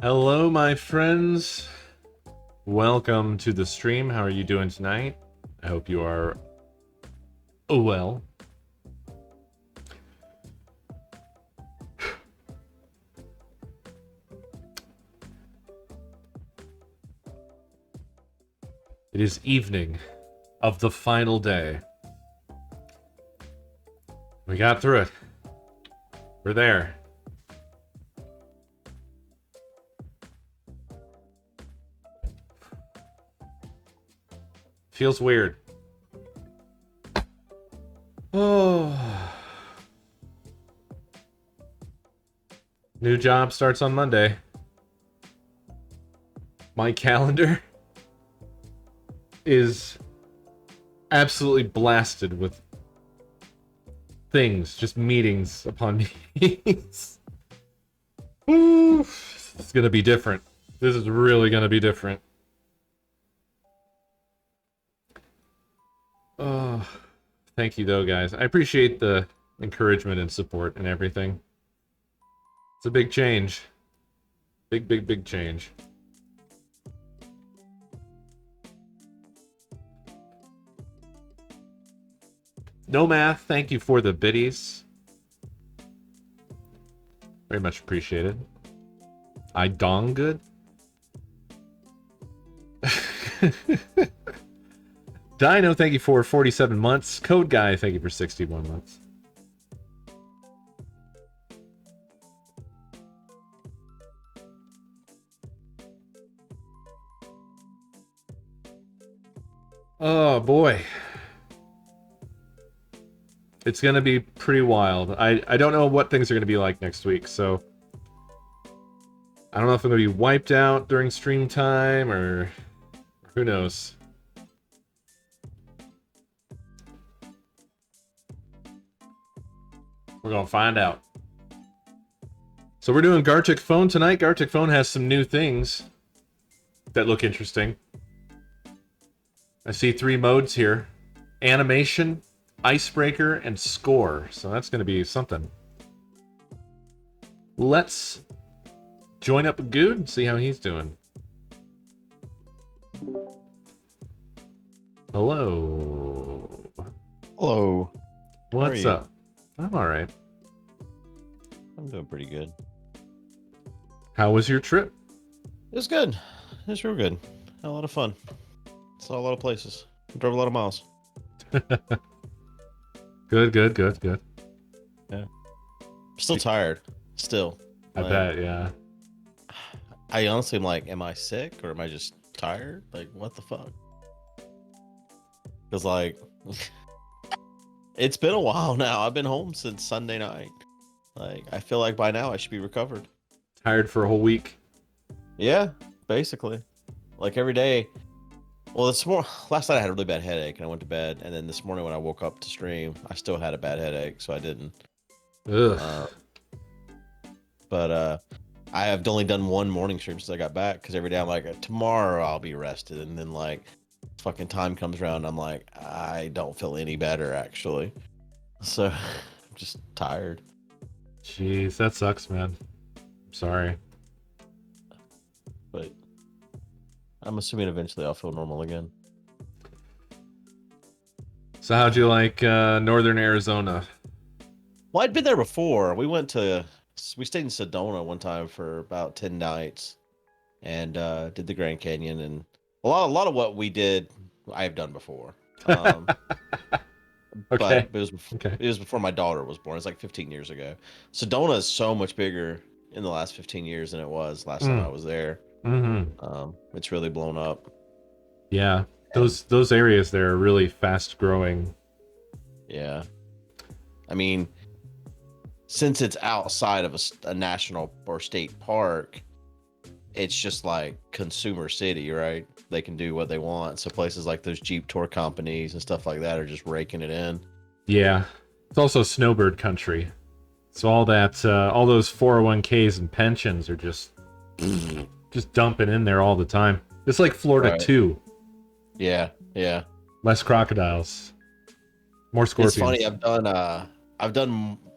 Hello, my friends. Welcome to the stream. How are you doing tonight? I hope you are well. It is evening of the final day. We got through it. We're there. Feels weird. Oh. New job starts on Monday. My calendar is absolutely blasted with things, just meetings upon meetings. It's gonna be different. This is really gonna be different. Oh, thank you though, guys. I appreciate the encouragement and support and everything. It's a big change. Big change. No math, thank you for the biddies. Very much appreciated. I dong good. Dino, thank you for 47 months. Code Guy, thank you for 61 months. Oh boy. It's gonna be pretty wild. I don't know what things are gonna be like next week, so I don't know if I'm gonna be wiped out during stream time or who knows. We're gonna find out. So we're doing Gartic Phone tonight. Gartic Phone has some new things that look interesting. I see 3 modes here: animation, icebreaker, and score. So that's going to be something. Let's join up with Good and see how he's doing. Hello. Hello. What's up? I'm alright. I'm doing pretty good. How was your trip? It was good. It was real good. Had a lot of fun. Saw a lot of places. Drove a lot of miles. Good. Yeah. Still tired. Still. I bet, yeah. I honestly am like, am I sick or am I just tired? Like, what the fuck? Because, like, it's been a while now. I've been home since Sunday night. Like, I feel like by now I should be recovered. Tired for a whole week? Yeah, basically. Like, every day. Well, last night I had a really bad headache and I went to bed. And then this morning when I woke up to stream, I still had a bad headache, so I didn't. Ugh. But I have only done one morning stream since I got back because every day I'm like, tomorrow I'll be rested. And then, like, fucking time comes around, I'm like, I don't feel any better, actually. So, I'm just tired. Jeez, that sucks, man. I'm sorry. But I'm assuming eventually I'll feel normal again. So how'd you like Northern Arizona? Well, I'd been there before. We stayed in Sedona one time for about 10 nights and did the Grand Canyon, and a lot of what we did I have done before. Okay. But it was before my daughter was born. It's like 15 years ago. Sedona is so much bigger in the last 15 years than it was last time I was there. Mm-hmm. It's really blown up. Yeah, those areas there are really fast growing. Yeah, I mean, since it's outside of a national or state park, it's just like consumer city, right? They can do what they want. So places like those Jeep tour companies and stuff like that are just raking it in. Yeah, it's also snowbird country. So all those 401ks and pensions are just dumping in there all the time. It's like Florida too. Yeah. Less crocodiles, more scorpions. It's funny.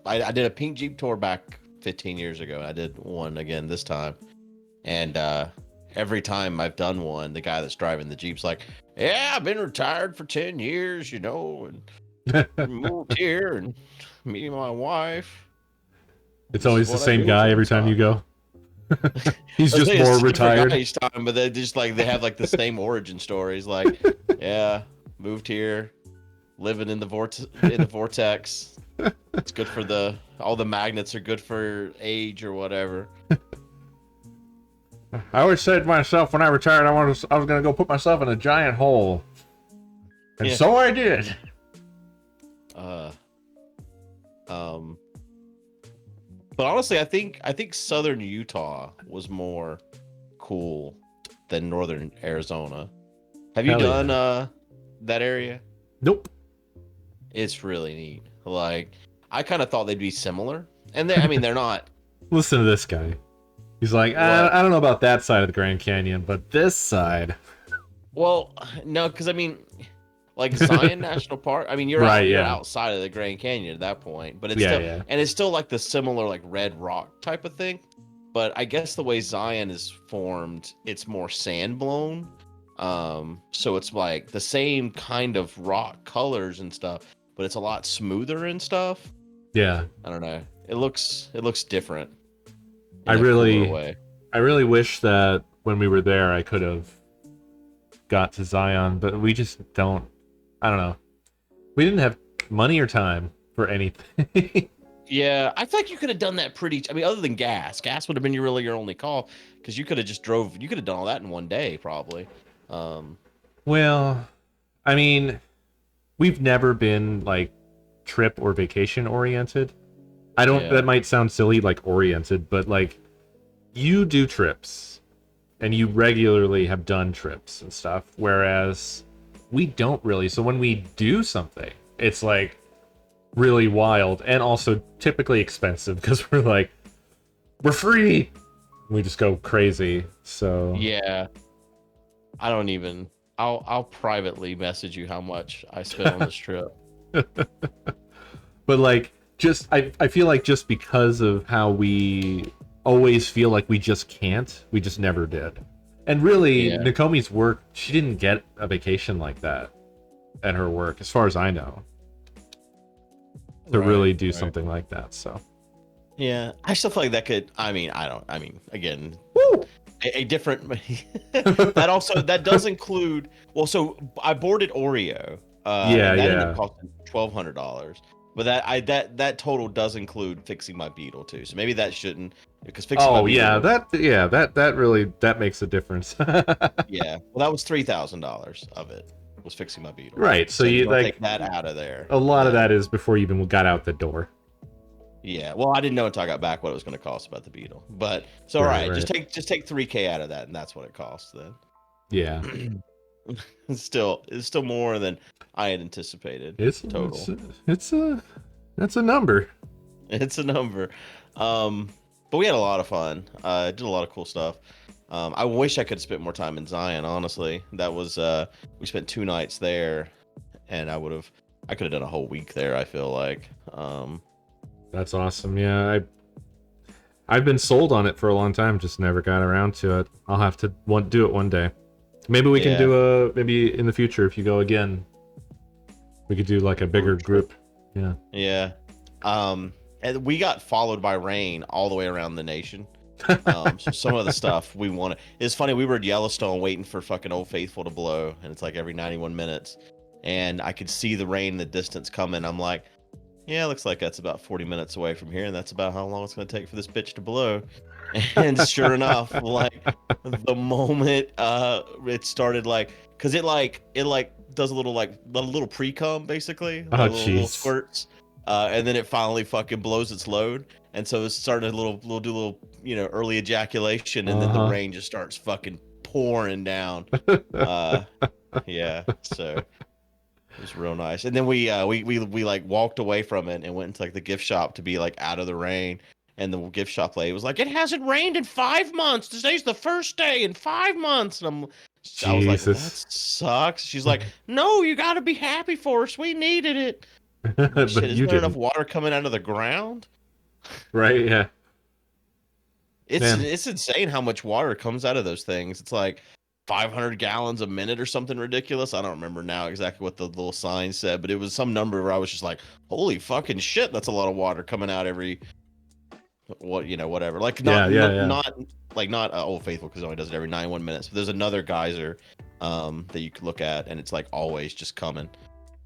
I did a pink Jeep tour back 15 years ago. I did one again this time. And every time I've done one, the guy that's driving the Jeep's like, "Yeah, I've been retired for 10 years, and moved here, and me and my wife. It's This is always the what I same do with guy my every time you time." go. He's I was just saying it's more a different guy retired. each time, but they just like they have like the same origin stories. Like, yeah, moved here, living in the vortex. It's good for all the magnets are good for age or whatever. I always said to myself when I retired, I was gonna go put myself in a giant hole, and Yeah. so I did. Uh, um, but honestly, I think Southern Utah was more cool than Northern Arizona. Have you Hell done yeah. that area? Nope. It's really neat. Like, I kind of thought they'd be similar, and I mean, they're not. Listen to this guy. He's like, What? I don't know about that side of the Grand Canyon, but this side. Well, no, because I mean, like Zion National Park. I mean, Right, you're yeah. outside of the Grand Canyon at that point, but Yeah, yeah. it's still like the similar like red rock type of thing. But I guess the way Zion is formed, it's more sand blown. So it's like the same kind of rock colors and stuff, but it's a lot smoother and stuff. Yeah. I don't know. It looks different I in a cooler really way. I really wish that when we were there I could have got to Zion, but we just don't. I don't know. We didn't have money or time for anything. Yeah, I feel like you could have done that pretty. I mean, other than gas, gas would have been your only call because you could have just drove. You could have done all that in one day, probably. Um, Well, I mean, we've never been like trip or vacation oriented. I don't. yeah, That might sound silly, like oriented, but like you do trips and you regularly have done trips and stuff, whereas we don't really. So when we do something, it's like really wild and also typically expensive because we're free. We just go crazy. So yeah. I don't even. I'll privately message you how much I spent on this trip. but like just I feel like just because of how we always feel like we just can't, we just never did. And really, Yeah, Nakomi's work, she didn't get a vacation like that at her work, as far as I know, to right, really do right. something like that. So Yeah, I still feel like that could. I mean, I don't. I mean, again, woo! a different. That does include. Well, so I boarded Oreo, Yeah, and that ended up yeah. costing $1,200. But that total does include fixing my Beetle too. So maybe that shouldn't, because fixing my Oh Beetle yeah, was, that really that makes a difference. yeah. Well, that was $3,000 of it was fixing my Beetle. Right. So So you you don't like take that out of there, a lot of then that is before you even got out the door. yeah. Well, I didn't know until I got back what it was going to cost about the Beetle. But so all Right, right, right. just take 3K out of that, and that's what it costs then. Yeah. It's still more than I had anticipated It's total. it's it's a that's a number. It's a number. But we had a lot of fun. Did a lot of cool stuff. I wish I could have spent more time in Zion, honestly. That was we spent 2 nights there, and I could have done a whole week there, I feel like. That's awesome. Yeah, I've been sold on it for a long time, just never got around to it. I'll have to do it one day. Maybe we can Yeah. do maybe in the future if you go again. We could do like a bigger Group trip. group. Yeah. Yeah. And we got followed by rain all the way around the nation. So some of the stuff we wanted. It's funny, we were at Yellowstone waiting for fucking Old Faithful to blow, and it's like every 91 minutes. And I could see the rain in the distance coming. I'm like, yeah, looks like that's about 40 minutes away from here, and that's about how long it's going to take for this bitch to blow. And sure enough, like the moment it started, like, because it does a little pre-cum, basically, Oh like little jeez. squirts, and then it finally fucking blows its load, and so it's starting a little early ejaculation, and then the Uh-huh. rain just starts fucking pouring down. uh yeah, so it was real nice. And then we like walked away from it and went into like the gift shop to be like out of the rain. And the gift shop lady was like, "It hasn't rained in 5 months. Today's the first day in 5 months." And I was like, "Well, that Jesus. sucks." She's like, "No, you got to be happy for us. We needed it." I'm like, shit, But isn't you there enough didn't. water coming out of the ground? Right? Yeah. Man, It's insane how much water comes out of those things. It's like 500 gallons a minute or something ridiculous. I don't remember now exactly what the little sign said, but it was some number where I was just like, "Holy fucking shit, that's a lot of water coming out every whatever." Like yeah, yeah, yeah. not Old Faithful because it only does it every 91 minutes. But there's another geyser that you could look at, and it's like always just coming.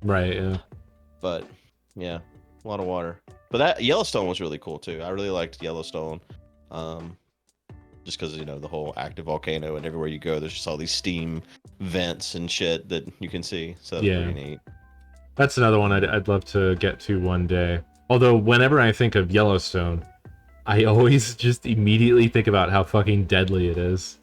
Right, yeah. But yeah, a lot of water. But that Yellowstone was really cool too. I really liked Yellowstone. Just because the whole active volcano, and everywhere you go there's just all these steam vents and shit that you can see, so that's Yeah. pretty neat. That's another one I'd love to get to one day. Although whenever I think of Yellowstone, I always just immediately think about how fucking deadly it is.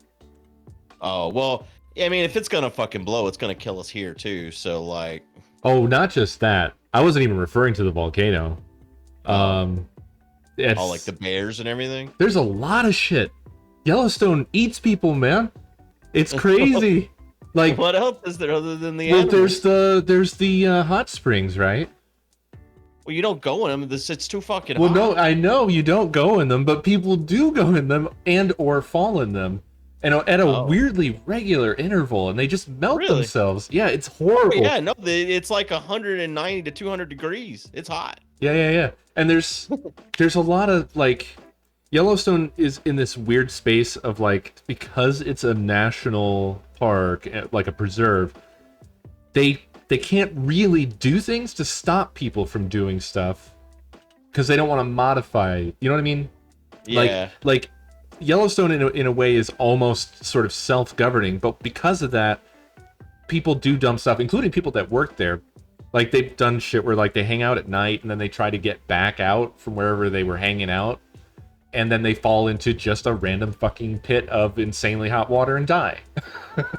Oh well, I mean, if it's gonna fucking blow, it's gonna kill us here too, so like. Oh, not just that. I wasn't even referring to the volcano. It's All like the bears and everything. There's a lot of shit. Yellowstone eats people, man. It's crazy. Like, what else is there other than the well, animals? there's the hot springs, right? Well, you don't go in them. It's too fucking Well, hot. no, I know you don't go in them, but people do go in them and or fall in them, and at a Oh. weirdly regular interval, and they just melt Really? themselves. Yeah, it's Oh, horrible. yeah, no, it's like 190 to 200 degrees. It's hot. Yeah, yeah, yeah. And there's a lot of like Yellowstone is in this weird space of like, because it's a national park, like a preserve, they can't really do things to stop people from doing stuff because they don't want to modify. You know what I mean? Yeah. Like Yellowstone in a way is almost sort of self-governing, but because of that, people do dumb stuff, including people that work there. Like, they've done shit where like they hang out at night and then they try to get back out from wherever they were hanging out, and then they fall into just a random fucking pit of insanely hot water and die.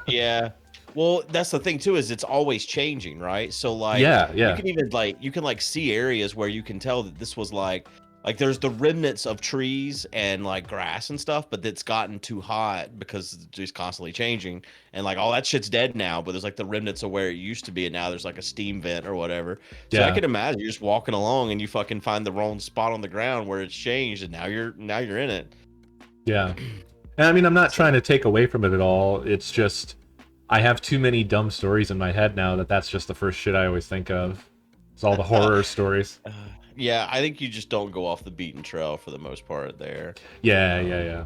Yeah. Well, that's the thing too, is it's always changing, right? So like, Yeah, yeah. you can even see areas where you can tell that this was like there's the remnants of trees and like grass and stuff, but it's gotten too hot because it's just constantly changing, and like all that shit's dead now, but there's like the remnants of where it used to be, and now there's like a steam vent or whatever. So I Yeah. can imagine you're just walking along and you fucking find the wrong spot on the ground where it's changed, and now you're in it. Yeah. And I mean, I'm not trying to take away from it at all. It's just I have too many dumb stories in my head now that's just the first shit I always think of. It's all the horror stories. Yeah, I think you just don't go off the beaten trail for the most part there. Yeah, yeah, yeah.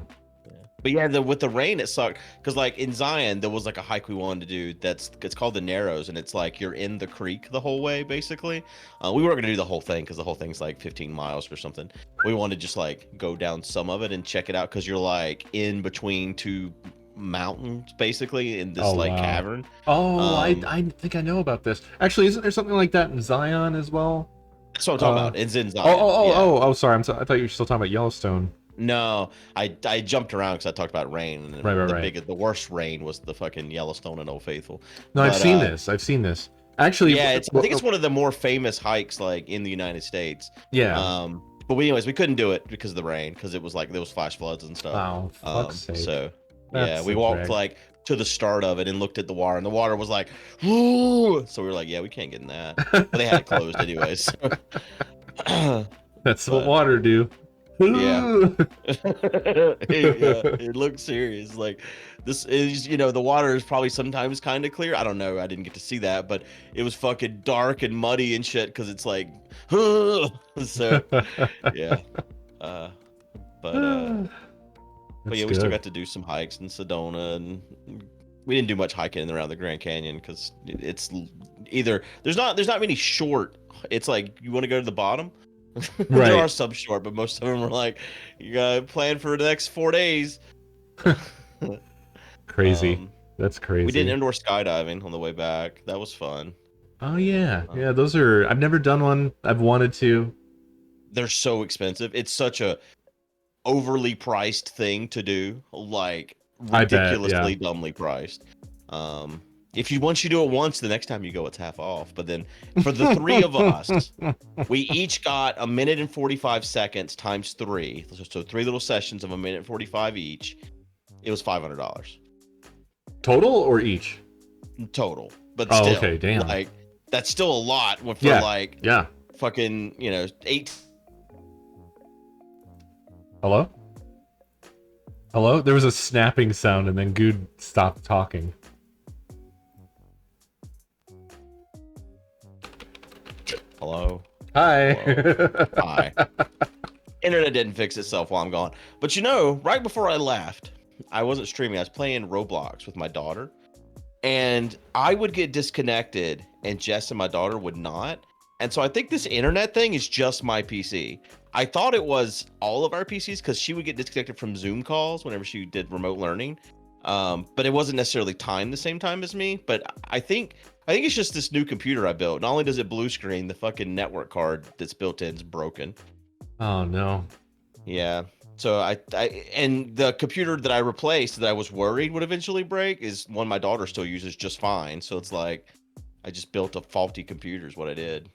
But yeah, with the rain, it sucked because like in Zion, there was like a hike we wanted to do. It's called the Narrows, and it's like you're in the creek the whole way, basically. We weren't gonna do the whole thing because the whole thing's like 15 miles or something. We wanted to just like go down some of it and check it out because you're like in between two mountains, basically, in this Wow. cavern. Oh, I think I know about this. Actually, isn't there something like that in Zion as well? That's what I'm talking about. It's in Zion. Sorry. I thought you were still talking about Yellowstone. No, I jumped around because I talked about rain, and Right. the worst rain was the fucking Yellowstone and Old Faithful. No, I've seen this. Actually, yeah, I think it's one of the more famous hikes like in the United States. Yeah. But we couldn't do it because of the rain, because it was like there was flash floods and stuff. Oh, fuck's sake. So That's yeah, we a walked drag. like to the start of it and looked at the water, and the water was like, "Ooh!" So we were like, yeah, we can't get in that. But they had it closed anyways. That's what water do. Yeah. It looks serious. Like, this is, the water is probably sometimes kind of clear. I don't know. I didn't get to see that, but it was fucking dark and muddy and shit because it's like, so yeah. But yeah, we still got to do some hikes in Sedona, and we didn't do much hiking around the Grand Canyon because it's either there's not many short. It's like you want to go to the bottom. Right. There are some short, but most of them are like, you gotta plan for the next 4 days. Crazy. That's crazy. We did indoor skydiving on the way back. That was fun. Oh yeah. Yeah, those are, I've never done one. I've wanted to. They're so expensive. It's such a overly priced thing to do, like ridiculously dumbly priced. If you once you do it once, the next time you go, it's half off. But then for the three of us, we each got 1 minute and 45 seconds times 3. So 3 little sessions of 1 minute and 45 each. It was $500 total or each? total. But still, okay, damn. like that's still a lot for fucking 8. Hello? Hello? There was a snapping sound and then Good stopped talking. Hello. Hi. Hello. Hi. Internet didn't fix itself while I'm gone. But right before I left, I wasn't streaming. I was playing Roblox with my daughter. And I would get disconnected and Jess and my daughter would not. And so I think this internet thing is just my PC. I thought it was all of our PCs because she would get disconnected from Zoom calls whenever she did remote learning. But it wasn't necessarily timed the same time as me. But I think it's just this new computer I built. Not only does it blue screen, the fucking network card that's built in is broken. Oh no. Yeah. So and the computer that I replaced that I was worried would eventually break is one my daughter still uses just fine. So it's like I just built a faulty computer is what I did.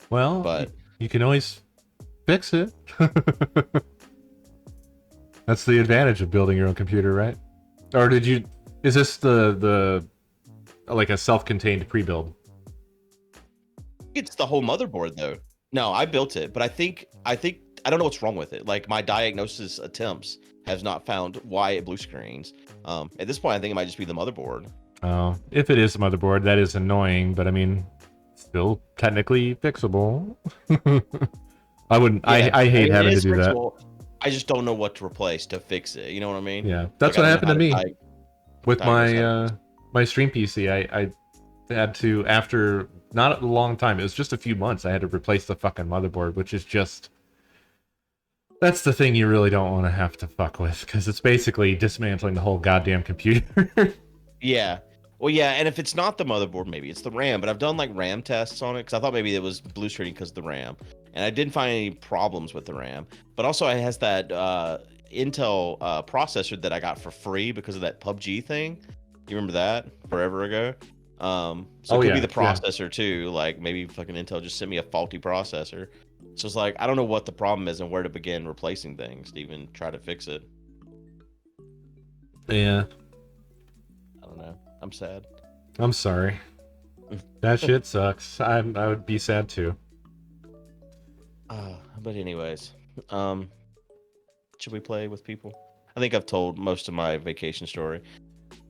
Well, But you can always fix it. That's the advantage of building your own computer, right? Or is this the like a self-contained pre-build? it's the whole motherboard though. No, I built it, but I don't know what's wrong with it. Like my diagnosis attempts has not found why it blue screens. At this point, I think it might just be the motherboard. Oh, if it is the motherboard, that is annoying, but I mean, still technically fixable. I wouldn't. Yeah, I hate it having to is do that. fixable. I just don't know what to replace to fix it. You know what I mean? Yeah, that's Like I what don't know happened how to me with diagnose how to my stream PC. I had to, after not a long time, it was just a few months, I had to replace the fucking motherboard, which is just, that's the thing you really don't want to have to fuck with, because it's basically dismantling the whole goddamn computer. Yeah. Well, yeah, and if it's not the motherboard, maybe it's the RAM. But I've done like RAM tests on it because I thought maybe it was blue screening because of the RAM, and I didn't find any problems with the RAM. But also, it has that Intel processor that I got for free because of that PUBG thing. You remember that forever ago? So Oh it could be yeah, the yeah. processor too. Like maybe fucking Intel just sent me a faulty processor. So it's like I don't know what the problem is and where to begin replacing things to even try to fix it. Yeah, I don't know. I'm sad. I'm sorry. That shit sucks. I would be sad too. But anyways, should we play with people? I think I've told most of my vacation story.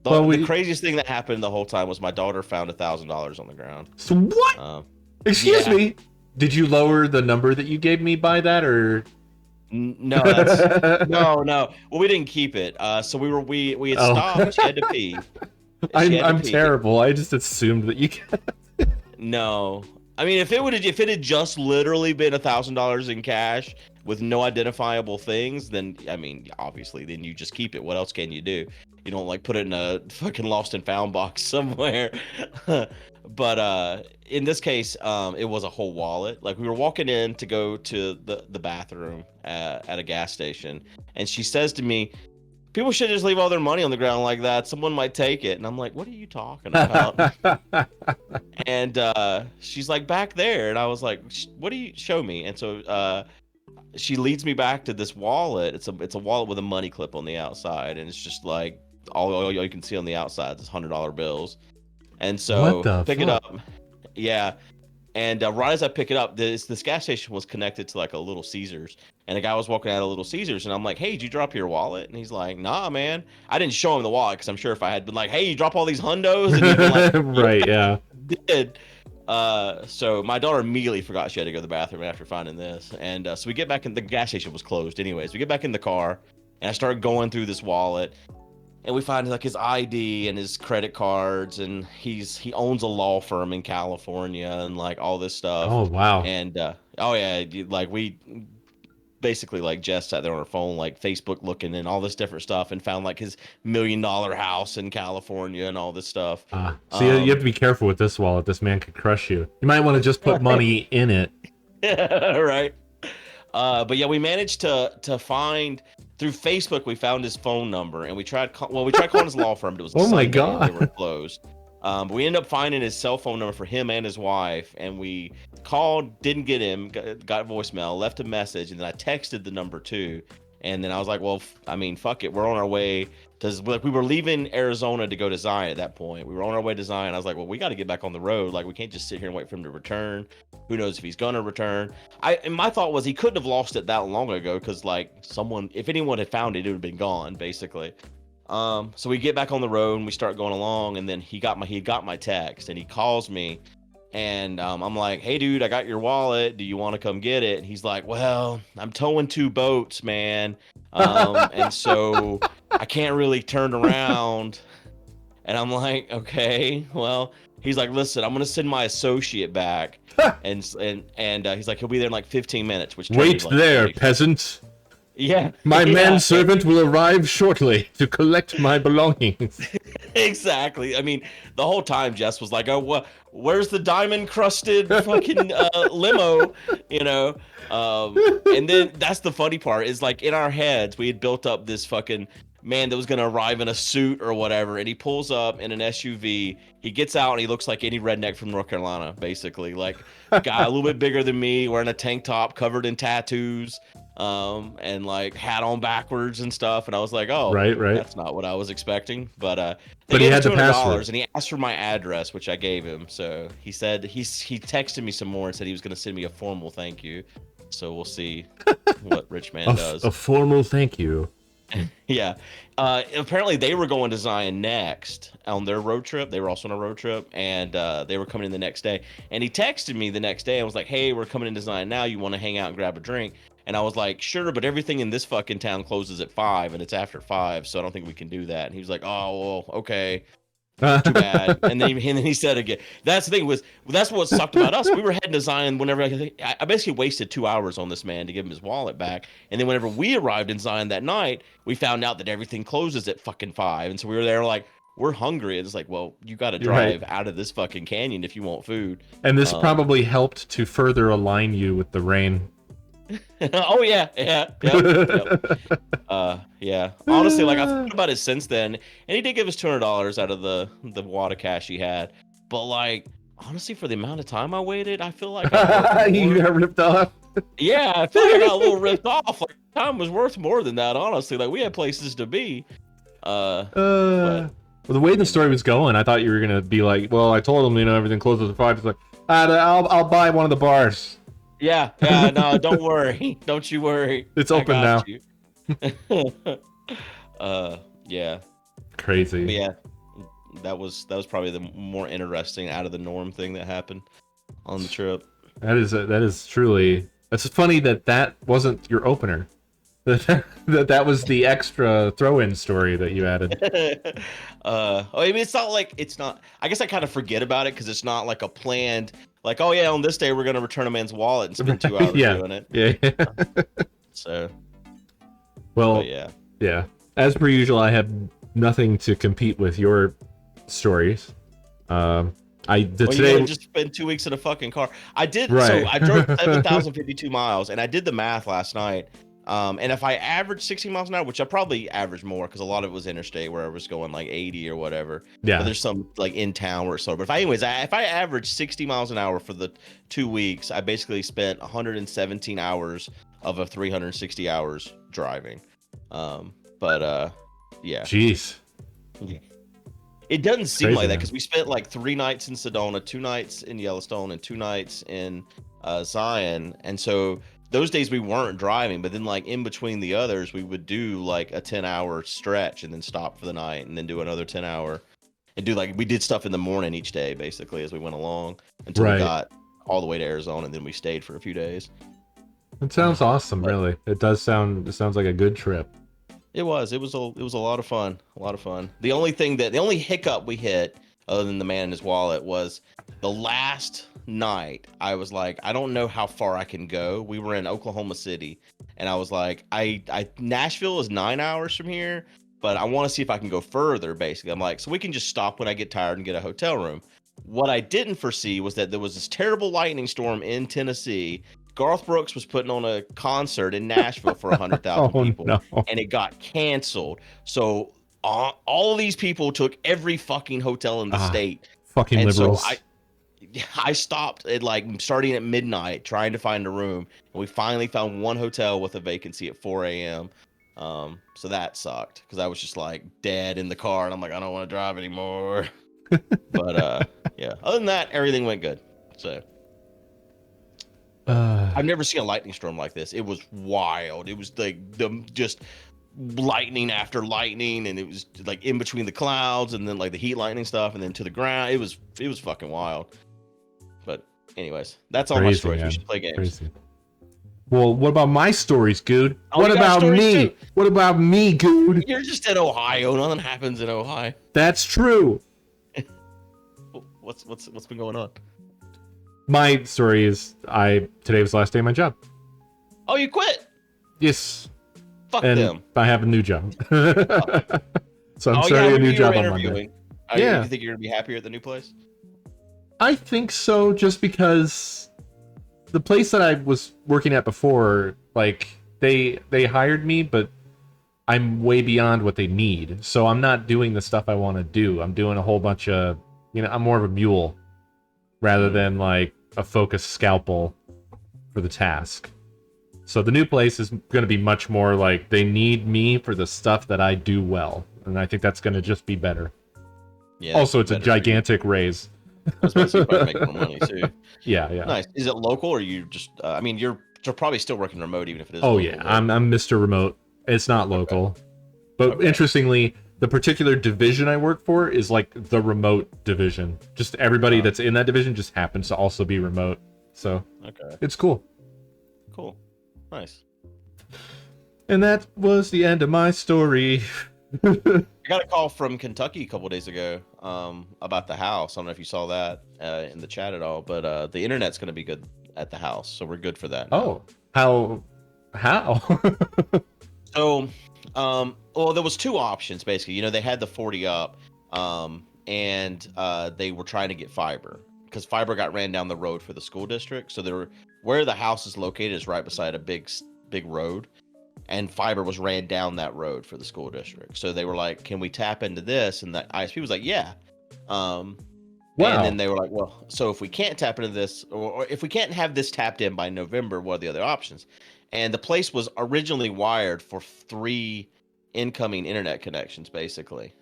The craziest thing that happened the whole time was my daughter found $1,000 on the ground. So what? Excuse me. Did you lower the number that you gave me by that, or? No, that's no. Well, we didn't keep it. So we had stopped. She had to pee. I'm terrible. I just assumed that you. No, I mean if it had just literally been $1,000 in cash with no identifiable things, then I mean obviously then you just keep it. What else can you do? You don't like put it in a fucking lost and found box somewhere. But in this case, it was a whole wallet. Like we were walking in to go to the bathroom at a gas station, and she says to me, people should just leave all their money on the ground like that. Someone might take it. And I'm like, what are you talking about? And she's like, back there. And I was like, what do you show me? And so she leads me back to this wallet. It's a wallet with a money clip on the outside. And it's just like all you can see on the outside is $100 bills. And so pick it up. Yeah. And right as I pick it up, this gas station was connected to like a Little Caesars, and a guy was walking out of Little Caesars, and I'm like, "Hey, did you drop your wallet?" And he's like, "Nah, man." I didn't show him the wallet because I'm sure if I had been like, "Hey, you drop all these hundos," and he'd been like, right, yeah. I did. So my daughter immediately forgot she had to go to the bathroom after finding this, and so we get back in. The gas station was closed, anyways. We get back in the car, and I start going through this wallet. And we find like his ID and his credit cards, and he owns a law firm in California and like all this stuff. Oh wow. And oh yeah, like we basically like Jess sat there on her phone like Facebook looking and all this different stuff and found like his $1 million house in California and all this stuff. So you have to be careful with this wallet. This man could crush you. You might want to just put money in it. Right. But yeah, we managed to find through Facebook. We found his phone number, and we tried calling his law firm, but it was oh my Sunday, god, and they were closed. But we ended up finding his cell phone number for him and his wife, and we called, didn't get him, got voicemail, left a message, and then I texted the number too, And then I was like, well, I mean, fuck it. We're on our way. Because like, we were leaving Arizona to go to Zion at that point. We were on our way to Zion. I was like, well, we got to get back on the road. Like, we can't just sit here and wait for him to return. Who knows if he's going to return? And my thought was he couldn't have lost it that long ago because, like, if anyone had found it, it would have been gone, basically. So we get back on the road and we start going along. And then he got my text and he calls me. And I'm like, hey, dude, I got your wallet. Do you want to come get it? And he's like, well, I'm towing 2 boats, man. And so I can't really turn around. And I'm like, okay, well, he's like, listen, I'm going to send my associate back. and he's like, he'll be there in like 15 minutes. Which Wait like there, peasant. Yeah. My manservant will arrive shortly to collect my belongings. Exactly. I mean, the whole time Jess was like, "Oh, where's the diamond-crusted fucking limo?" You know. And then that's the funny part is like in our heads we had built up this fucking man that was gonna arrive in a suit or whatever, and he pulls up in an SUV. He gets out and he looks like any redneck from North Carolina, basically, like a guy a little bit bigger than me, wearing a tank top, covered in tattoos. And like hat on backwards and stuff, and I was like, oh, right, that's not what I was expecting. But but he had the password, and he asked for my address, which I gave him. So he said he texted me some more and said he was going to send me a formal thank you. So we'll see what Rich Man does. A formal thank you. Yeah. Apparently they were going to Zion next on their road trip. They were also on a road trip, and they were coming in the next day. And he texted me the next day and was like, hey, we're coming into Zion now. You want to hang out and grab a drink? And I was like, sure, but everything in this fucking town closes at 5, and it's after 5, so I don't think we can do that. And he was like, oh, well, okay. Too bad. And then he said again, that's the thing that's what sucked about us. We were heading to Zion whenever I basically wasted 2 hours on this man to give him his wallet back. And then whenever we arrived in Zion that night, we found out that everything closes at fucking 5. And so we were there like, we're hungry. And it's like, well, you got to drive out of this fucking canyon if you want food. And this probably helped to further align you with the rain. Oh yeah. Yeah. Honestly, like I thought about it since then, and he did give us $200 out of the wad of cash he had. But like, honestly, for the amount of time I waited, I feel like you got ripped off. Yeah, I feel like I got a little ripped off. Like time was worth more than that. Honestly, like we had places to be. But, well, the way the story was going, I thought you were gonna be like, well, I told him, everything closes at 5. It's like, I'll buy one of the bars. Yeah, no, don't worry. Don't you worry. It's open now. Yeah. Crazy. But yeah, that was probably the more interesting out of the norm thing that happened on the trip. That is truly. It's funny that wasn't your opener. that was the extra throw-in story that you added. I mean, it's not. I guess I kind of forget about it because it's not like a planned. Like, oh yeah, on this day we're gonna return a man's wallet and spend 2 hours doing it. Yeah. So. Well. Yeah. Yeah. As per usual, I have nothing to compete with your stories. Today you just spent 2 weeks in a fucking car. I did. Right. So I drove 7,052 miles, and I did the math last night. And if I averaged 60 miles an hour, which I probably averaged more because a lot of it was interstate where I was going like 80 or whatever. Yeah. But there's some like in town where it's slow. But if I averaged 60 miles an hour for the 2 weeks, I basically spent 117 hours of a 360 hours driving. Yeah. Jeez. It doesn't seem Crazy, like that man. because we spent like 3 nights in Sedona, 2 nights in Yellowstone, and 2 nights in Zion. And so those days we weren't driving, but then like in between the others, we would do like a 10-hour stretch and then stop for the night and then do another 10-hour and do we did stuff in the morning each day basically as we went along until we got all the way to Arizona, and then we stayed for a few days. It sounds awesome, really. It sounds like a good trip. It was a lot of fun. The only hiccup we hit, other than the man and his wallet, was the last night. I was like, I don't know how far I can go. We were in Oklahoma City, and I was like, Nashville is 9 hours from here, but I want to see if I can go further. Basically, I'm like, so we can just stop when I get tired and get a hotel room. What I didn't foresee was that there was this terrible lightning storm in Tennessee. Garth Brooks was putting on a concert in Nashville for 100,000 people, and it got canceled. So all of these people took every fucking hotel in the state. Fucking and liberals. So I stopped at starting at midnight trying to find a room, and we finally found one hotel with a vacancy at 4 a.m. So that sucked because I was just like dead in the car, and I'm like, I don't want to drive anymore. But yeah. Other than that, everything went good. So. I've never seen a lightning storm like this. It was wild. It was like just lightning after lightning, and it was like in between the clouds, and then like the heat lightning stuff, and then to the ground. It was fucking wild. But anyways, that's all my Crazy, stories. man. We should play games. Crazy. Well, what about my stories, Good? Oh, what you got about stories me? too? What about me, Good? You're just in Ohio. Nothing happens in Ohio. That's true. What's been going on? My story is today was the last day of my job. Oh, you quit? Yes. Fuck and them. I have a new job. So I'm Oh, starting yeah, a new you were job on Monday. interviewing. Yeah. You think you're gonna be happier at the new place? I think so, just because the place that I was working at before, like they hired me, but I'm way beyond what they need. So I'm not doing the stuff I want to do. I'm doing a whole bunch of, I'm more of a mule rather than like a focused scalpel for the task. So the new place is going to be much more like they need me for the stuff that I do well. And I think that's going to just be better. Yeah. Also, it's a gigantic raise. I was about to say, you probably make more money too. Yeah. Nice. Is it local, or you just? I mean, you're probably still working remote, even if it is. Oh local, yeah, but... I'm Mr. Remote. It's not local, but interestingly, the particular division I work for is like the remote division. Just everybody that's in that division just happens to also be remote. So it's cool. Cool. Nice. And that was the end of my story. I got a call from Kentucky a couple days ago about the house. I don't know if you saw that in the chat at all, but the internet's going to be good at the house, so we're good for that now. Oh, how? So, well, there was two options basically. They had the 40 up, and they were trying to get fiber because fiber got ran down the road for the school district. So where the house is located is right beside a big road, and fiber was ran down that road for the school district. So they were like, "Can we tap into this?" And the ISP was like, "Yeah." Wow. And then they were like, "Well, so if we can't tap into this, or if we can't have this tapped in by November, what are the other options?" And the place was originally wired for 3 incoming internet connections, basically.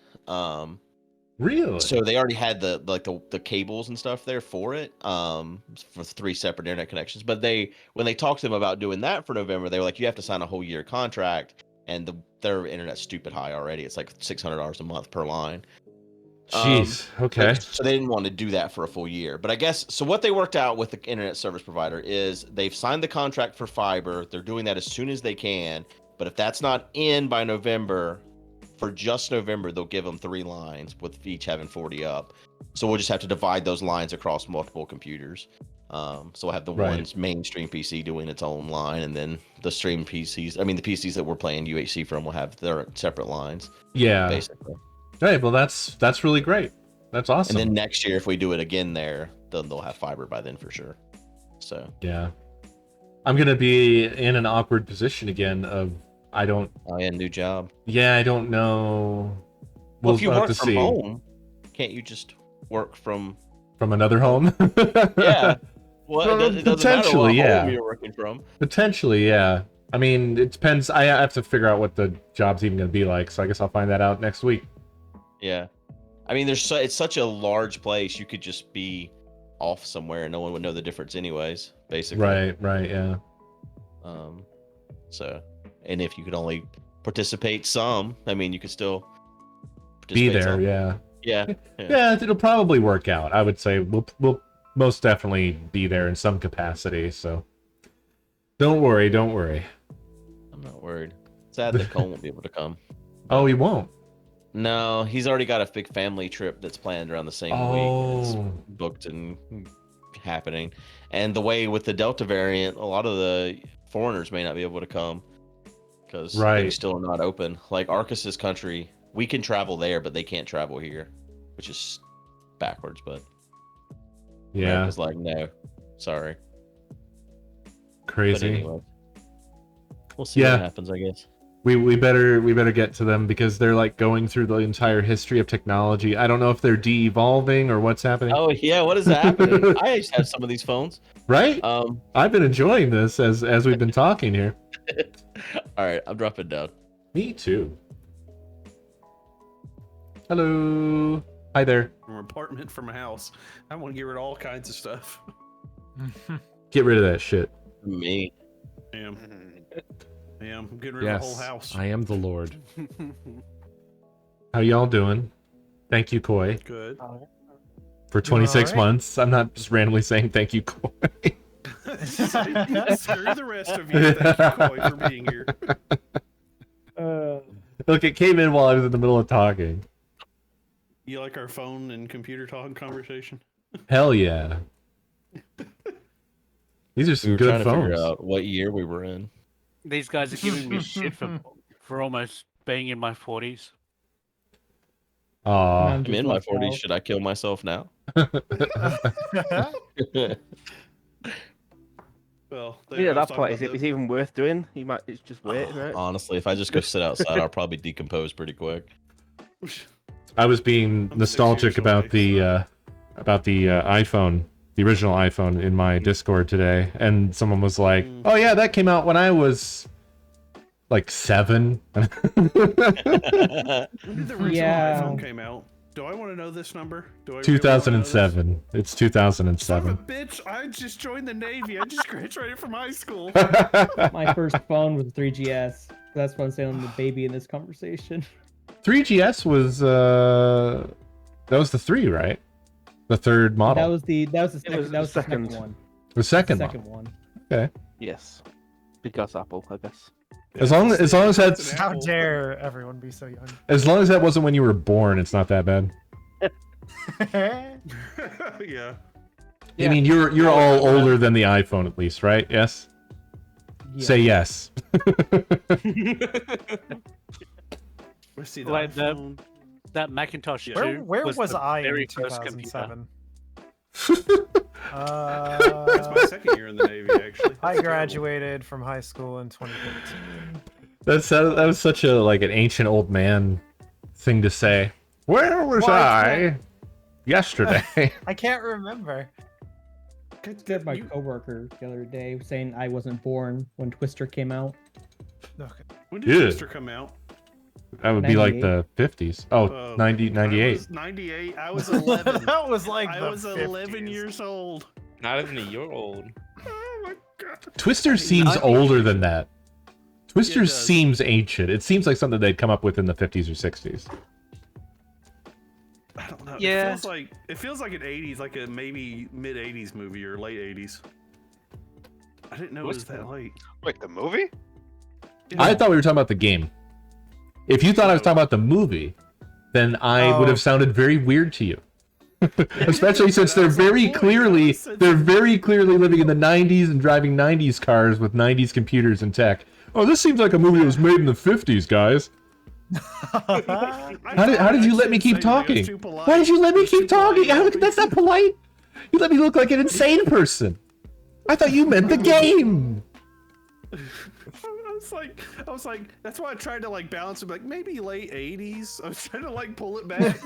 Really? So they already had the cables and stuff there for it, for 3 separate internet connections. But when they talked to them about doing that for November, they were like, you have to sign a whole year contract, and their internet's stupid high already. It's like $600 a month per line. Jeez. Okay. So they didn't want to do that for a full year. But I guess so. What they worked out with the internet service provider is they've signed the contract for fiber. They're doing that as soon as they can. But if that's not in by November, for just November, they'll give them 3 lines with each having 40 up. So we'll just have to divide those lines across multiple computers. So we'll have the one mainstream PC doing its own line, and then the stream PCs. I mean, the PCs that we're playing UHC from will have their separate lines. Yeah. Basically. Hey, well, that's really great. That's awesome. And then next year, if we do it again there, then they'll have fiber by then for sure. So yeah, I'm gonna be in an awkward position again. New job. Yeah, I don't know. Well, if you work from home, can't you just work from another home? Yeah. Well, it doesn't matter what home you're working from. Potentially, yeah. I mean, it depends. I have to figure out what the job's even gonna be like. So I guess I'll find that out next week. Yeah, I mean, it's such a large place. You could just be off somewhere, and no one would know the difference, anyways. Basically, right, yeah. So, and if you could only participate some, I mean, you could still be there. some. Yeah, it'll probably work out. I would say we'll most definitely be there in some capacity. So, don't worry. I'm not worried. Sad that Cole won't be able to come. Oh, he won't. No, he's already got a big family trip that's planned around the same week. It's booked and happening. And the way with the Delta variant, a lot of the foreigners may not be able to come because things still are not open. Like Arcus's country, we can travel there, but they can't travel here, which is backwards. But America's like, no, sorry. Crazy. But anyway, we'll see what happens, I guess. We better get to them because they're like going through the entire history of technology. I don't know if they're de-evolving or what's happening. Oh yeah, what is happening? I used to have some of these phones. Right? I've been enjoying this as we've been talking here. All right, I'm dropping down. Me too. Hello. Hi there. From an apartment, from a house. I want to get rid of all kinds of stuff. Get rid of that shit. Me. Damn. I'm getting rid of the whole Yes, house. I am the Lord. How y'all doing? Thank you, Koi, Good. for 26 alright? months. I'm not just randomly saying thank you, Koi. Screw the rest of you. Thank you, Koi, for being here. Look, it came in while I was in the middle of talking. You like our phone and computer talk conversation? Hell yeah. These are We some were good trying to figure phones. out what year we were in. These guys are giving me shit for almost being in my 40s. Aw. I'm in my 40s. Should I kill myself now? Well, Yeah, that part is it even worth doing? It's just waiting, right? Honestly, if I just go sit outside, I'll probably decompose pretty quick. I was being I'm 6 nostalgic years about away, the iPhone, the original iPhone in my Discord today, and someone was like, "Oh yeah, that came out when I was like 7." When did the original Yeah. iPhone came out? Do I want to know this number? Do I really wanna know this? 2007. It's Son of a 2007. bitch! I just joined the Navy. I just graduated from high school. My first phone was a 3GS. That's what I'm saying. I'm the baby in this conversation. 3GS was that was the 3, right? The third model. That was the second, was that was the the second second. one. the second The model. second one. Okay. Yes. Because Apple, I guess. As long as that's An How Apple, dare everyone be so young? as long as that wasn't when you were born, it's not that bad. Yeah. I mean, you're all older than the iPhone at least, right? Yes. Yeah. Say yes. Let's see the Like the- iPhone. That Macintosh Yeah. 2 Where was the I in very first computer. 2007? It's my second year in the Navy, actually. I That's graduated from high school in 2013. That was such a like an ancient old man thing to say. Where was Well, I I yesterday? I can't remember. terrible. I had my You- coworker the other day saying I wasn't born when Twister came out. Okay. When did Yeah. Twister come out? That would be like 98. the 50s. Oh, 90, I 98. was 98. I was 11. That was like I the was 11 50s. years old. Not even a year old. Oh my god. Twister seems 98. older than that. Twister Yeah, it does. seems ancient. It seems like something they'd come up with in the 50s or 60s. I don't know. Yeah. It feels like an 80s, like a maybe mid 80s movie or late 80s. I didn't know it was that late. Wait, the movie? I thought we were talking about the game. If you thought I was talking about the movie, then I would have sounded very weird to you. Especially since they're very clearly living in the 90s and driving 90s cars with 90s computers and tech. Oh, this seems like a movie that was made in the 50s, guys. How did you let me keep talking? Why did you let me keep talking? That's not polite. You let me look like an insane person. I thought you meant the game. I was like, that's why I tried to like balance it, like maybe late 80s. I was trying to like pull it back.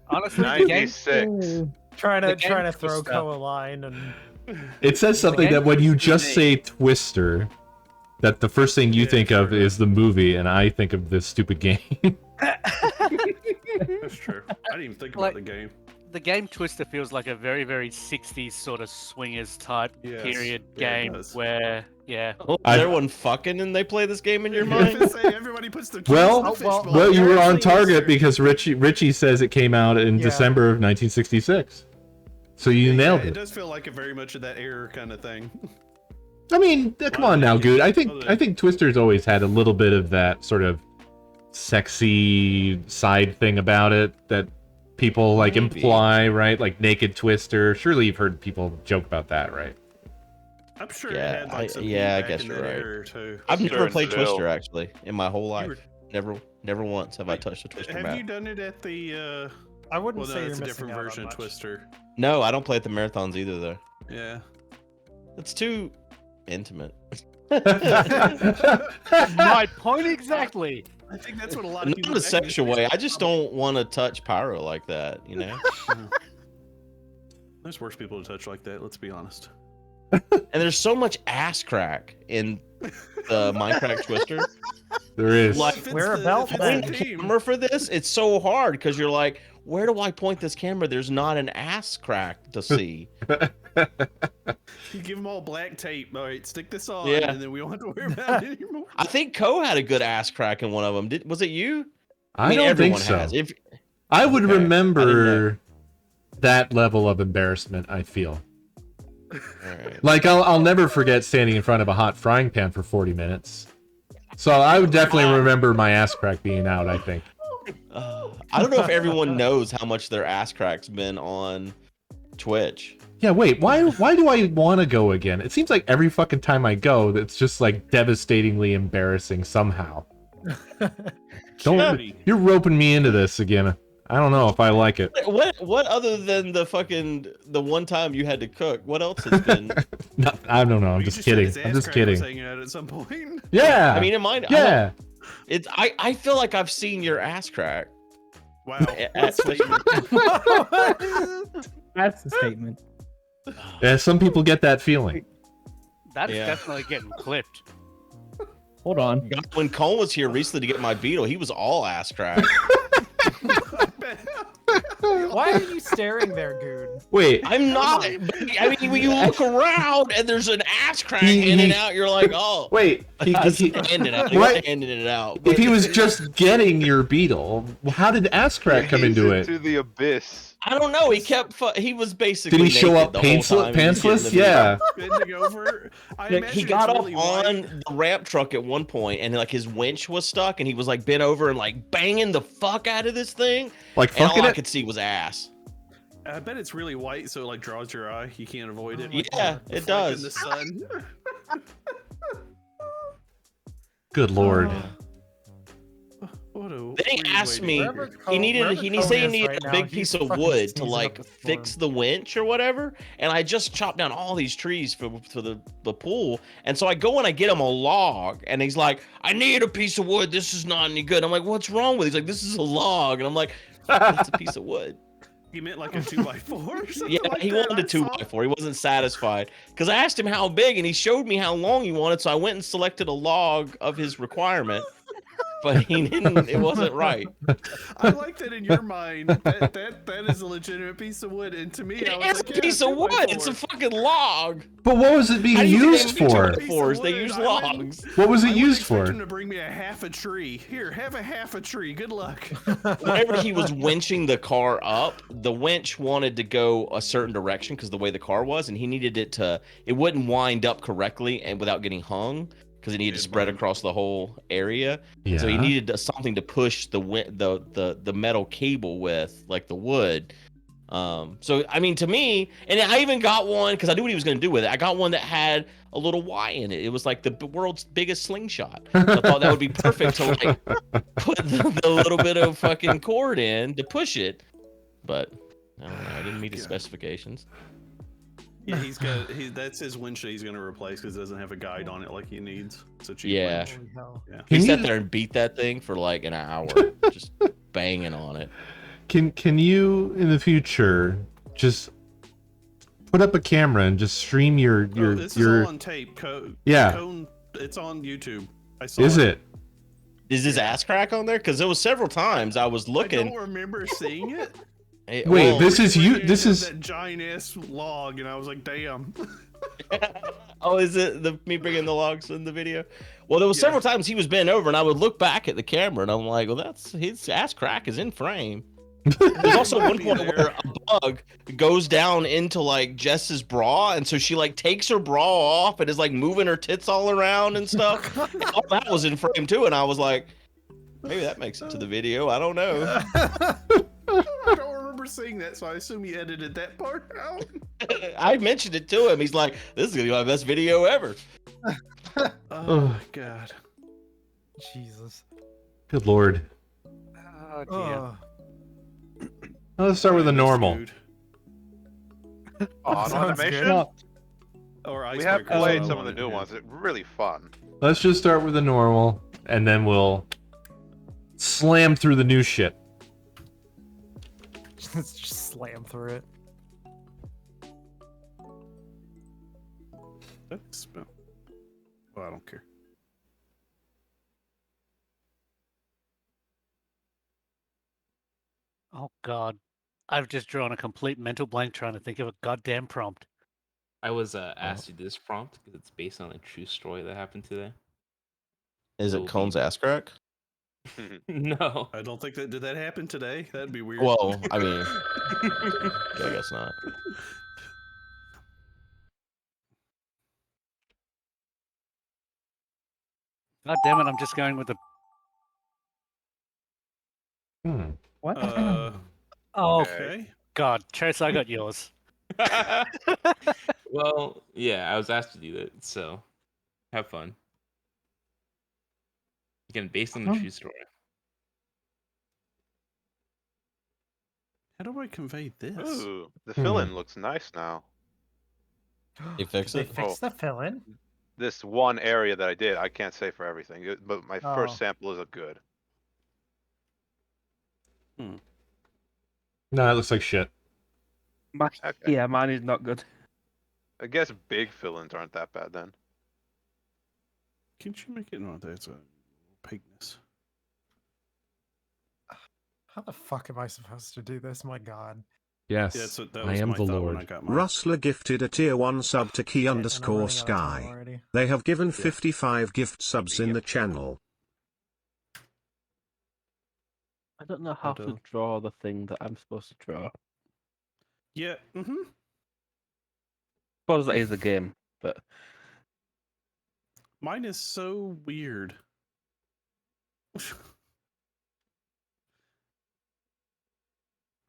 Honestly, the game, 96. trying The to game throw Twister. Ko a line and It says something that when you just say Twister, that the first thing you Yeah, think of sure. is the movie, and I think of this stupid game. That's true. I didn't even think about Like- the game. the game Twister feels like a very, very 60s sort of swingers type Yes. period Yeah, it game does. where, yeah. Oh, I- is everyone fucking and they play this game in your I was mind? gonna say, everybody puts their Well- keys in the well, fishbowl. Well, you were on Apparently target it's- because Richie says it came out in Yeah. December of 1966. So you nailed It it. does feel like a very much of that era kind of thing. I mean, come on now, Good. I think Twister's always had a little bit of that sort of sexy side thing about it that people like Maybe. imply, right? Like naked Twister. Surely you've heard people joke about that, right? I'm sure Yeah, it had like some yeah, I back guess in you're that right. era, too. I've Sure, never it's played Seville. Twister actually in my whole life. were- Never once have I touched a Twister Have map. you done it at the? I wouldn't Well, no, say you're it's a missing different out on version of much. Twister. No, I don't play at the marathons either though. Yeah. It's too intimate. My point exactly. I think that's what a lot of Not people. in a sexual way. I just don't want to touch pyro like that, you know? There's worse people to touch like that. Let's be honest. And there's so much ass crack in the Minecraft Twister. There is. Like, Fits Wear a the- belt fits Point the the theme. camera for this, it's so hard because you're like, where do I point this camera? There's not an ass crack to see. You give them all black tape. All right, stick this on, Yeah. and then we don't have to worry about it anymore. I think Co had a good ass crack in one of them. Was it you? I don't think everyone so. has. If I would Okay, I didn't remember that level of embarrassment, I feel. all right. Like, I'll never forget standing in front of a hot frying pan for 40 minutes. So I would definitely remember my ass crack being out, I think. I don't know if everyone knows how much their ass crack's been on Twitch. Yeah, wait, why do I want to go again? It seems like every fucking time I go, it's just like devastatingly embarrassing somehow. Charity. You're roping me into this again. I don't know if I like it. What other than the one time you had to cook? What else has been? No, I don't know. I'm You just said kidding. his I'm ass just crack kidding. was hanging out at some point. Yeah. I mean, in mine, yeah. I feel like I've seen your ass crack. Wow. At statement. That's the statement. Yeah, some people get that feeling. That's Yeah. definitely getting clipped. Hold on. When Cole was here recently to get my beetle, he was all ass crack. Why are you staring there, Goon? Wait, I'm not. I mean, when you look around and there's an ass crack He- in he- and out, you're like, oh. wait. I stand it out. He What? was handing it out. If he was just getting your beetle, how did ass crack come into it? Into the abyss. I don't know. He kept. He was basically. Did he show naked up the whole time he was getting pantsless? the Yeah. Bending over. I Like, imagine he got it's up really on white. the ramp truck at one point, and like his winch was stuck, and he was like bent over and like banging the fuck out of this thing, Like and all fucking I it? could see was ass. I bet it's really white, so it like draws your eye. You can't avoid it. Yeah, it It's like in does. the sun. Good lord. What a Then he weird asked way me. to- Wherever He Cole- needed. wherever He Cole said he is needed right a now, big he's piece of fucking wood to sneezing like up a storm. fix the winch or whatever. And I just chopped down all these trees for the pool. And so I go and I get him a log, and he's like, "I need a piece of wood. This is not any good." I'm like, "What's wrong with it?" He's like, "This is a log," and I'm like, "That's a piece of wood." He meant like a 2x4 or something. Yeah, like he that. wanted a I saw- 2x4. He wasn't satisfied because I asked him how big, and he showed me how long he wanted. So I went and selected a log of his requirement, but he didn't. It wasn't right. I like that in your mind. That is a legitimate piece of wood, and to me, I was It's like, a piece of wood. It's a fucking log. But what was it How being do you used think for? Piece of Force? They wood. use I wouldn't- logs. What was I it wouldn't used expect for? him to bring me a half a tree. Here, have a half a tree. Good luck. Whenever he was winching the car up, the winch wanted to go a certain direction because the way the car was, and he needed it to. It wouldn't wind up correctly and without getting hung because it needed to spread across the whole area. Yeah. So he needed something to push the metal cable with, like the wood. So I mean, to me, and I even got one because I knew what he was going to do with it. I got one that had a little Y in it. It was like the world's biggest slingshot. I thought that would be perfect to like put the little bit of fucking cord in to push it. But I don't know. I didn't meet the specifications. Yeah, that's his winch that he's gonna replace because it doesn't have a guide on it like he needs. It's a cheap Yeah. winch. Holy hell. He Can sat you- there and beat that thing for like an hour, just banging on it. Can you in the future just put up a camera and just stream your This is all on tape. Yeah. It's on YouTube. I saw Is it? Is his ass crack on there? Because there was several times I was I looking. don't remember seeing it. Wait, Wait, this is you. Freaking This had is that giant ass log, and I was like, "Damn." Oh, is it me bringing the logs in the video? Well, there was Yeah. several times he was bent over, and I would look back at the camera, and I'm like, "Well, that's his ass crack is in frame." There's also Might one be point there. where a bug goes down into like Jess's bra, and so she like takes her bra off and is like moving her tits all around and stuff. All that was in frame too, and I was like, maybe that makes it to the video. I don't know. I don't remember seeing that, so I assume he edited that part out. I mentioned it to him. He's like, "This is gonna be my best video ever." Oh my god. Jesus. good lord. Oh dear. Oh, Now let's start with the That's normal. food. On Sounds animation, good. No, Or we have icebreakers, played I some of the wanted, new yeah. ones. It's really fun. Let's just start with the normal, and then we'll slam through the new shit. just slam through it. That's. Well, I don't care. Oh God, I've just drawn a complete mental blank trying to think of a goddamn prompt. I was asked you this prompt because it's based on a true story that happened today. Is So it it'll Cone's be- ass crack? No. I don't think that did that happen today. That'd be weird. Well, I mean, I guess not. God damn it, I'm just going with the. Hmm. What? Oh Okay. God, Chase, I got yours. Well, yeah, I was asked to do that, so have fun. Again, based on the true story. How do I convey this? Ooh, the fill-in looks nice now. You fix They it? fixed the fill-in? This one area that I did, I can't say for everything, but my Oh. first sample is a good. No, it looks like shit. Okay. Yeah, mine is not good. I guess big fill-ins aren't that bad then. Can't you make it? No, that's a opaqueness. How the fuck am I supposed to do this? My God. Yes, Yeah, that's what, that I was am my the thought when Lord. I got mine. Rustler gifted a tier 1 sub to key Shit, and I'm underscore running out of time sky. already. They have given Yeah. 55 gift subs in the channel. I don't know how to Hello. draw the thing that I'm supposed to draw. Yeah. Mm-hmm. Suppose that is the game, but Mine is so weird.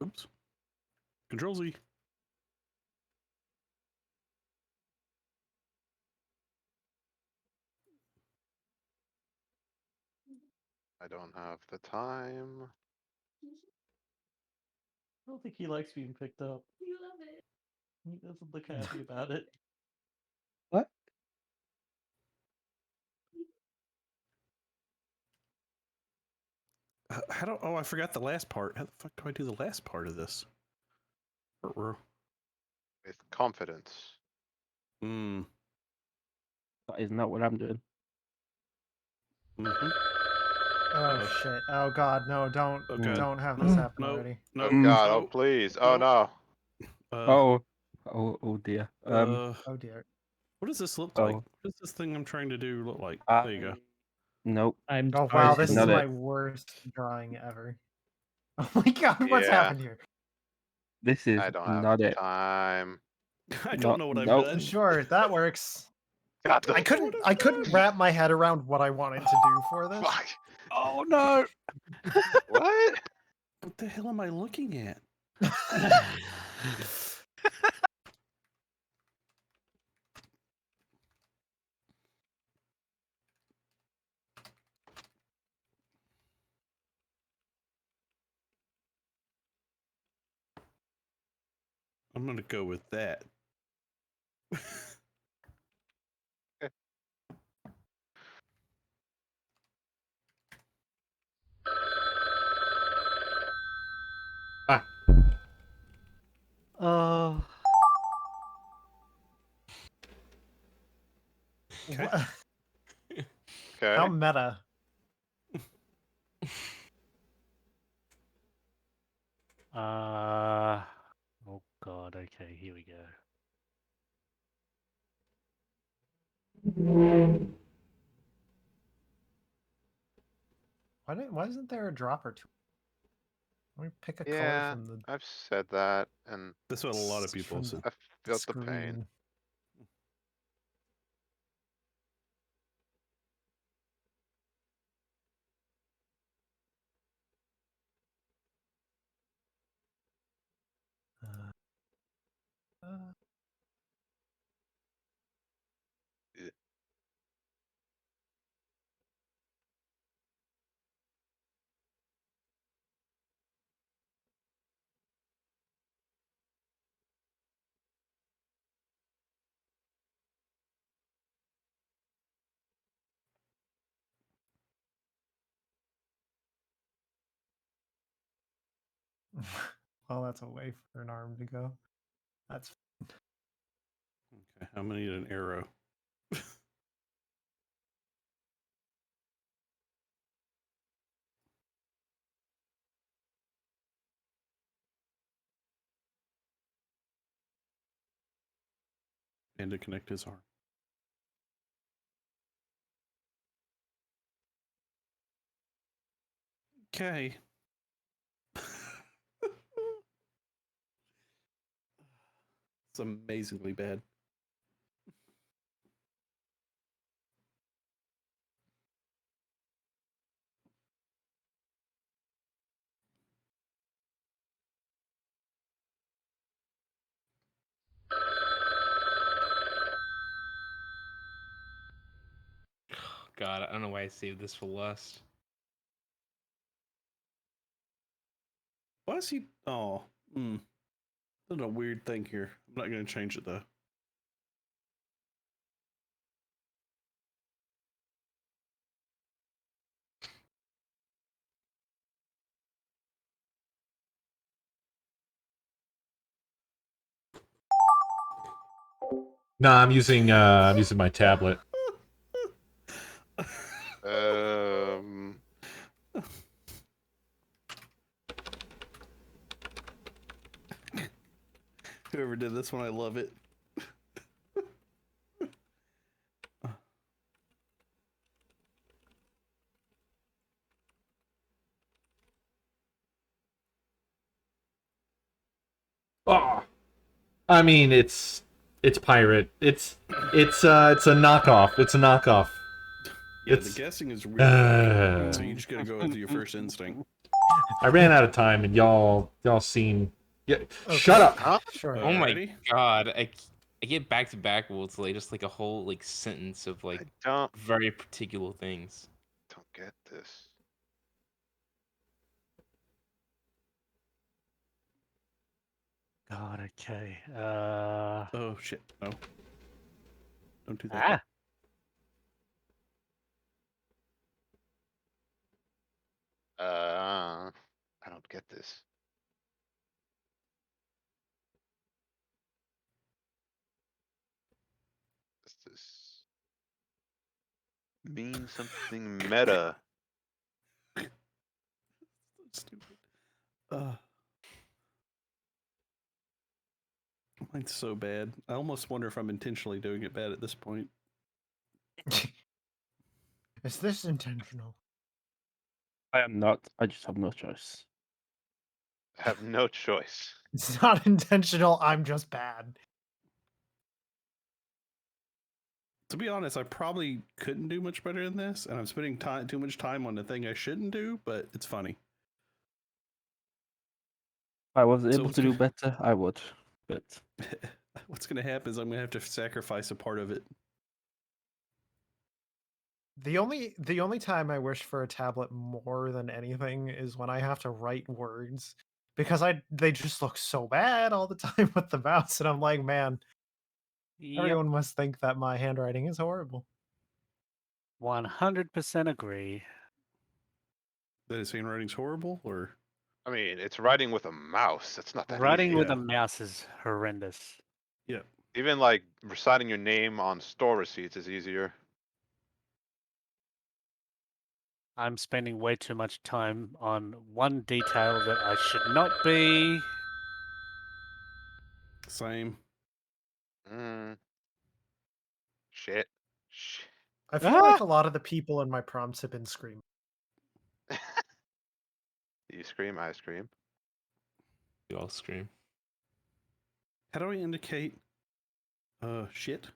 Oops. Control Z. I don't have the time. I don't think he likes being picked up. You love it. He doesn't look happy about it. What? How do? Oh, I forgot the last part. How the fuck do I do the last part of this? With confidence. Hmm. that is not what I'm doing. Mm-hmm. Oh shit. Oh God, no, don't Okay. don't have this happen No. already. No. Oh god, oh no, please, oh no. Oh dear. Oh dear. What does this look oh. like? What does this thing I'm trying to do look like? There you go. Nope. I'm Oh sorry, wow, this this is not my it. worst drawing ever. Oh my God, what's Yeah. happened here? This is I don't not have it. time. I don't know what I've nope. done. Sure, that works. God, I couldn't wrap my head around what I wanted to do for this. fuck. Oh no! What? What the hell am I looking at? I'm gonna go with that. Oh. Okay. Okay. How meta. Oh God. Okay, here we go. Why isn't there a dropper to Let me pick a color Yeah, from the I've said that and That's what a lot of people from said. I felt the screen. pain. Uh, Yeah. well, that's a way for an arm to go. That's Okay, I'm gonna need an arrow. And to connect his arm. Okay. It's amazingly bad. God, I don't know why I saved this for last. Why is he? Oh, there's a weird thing here. I'm not going to change it though. No, I'm using my tablet. Whoever did this one, I love it. Oh, I mean, it's pirate. It's a knockoff. It's a knockoff. Yeah, the guessing is really so you just got to go with your first instinct. I ran out of time, and y'all seen. Yeah, okay. Shut up. Huh? Sure. Oh my god, I get back to back with like just like a whole like sentence of like very particular things. Don't get this. God, okay. Oh shit! No, don't do that. I don't get this. Does this mean something meta? Stupid. Mine's so bad. I almost wonder if I'm intentionally doing it bad at this point. Is this intentional? I am not. I just have no choice. I have no choice. It's not intentional. I'm just bad. To be honest, I probably couldn't do much better than this, and I'm spending too much time on the thing I shouldn't do, but it's funny. If I was able to do better, I would. But what's going to happen is I'm going to have to sacrifice a part of it. The only time I wish for a tablet more than anything is when I have to write words, because they just look so bad all the time with the mouse, and I'm like, man, everyone must think that my handwriting is horrible. 100% agree. That his handwriting's horrible, or? I mean, it's writing with a mouse. It's not that Writing easy. with a mouse is horrendous. Yeah. Even like reciting your name on store receipts is easier. I'm spending way too much time on one detail that I should not be. Same. Shit. I feel like a lot of the people in my prompts have been screaming. You scream, I scream. You all scream. How do I indicate? Shit.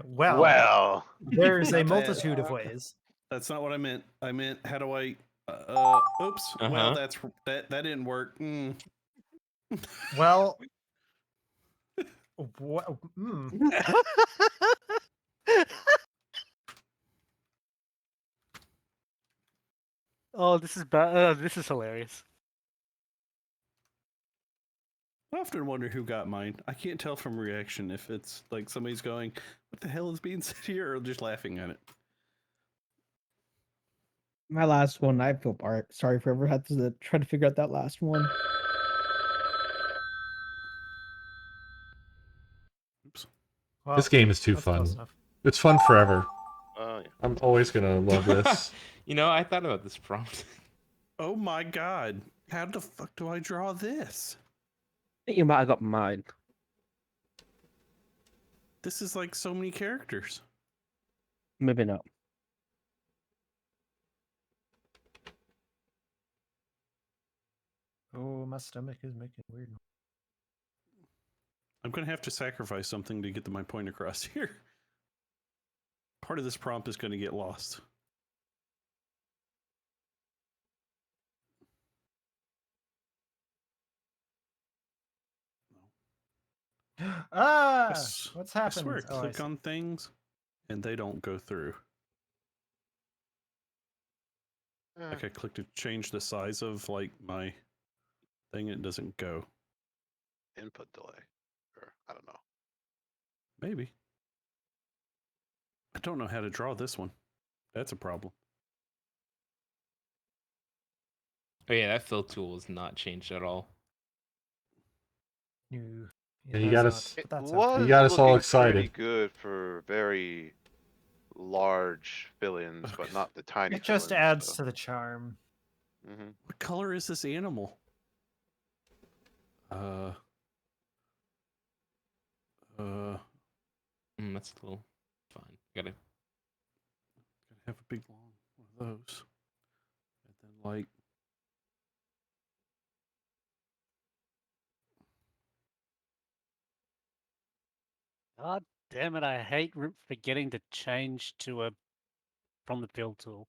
well, there's a multitude of ways. That's not what I meant. I meant, how do I? Oops. Well, that didn't work. Well. Oh, this is bad. This is hilarious. I often wonder who got mine. I can't tell from reaction if it's like somebody's going, "What the hell is being said here?" or just laughing at it. My last one, I feel sorry for whoever had to try to figure out that last one. Oops. Well, this game is too fun. It's fun forever. Oh, yeah. I'm always gonna love this. You know, I thought about this prompt. Oh my god! How the fuck do I draw this? I think you might have got mine. This is like so many characters. Moving up. Oh, my stomach is making weird. I'm going to have to sacrifice something to get my point across here. Part of this prompt is going to get lost. Ah, Yes. what's I happened? swear, Oh, I click see. on things and they don't go through. Like I click to change the size of like my thing, it doesn't go. Input delay. Or I don't know. Maybe. I don't know how to draw this one. That's a problem. Oh yeah, that fill tool is not changed at all. No, And you has got not, us. but that's Was You got us all looking excited. pretty good for very large fill-ins, but not the tiny. It just fill-ins, adds so. to the charm. Mm-hmm. What color is this animal? That's a little fine. Gotta Have a big long one of those. And then like God damn it! I hate forgetting to change to a from the fill tool.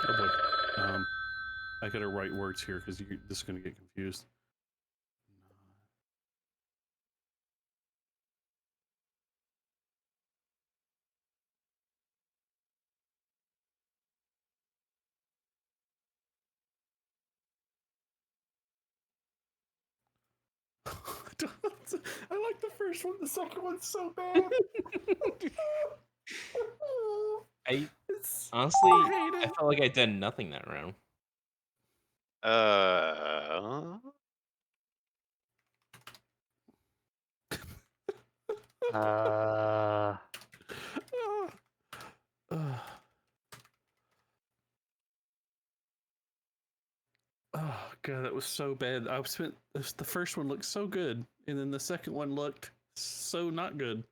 oh boy. I gotta write words here because this is gonna get confused. I like the first one. The second one's so bad. I honestly, I felt like I did nothing that round. Oh god, that was so bad. The first one looked so good, and then the second one looked so not good.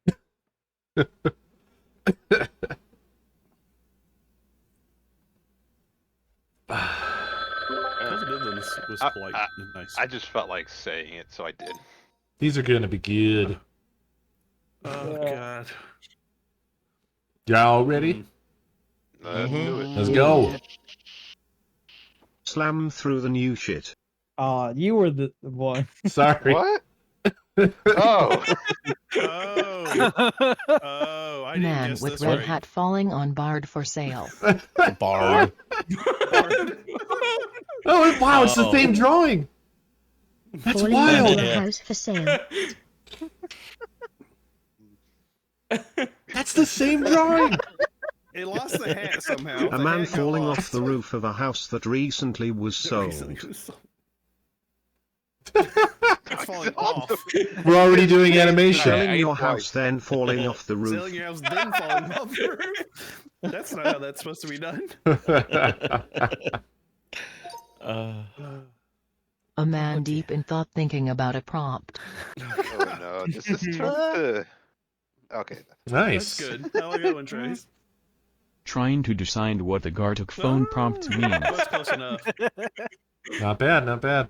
Was polite and nice. I just felt like saying it, so I did. These are gonna be good. Oh god. Y'all ready? Let's do it. Let's go. Slam through the new shit. You were the one. Sorry. What? Oh. Oh, I didn't Man guess with this red right. hat falling on Bard for sale. Bard. Oh wow, it's the same drawing. That's Falling wild. into a house for sale. That's the same drawing. It lost the hat somehow. A man falling off the roof of a house that recently was sold. It's falling off. We're already doing animation. Selling your house, then falling off the roof. Selling your house, then falling off the roof. That's not how that's supposed to be done. A man deep in thought thinking about a prompt. Oh no, this is tough. Okay. Nice. That's good. I like that one, Trace. Trying to decide what the Gartic phone prompt means. That's close enough. Not bad, not bad.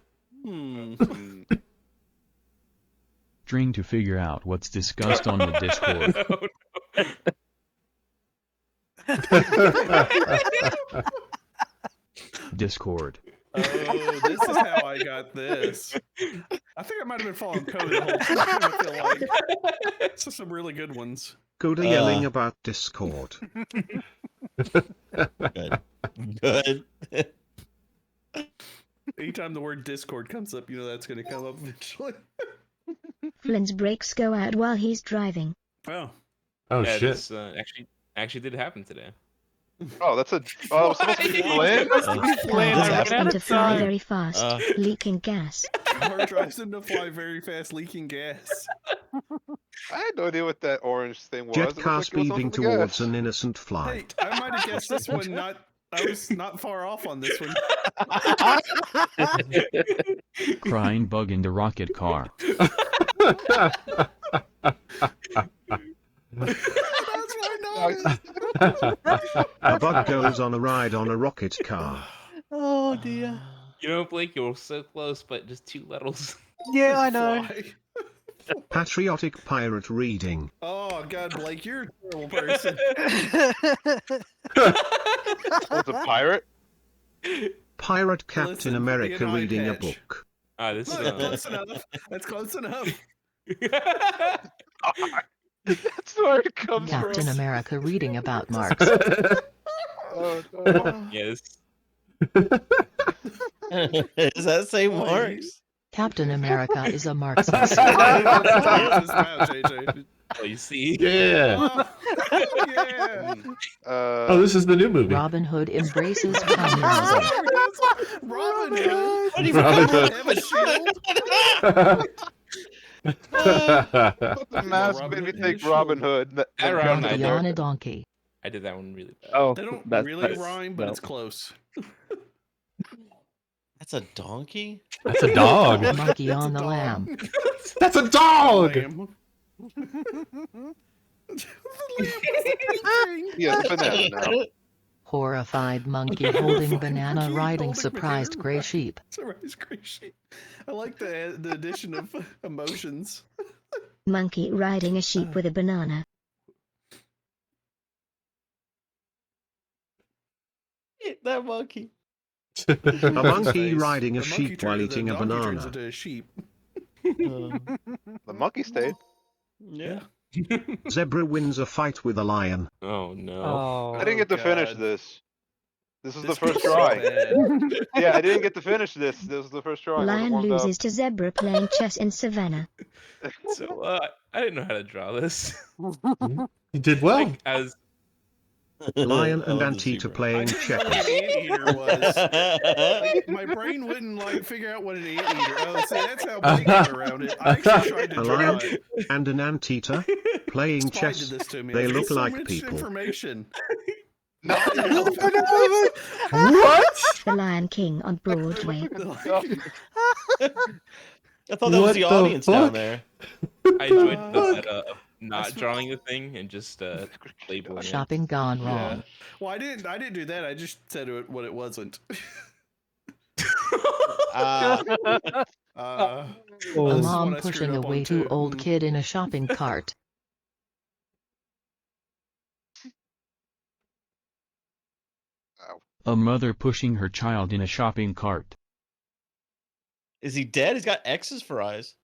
Trying to figure out what's discussed on the Discord. Discord. Oh, this is how I got this. I think I might have been following code the whole time. I feel like so some really good ones. Go to yelling about Discord. Good. Good. Anytime the word Discord comes up, you know that's going to come up eventually. Flynn's brakes go out while he's driving. Oh. Oh yeah, shit. This actually did happen today. Oh, that's a. Oh, it was supposed to be Flynn. Car drives them to fly very fast, leaking gas. Car drives them to fly very fast, leaking gas. I had no idea what that orange thing was. Jet It looked car like it was speeding something to towards guess. an innocent Hey, flight. I might have guessed this one. I was not far off on this one. Crying bug in the rocket car. A bug goes on a ride on a rocket car. Oh dear. You know, Blake, you were so close, but just 2 letters. Yeah, I know. Fly. Patriotic pirate reading. Oh God, Blake, you're a terrible person. What's a pirate? Pirate Captain Listen, America be an eye reading a patch. book. Ah, this is Look, close enough. That's close enough. That's where it comes Captain from. America reading about Marx. Oh, no. Yes. Does that say Marx? Captain America is a Marxist. Oh, you see? Yeah. Yeah. Oh, this is the new movie. Robin Hood embraces communism. Robin Hood. Robin Hood. Have a shield. What the mask Robin made me Hood think is Robin shield. Hood. That rhymed. Monkey on a donkey. I did that one really bad. Oh, They don't that's, really rhyme, but it's close. That's a donkey? That's a dog. Monkey That's on a the dog. lamb. That's a dog. Lamb. Yeah, it's a banana now. Horrified monkey holding banana Monkey riding holding surprised banana gray riding sheep. Surprised gray sheep. I like the addition of emotions. Monkey riding a sheep with a banana. That monkey. A monkey Face. riding a The monkey sheep while the eating a donkey turns banana. into a sheep. The monkey stayed. Yeah. Zebra wins a fight with a lion. Oh no. Oh. I didn't get to finish God. this. This is This the first feels so drawing. bad. Yeah, I didn't get to finish this. This was the first drawing. I wasn't Lion warmed loses to zebra playing chess in savannah. So I didn't know how to draw this. You did well. Like, as Lion I and love the Anteater zebra. I playing didn't know what checkers. an anteater was. Like, my brain wouldn't figure out what an anteater. Oh, see, that's how Blake got around it. I actually tried to A draw lion it. and an Anteater playing Spy did chess. this to me. They I look get so like much people. Information. No. What? The Lion King on Broadway. I thought that was What the the audience down fuck? there. I enjoyed the meta of not drawing the thing and just labeling it. Shopping gone Yeah. wrong. Well, I didn't do that. I just said what it wasn't. Ah, Uh, A this is when mom I screwed pushing a up on way too too. old kid in a shopping cart. A mother pushing her child in a shopping cart. is he dead? He's got X's for eyes.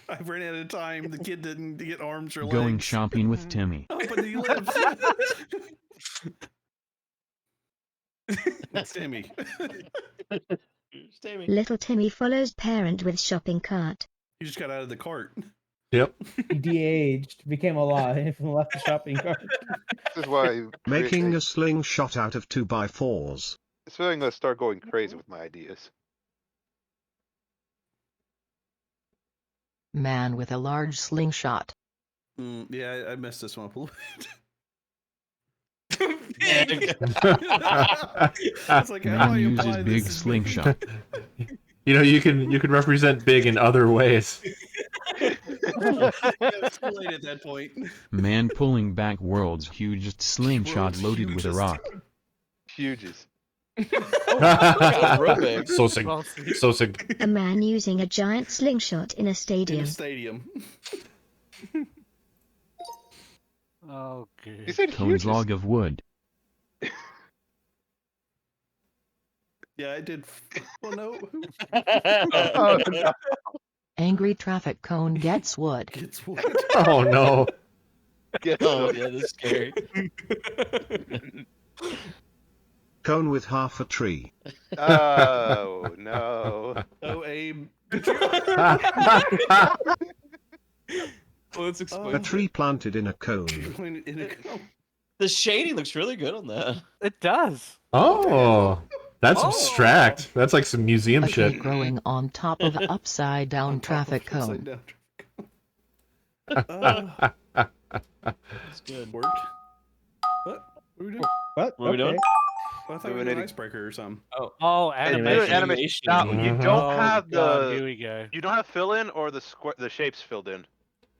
I ran out of time. The kid didn't get arms or legs. Going shopping with Timmy. Oh, but he lives. It's Timmy. Timmy. Little Timmy follows parent with shopping cart. He just got out of the cart. Yep. He de-aged, became alive, and left the shopping cart. This is why Making a slingshot out of 2x4s. It's feeling to start going crazy with my ideas. Man with a large slingshot. Yeah, I messed this one up a little bit. It's like, how do I Man imply uses this big is slingshot. You know, you can represent big in other ways. It's too late at that point. Man pulling back world's hugest slingshot World's loaded with a hugest. rock. Huges. Real big. So sick. So sick. A man using a giant slingshot in a In stadium. a stadium. Oh, You good. said Cone's huges. log of wood. Yeah, I did. Oh no. Oh, no. Angry traffic cone gets wood. Gets wood. Oh no. Get Oh, some. yeah, that's scary. Cone with half a tree. Oh, no. Oh, Abe. Well, let's explain. A tree planted in a cone. In a cone. The shading looks really good on that. It does. Oh, that's abstract. That's like some museum A shit. cake growing on top of upside down traffic cone. That's good. Work. What? What are we doing? What? What are we doing? Well, I thought we were doing an icebreaker or something. Oh, Animation. Now you don't Oh, have God, the. here we go. You don't have fill in or the shapes filled in.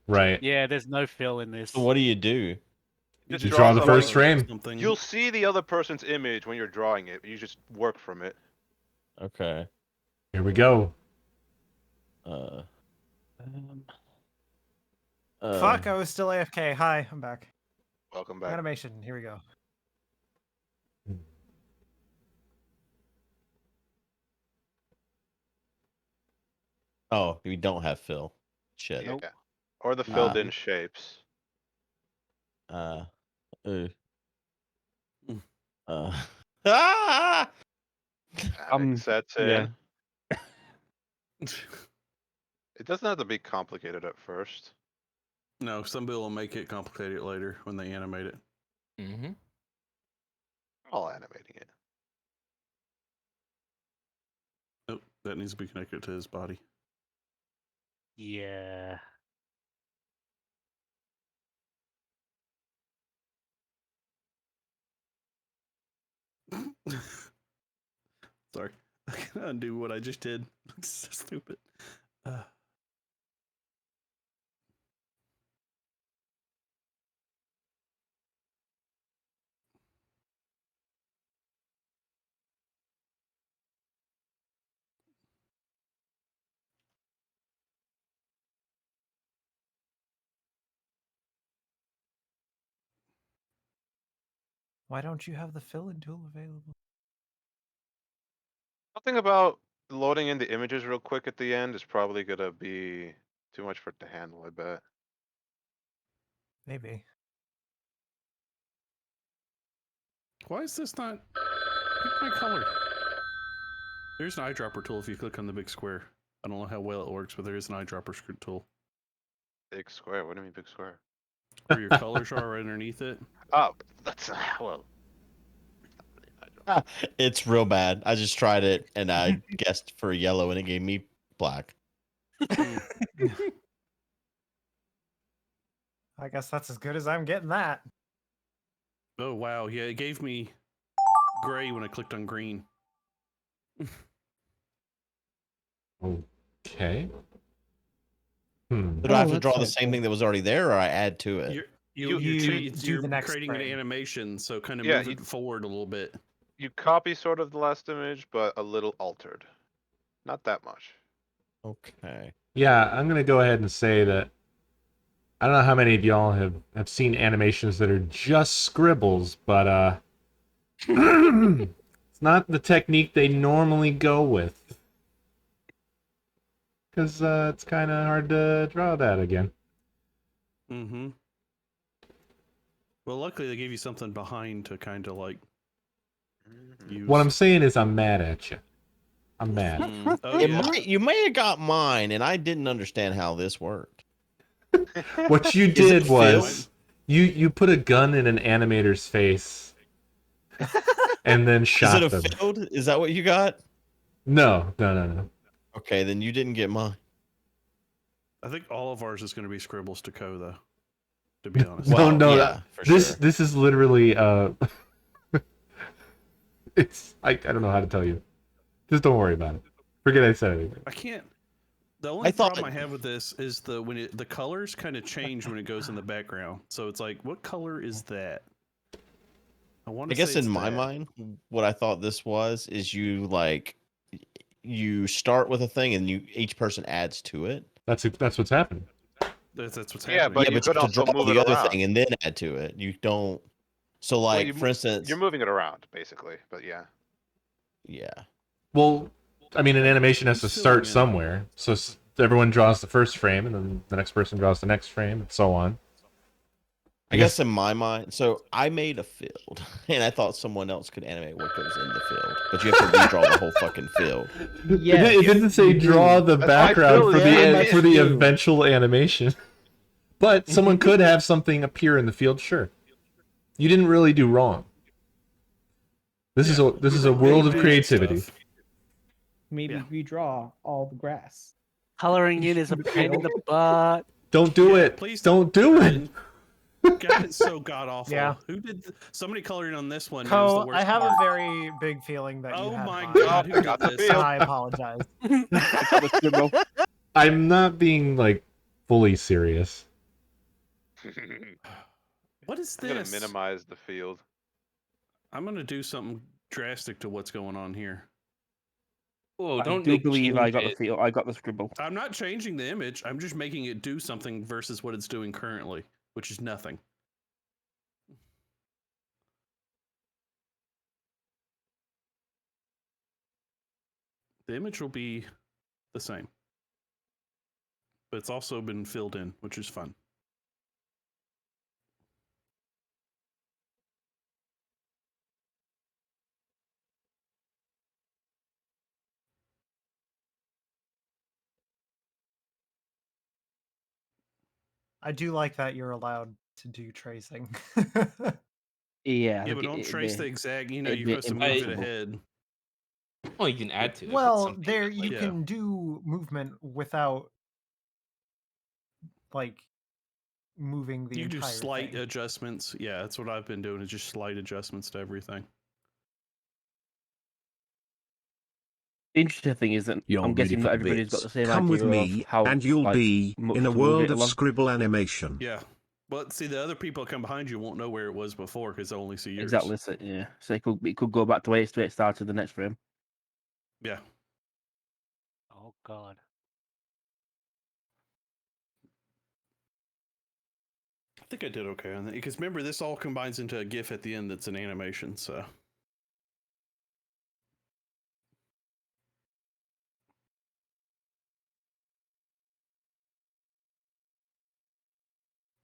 Right. Yeah, there's no fill in this. So what do you do? Just You draw the something. first frame. You'll see the other person's image when you're drawing it. You just work from it. Okay. Here we go. Fuck, I was still AFK. Hi, I'm back. Welcome back. Animation, here we go. Oh, we don't have fill. Shit. Yeah. Or the filled in shapes. Ah! Sets in. yeah. It doesn't have to be complicated at first. No, some people will make it complicated later when they animate it. Mm-hmm. All animating it. Oh, that needs to be connected to his body. Yeah. Sorry. I can undo what I just did. It's so stupid. Why don't you have the fill-in tool available? Something about loading in the images real quick at the end is probably gonna be too much for it to handle, I bet. Maybe. Why is this not... Pick my color. There's an eyedropper tool if you click on the big square. I don't know how well it works, but there is an eyedropper tool. Big square? What do you mean big square? Where your colors are right underneath it. Oh, that's... well... It's real bad. I just tried it and I guessed for yellow and it gave me black. I guess that's as good as I'm getting that. Oh, wow. Yeah, it gave me gray when I clicked on green. Okay. Do I have to draw the same thing that was already there, or I add to it? You're the next creating an frame. animation, so kind of Yeah, move it forward a little bit. You copy sort of the last image, but a little altered. Not that much. Okay. Yeah, I'm gonna go ahead and say that I don't know how many of y'all have seen animations that are just scribbles, but it's not the technique they normally go with. Because it's kind of hard to draw that again. Mm-hmm. Well, luckily they gave you something behind to kind of like use. What I'm saying is I'm mad at you. I'm mad. Oh, You may have got mine, and I didn't understand how this worked. What you did was you put a gun in an animator's face and then shot Is them. it a field? Is that what you got? No. Okay, then you didn't get mine. I think all of ours is going to be scribbles to Co, though. To be honest. No. Yeah, for this sure. this is literally it's I don't know how to tell you. Just don't worry about it. Forget I said anything. I can't. The only problem I have with this is the colors kind of change when it goes in the background. So it's like, what color is that? I guess in my mind, what I thought this was is you start with a thing and each person adds to it. That's what's happening. That's what's Yeah, happening. but you could have also to draw move the it other around. thing and then add to it. You don't. So, Well, like, for instance, you're moving it around, basically. But yeah. Yeah. Well, I mean, an animation has to start somewhere. So everyone draws the first frame, and then the next person draws the next frame, and so on. I guess in my mind, so I made a field, and I thought someone else could animate what goes in the field, but you have to redraw the whole fucking field. Yeah, it didn't say draw the background for the eventual animation. But someone could have something appear in the field, sure. you didn't really do wrong. This is a world of creativity. Maybe redraw all the grass. Coloring in is a pain in the butt. Don't do it. Please don't do it. God, it's so god awful. Yeah. Who did somebody coloring on this one? It was the Co, worst I have part. a very big feeling that you Oh had my mine, god, who did this? and I apologize. I'm not being like fully serious. What is I'm gonna this? minimize the field. I'm gonna do something drastic to what's going on here. Oh, I don't do like, believe I change got the it. feel. I got the scribble. I'm not changing the image. I'm just making it do something versus what it's doing currently, which is nothing. The image will be the same, but it's also been filled in, which is fun. I do like that you're allowed to do tracing. Yeah, Yeah, but don't trace the exact. You know, you're supposed to move it ahead. Well, you can add to it. if it's Well, something there that, like, you can do movement without like moving the You can do entire slight thing. adjustments. Yeah, that's what I've been doing. Is just slight adjustments to everything. The interesting thing is that You're I'm ready guessing for not the everybody's got bits. the same Come with idea me, of how and you'll like, be much in a to move world it of along. scribble animation. Yeah. But see, the other people that come behind you won't know where it was before because they'll only see yours. Exactly. So, yeah. So it could go back to where it started the next frame. Yeah. Oh god. I think I did okay on that because remember, this all combines into a GIF at the end that's an animation. So.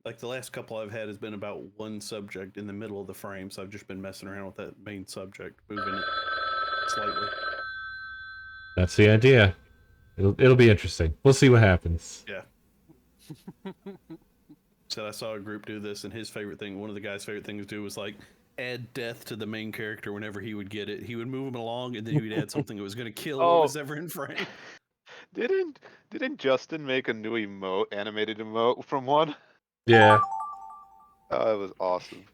Like the last couple I've had has been about one subject in the middle of the frame, so I've just been messing around with that main subject, moving it slightly. That's the idea. It'll be interesting. We'll see what happens. Yeah. So I saw a group do this, and his favorite thing, one of the guys' favorite things to do was like add death to the main character whenever he would get it. He would move him along, and then he would add something that was going to kill what was ever in frame. Didn't Justin make a new emote, animated emote from one? Yeah. Oh, it was awesome.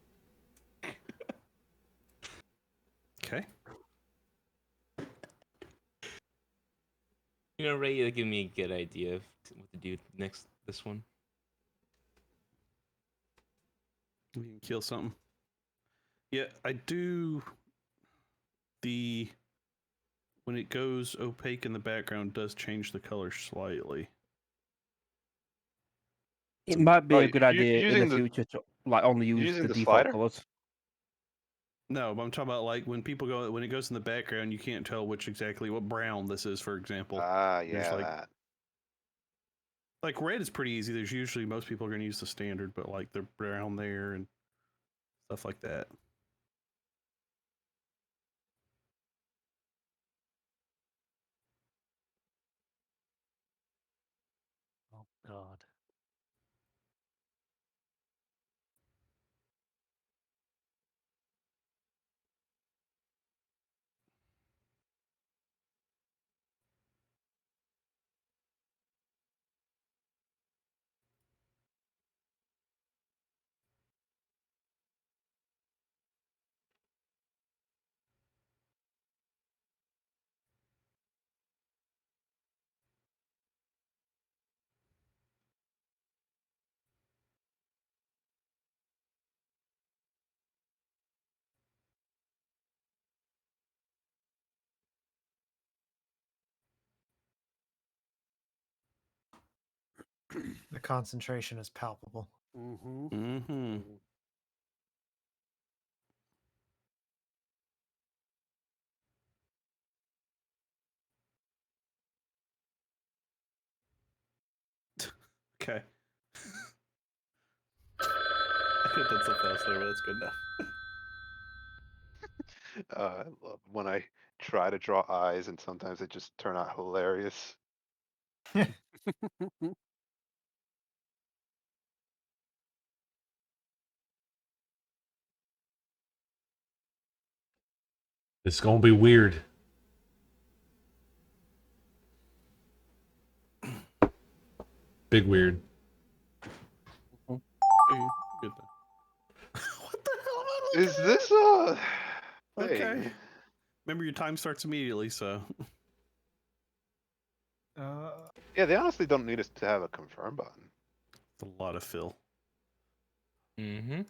Okay. You know, Ray, you give me a good idea of what to do next. This one. We can kill something. Yeah, I do. When it goes opaque in the background, does change the color slightly. It might be a good idea in the using future to like only use using the the default slider? colors. No, but I'm talking about like when it goes in the background, you can't tell what brown this is, for example. Ah, There's yeah, like, that. Like red is pretty easy. There's usually most people are going to use the standard, but like the brown there and stuff like that. Oh god. The concentration is palpable. Mm-hmm. Mm-hmm. Okay. I could have done something else there, but that's good enough. I love when I try to draw eyes and sometimes they just turn out hilarious. It's gonna be weird. Big weird. Good. What the hell? Is this a Okay. thing? Remember, your time starts immediately, so. Yeah, they honestly don't need us to have a confirm button. It's a lot of fill. Mm-hmm.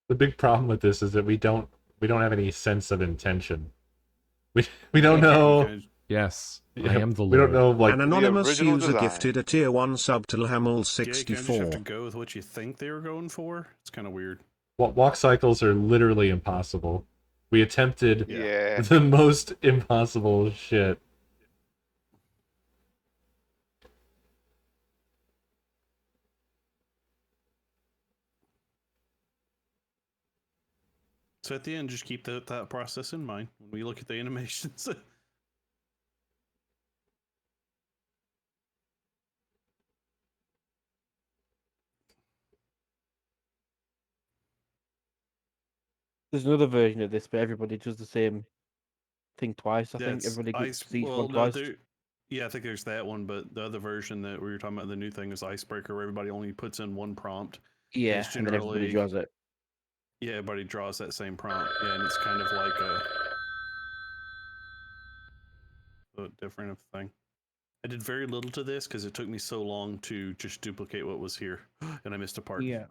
The big problem with this is that we don't have any sense of intention. We don't know. Yes, Yeah, I am the we don't Lord. know like An anonymous original user design. gifted a tier 1 sub to Yeah, you kind of just have Lhamel64. to go with what you think they were going for. It's kind of weird. walk cycles are literally impossible. We attempted Yeah. the most impossible shit. So at the end, just keep that process in mind when we look at the animations. There's another version of this, but everybody does the same thing twice. I think That's everybody ice. sees Well, one no, twice. yeah, I think there's that one, but the other version that we were talking about, the new thing is Icebreaker, where everybody only puts in one prompt. Yeah, it's and then everybody generally draws it. yeah, everybody draws that same prompt. Yeah, and it's kind of like a different thing. I did very little to this because it took me so long to just duplicate what was here, and I missed a part. Yeah.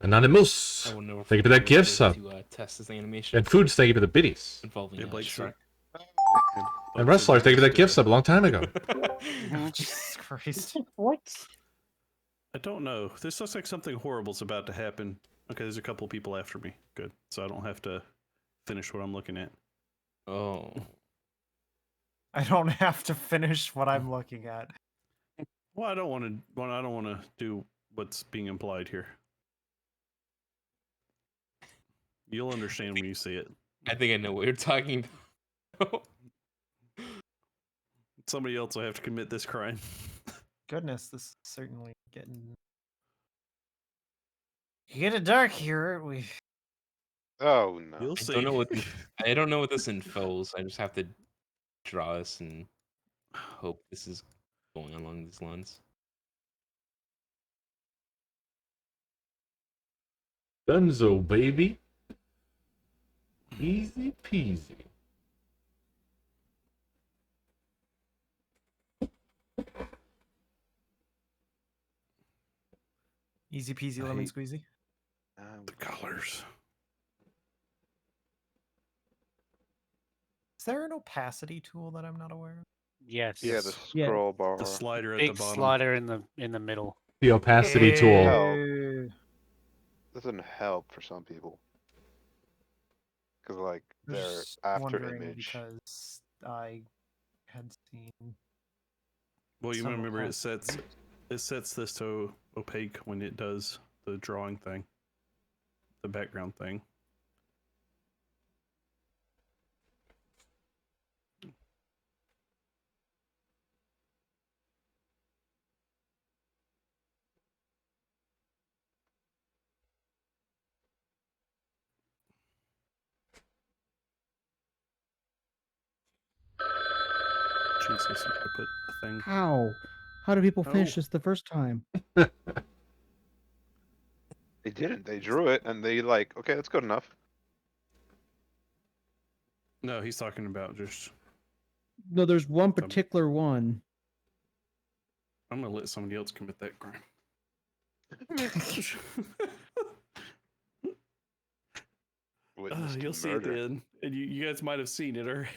Anonymous. I will never Thank you for that forget gift to, sub. test this animation. And Foods, thank you for the biddies. Involving Yeah, Blake Shrek. And Wrestler, thank you for that gift sub a long time ago. Jesus Christ. What? I don't know. This looks like something horrible's about to happen. Okay, there's a couple people after me. Good. So I don't have to finish what I'm looking at. Oh. I don't have to finish what I'm looking at. Well, I don't want to. Well, I don't want to do what's being implied here. You'll understand when you see it. I think I know what you're talking about. Somebody else will have to commit this crime. Goodness, this is certainly getting dark here, aren't we? Oh no. You'll I see. don't know what I don't know what this infos. I just have to draw this and hope this is going along these lines. Dunzo, baby. Easy peasy. Easy peasy lemon squeezy. The colors. Is there an opacity tool that I'm not aware of? Yes. Yeah, the scroll bar. The slider at Big the bottom. slider in the middle. The opacity tool. Help. Doesn't help for some people. Because like I'm they're just after wondering image. because I had seen. Well, you some remember opacity. it sets this to opaque when it does the drawing thing, the background thing. Jesus, you gotta put a thing. How? How do people finish Oh. this the first time? They didn't. They drew it and they like, okay, that's good enough. No, he's talking about just. No, there's one particular one. I'm gonna let somebody else commit that crime. You'll see it then, and you guys might have seen it already.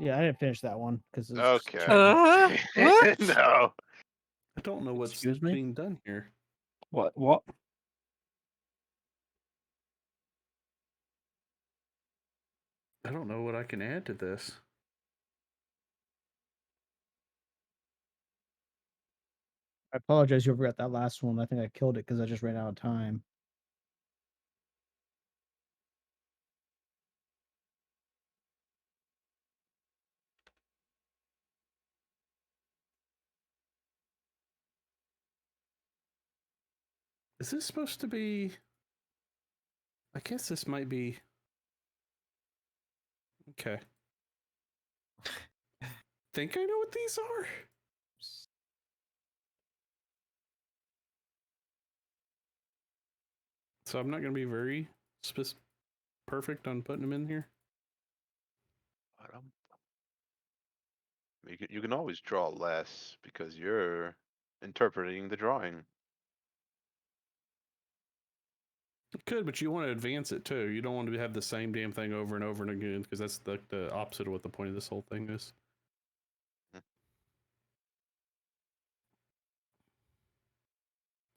Yeah, I didn't finish that one because Okay. what? No. I don't know what's Excuse me? being done here. What? I don't know what I can add to this. I apologize. You forgot that last one. I think I killed it because I just ran out of time. Is this supposed to be? I guess this might be. Okay. Think I know what these are? So I'm not going to be very perfect on putting them in here. You can always draw less because you're interpreting the drawing. It could, but you want to advance it too. You don't want to have the same damn thing over and over and again because that's the opposite of what the point of this whole thing is.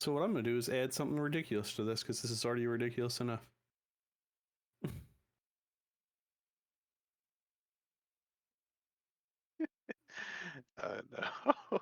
So what I'm going to do is add something ridiculous to this because this is already ridiculous enough. No.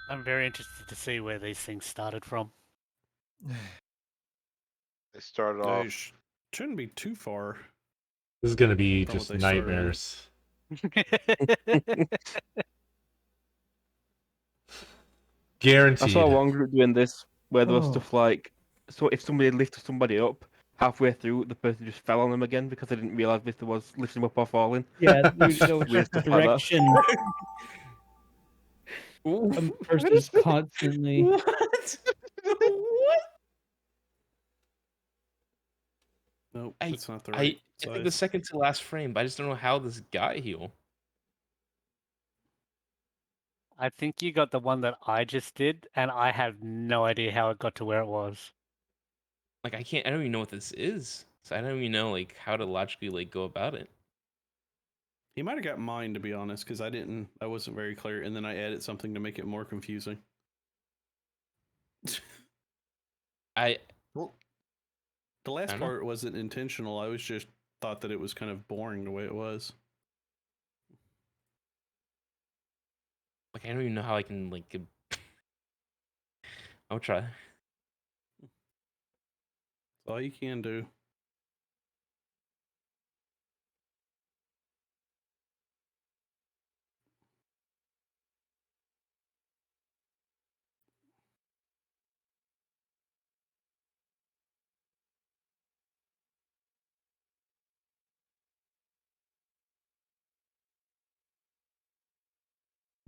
I'm very interested to see where these things started from. They started They off. shouldn't be too far. This is gonna be from what just they started with. nightmares. I Guaranteed. saw one group doing this where there was Oh. stuff like, so if somebody lifted somebody up halfway through, the person just fell on them again because they didn't realize if there was lifting them up or falling. Yeah, there was Weird stuff like that. direction. Person's constantly. What? What? Nope, I it's not the right think the size. second to last frame, but I just don't know how this got heal. I think you got the one that I just did, and I have no idea how it got to where it was. Like I don't even know what this is. So I don't even know like how to logically like go about it. He might have got mine to be honest, because I wasn't very clear, and then I added something to make it more confusing. Well, the last part wasn't intentional. I was just thought that it was kind of boring the way it was. Like I don't even know how I can like. I'll try. That's all you can do.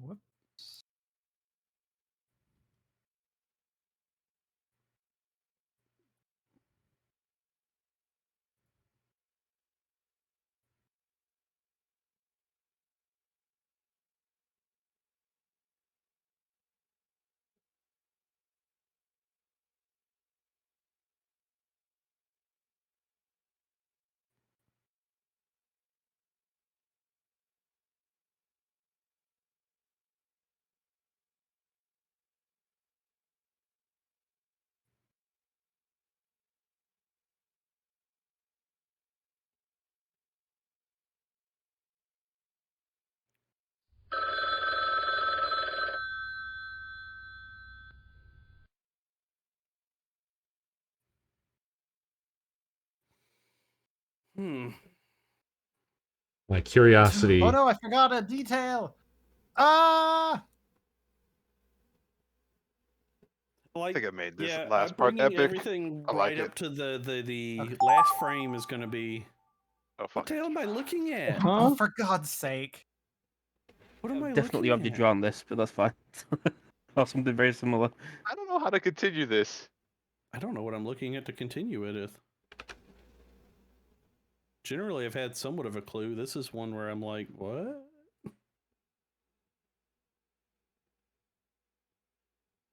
Whoops. My curiosity. Oh no, I forgot a detail. Ah! Like, I think I made this yeah, last I'm part bringing epic. everything I like right up it. to the last frame is going to be. Oh What fuck! the hell am I looking at? Oh, for God's sake! What am I Definitely looking already at? drawn this, but that's fine. Or something very similar. I don't know how to continue this. I don't know what I'm looking at to continue it with. Generally, I've had somewhat of a clue. This is one where I'm like, what?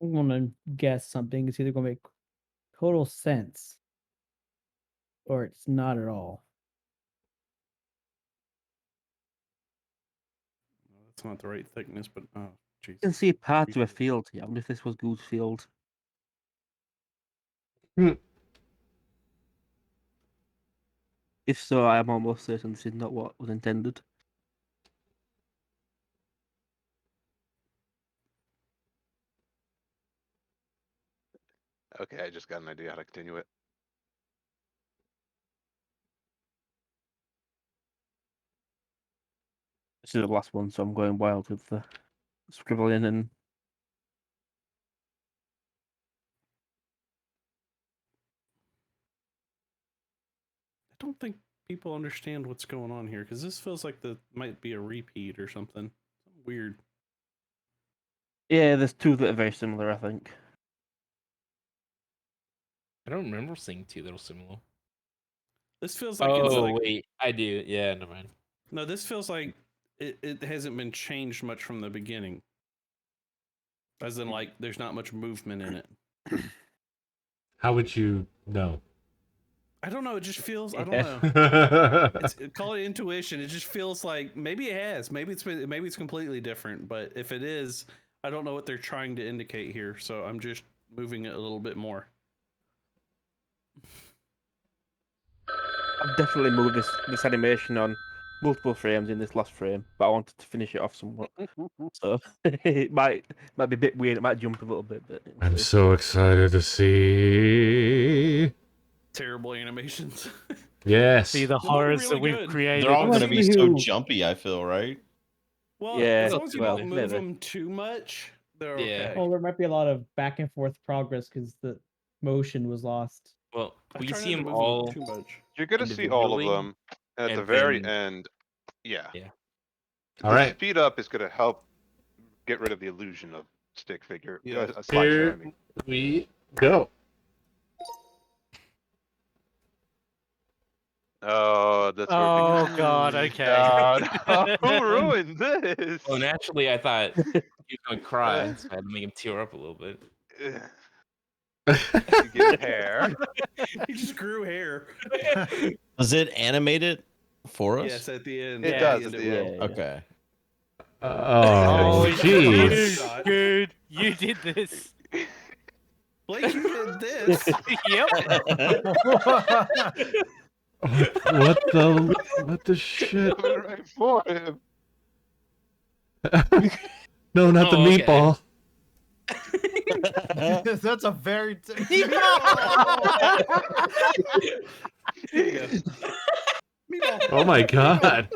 I'm gonna guess something. It's either gonna make total sense or it's not at all. That's not the right thickness, but oh, jeez. You can see part of a field here. I wonder if this was Goose Field. If so, I am almost certain this is not what was intended. Okay, I just got an idea how to continue it. This is the last one, so I'm going wild with the scribbling and I don't think people understand what's going on here because this feels like the might be a repeat or something. Weird. yeah, there's two that are very similar, I think. I don't remember seeing two that are similar. This feels like it's like. Wait, I do. Yeah, never mind. No, this feels like it hasn't been changed much from the beginning. As in, like, there's not much movement in it. How would you know? I don't know. It just feels. I don't know. Call it intuition. It just feels like maybe it has. Maybe it's completely different. But if it is, I don't know what they're trying to indicate here. So I'm just moving it a little bit more. I've definitely moved this animation on multiple frames in this last frame, but I wanted to finish it off somewhat. So it might be a bit weird. It might jump a little bit, but I'm so excited to see. Terrible animations. Yes. See the horrors that we've created. They're all going to be so jumpy, I feel, right? Well, Yeah, as long as you well, don't move them too much, they're okay. Oh, there might be a lot of back and forth progress because the motion was lost. Well, we try see not to them move all. too much. You're gonna see all of individually, them, and at the and very then- end, yeah. Yeah. All The right. speed up is gonna help get rid of the illusion of stick figure. Yeah. Slide Here framing. we go. Oh, that's where Oh it God, begins. okay. No, who ruined this? Well, naturally, I thought he was going to cry, so I had to make him tear up a little bit. You get hair. He just grew hair. Does it animate it for us? Yes, at the end. It does at the end. Okay. Oh, jeez. Dude, you did this. Blake, you did this. Yep. What the shit? Coming right for him. No, not the Oh, okay. meatball. That's a very. Oh my God.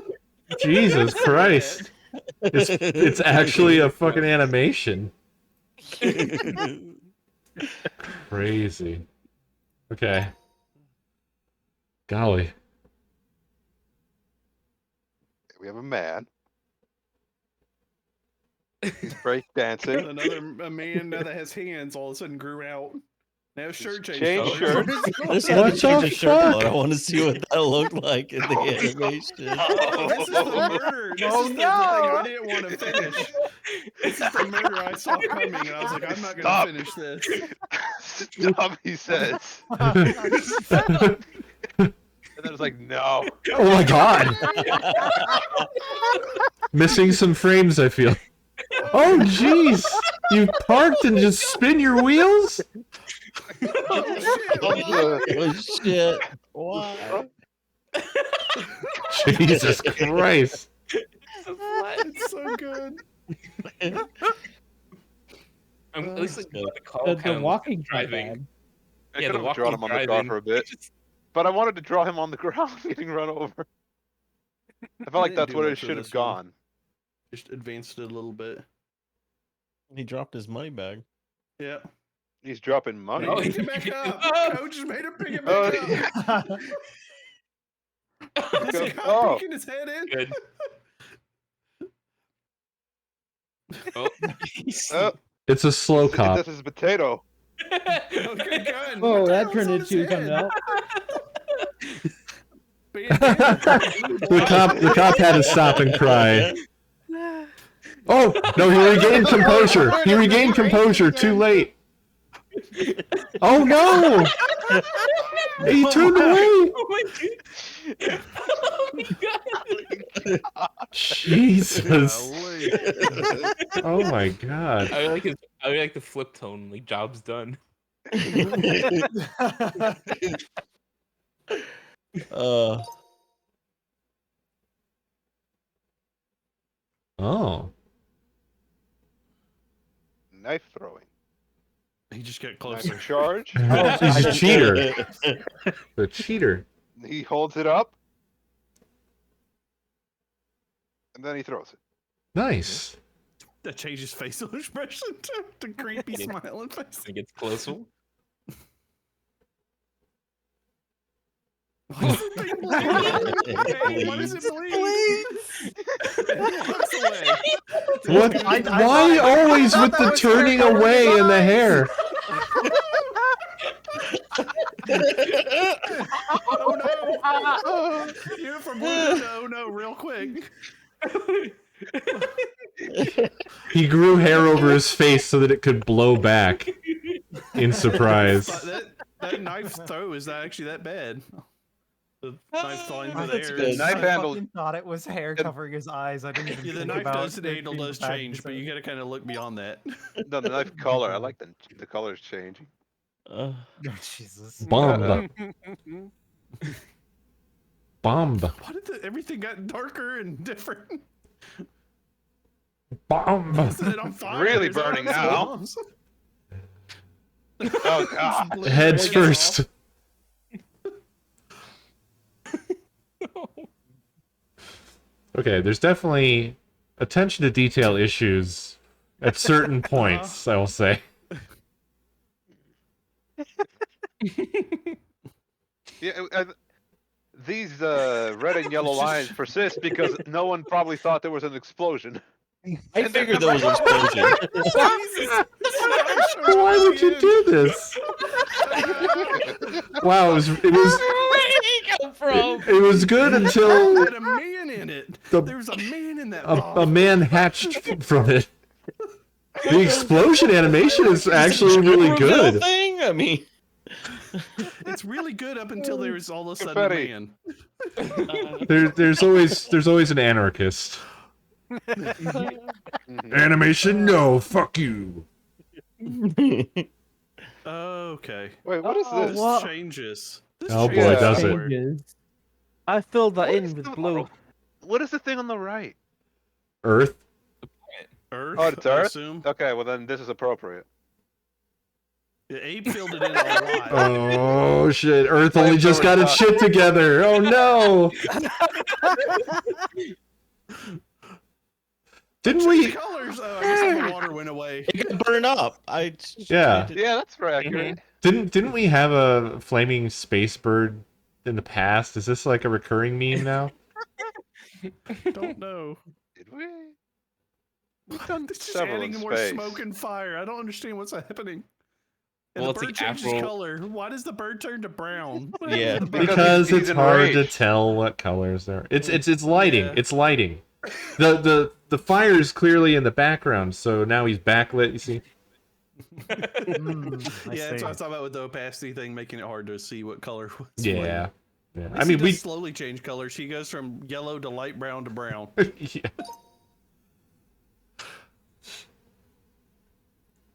Jesus Christ. It's actually a fucking animation. Crazy. Okay. Golly. We have a man. He's break dancing. A man now that has hands all of a sudden grew out. Now shirt Change colors. This What had to change the the shirt fuck? color. I want to see what that looked like in the animation. Oh, this is the murder. This is the thing I didn't want to finish. This is the murder I saw coming, and I was like, I'm not going to finish this. Stop, he says. And then it's like, no. Oh my God. Missing some frames, I feel. Oh jeez. You parked and just spin your wheels? Oh shit! Why? Jesus Christ. It's so good. At least like, the call The kind of walking driving. I Yeah, could the have drawn walking him on the car driving. for a bit. But I wanted to draw him on the ground getting run over. I felt like that's where it should have gone. Just advanced it a little bit. He dropped his money bag. Yeah. He's dropping money. Oh, he picked it back up. Coach just made him pick it back up. Is the cop peeking his head in? Good. It's a slow cop. This is a potato. Okay, good. Oh, that turned into something else. The cop had to stop and cry. Oh no! He regained composure. He regained composure. Too late. Oh no! He turned away. Oh my god! Jesus. Oh my god. I like the flip tone. Like job's done. Oh. Knife throwing. He just got closer. Knife charge. He's a cheater. The cheater. He holds it up. And then he throws it. Nice. That changes facial expression to creepy smiling face. It gets closer. What does it bleed? What? Why always with the turning away and the hair? Oh no! You're from Blue. No, real quick. He grew hair over his face so that it could blow back in surprise. That knife throw is not actually that bad. The knife flying through the That's air. good. Knife handle. I thought it was hair covering his eyes. I didn't even Yeah, the think knife about does, the it handle being does back change, but to you gotta kind of look beyond that. No, the knife color. I like the colors changing. Oh, Jesus. Bomb. Bomb. Why did everything got darker and different? Bomb. Is it on fire? Really Is that burning what now. bombs? Oh god. Heads first. Okay, there's definitely attention to detail issues at certain points, I will say. Yeah, these red and yellow lines persist because no one probably thought there was an explosion. I figured there was an explosion. Why would you do this? Wow, it was good until Had a man in it. There's a man in that a bomb. man hatched from it. The explosion animation is actually really good. Thing? I mean, It's really good up until there's all of a sudden a man. There's always an anarchist. Animation, no, fuck you. Okay. Wait, what is this? what? Changes. This Oh boy, changes does it. everywhere. I filled that What in is with the- blue. What is the thing on the right? Earth. Earth. Oh, it's I Earth? assume. Okay, well then this is appropriate. Yeah, Abe filled it in a lot. Oh shit, Earth only just got its shit together. Oh no. Didn't The we? colors. Oh, I guess all the water went away. it got burned up. Yeah. Yeah, that's very accurate. Didn't we have a flaming space bird in the past? Is this like a recurring meme now? Don't know. Did we? It's just Several adding in more space. smoke and fire. I don't understand what's happening. And Well, the it's bird like changes Afro- color. Why does the bird turn to brown? What Yeah. happened to the bird? Because he's it's hard to enraged. tell what colors there. It's lighting. Yeah. It's lighting. The fire is clearly in the background, so now he's backlit. You see? I Yeah, that's see. what I was talking about with the opacity thing, making it hard to see what color was. Yeah. what. Yeah. At I least mean, he we. does slowly change colors. He goes from yellow to light brown to brown. Yeah.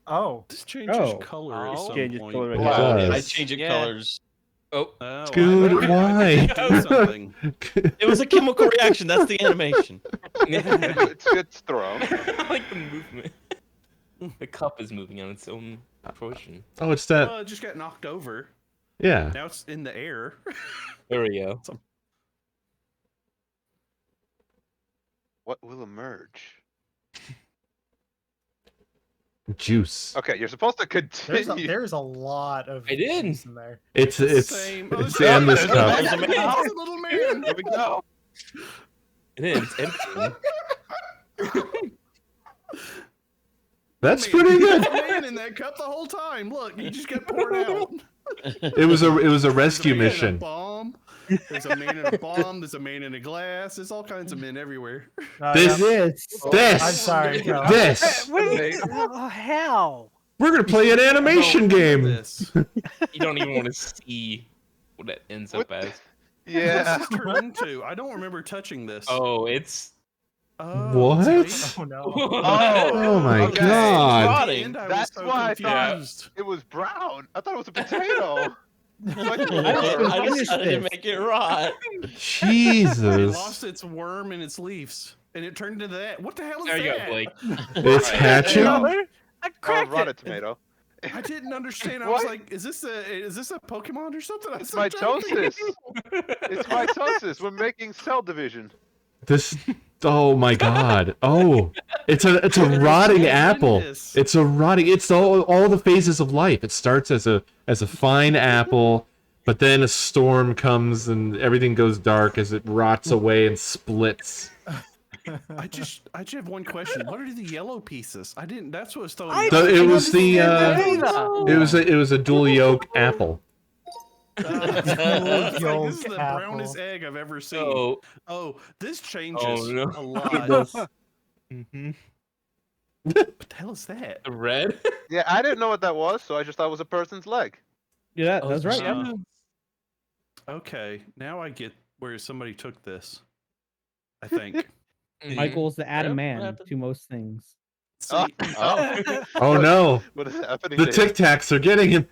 Oh. This changes Oh. color at some Changes point. color It again. does. I change it colors. Oh, Oh, Dude, why? Do something. It was a chemical reaction. That's the animation. It's thrown. I like the movement. The cup is moving on its own portion. Oh, it's that. Well, it just got knocked over. Yeah. Now it's in the air. There we go. What will emerge? Juice. Okay, you're supposed to continue. There's a lot of I did. juice in there. It's Same. it's the endless cup. There's a little man. Here we go. It is empty. That's Man, pretty there's good. a man in that cup the whole time. Look, he just got poured out. It was a There's rescue a man in a mission. bomb. There's a man in a bomb. There's a man in a glass. There's all kinds of men everywhere. This I'm sorry. Joe. this. How? We're gonna play an animation game. This. You don't even want to see what that ends up as. Yeah. What's this turn into? I don't remember touching this. Oh, it's. What? it's Oh no. Oh my okay. god. That's why I thought it was brown. I thought it was a potato. I decided to make it rot. It Jesus. lost its worm and its leaves, and it turned into that. What the hell is There you that? go, Blake. It's hatching. I cracked Rotted it. tomato. I didn't understand. I was like, is this a Pokemon or something? It's mitosis. It's mitosis. We're making cell division. This. Oh my god. Oh, it's a rotting apple. It's a rotting. It's all the phases of life. It starts as a fine apple, but then a storm comes and everything goes dark as it rots away and splits. I just have one question. What are the yellow pieces? I didn't. That's what was throwing. It was a dual yolk apple. This is the brownest egg I've ever seen. Oh, this changes a lot. Mm-hmm. What the hell is that? The red? Yeah, I didn't know what that was, so I just thought it was a person's leg. Yeah, that's right. Okay, now I get where somebody took this. I think. Michael's the Adam Man to most things. See, Oh no! What is happening? The Tic Tacs are getting him.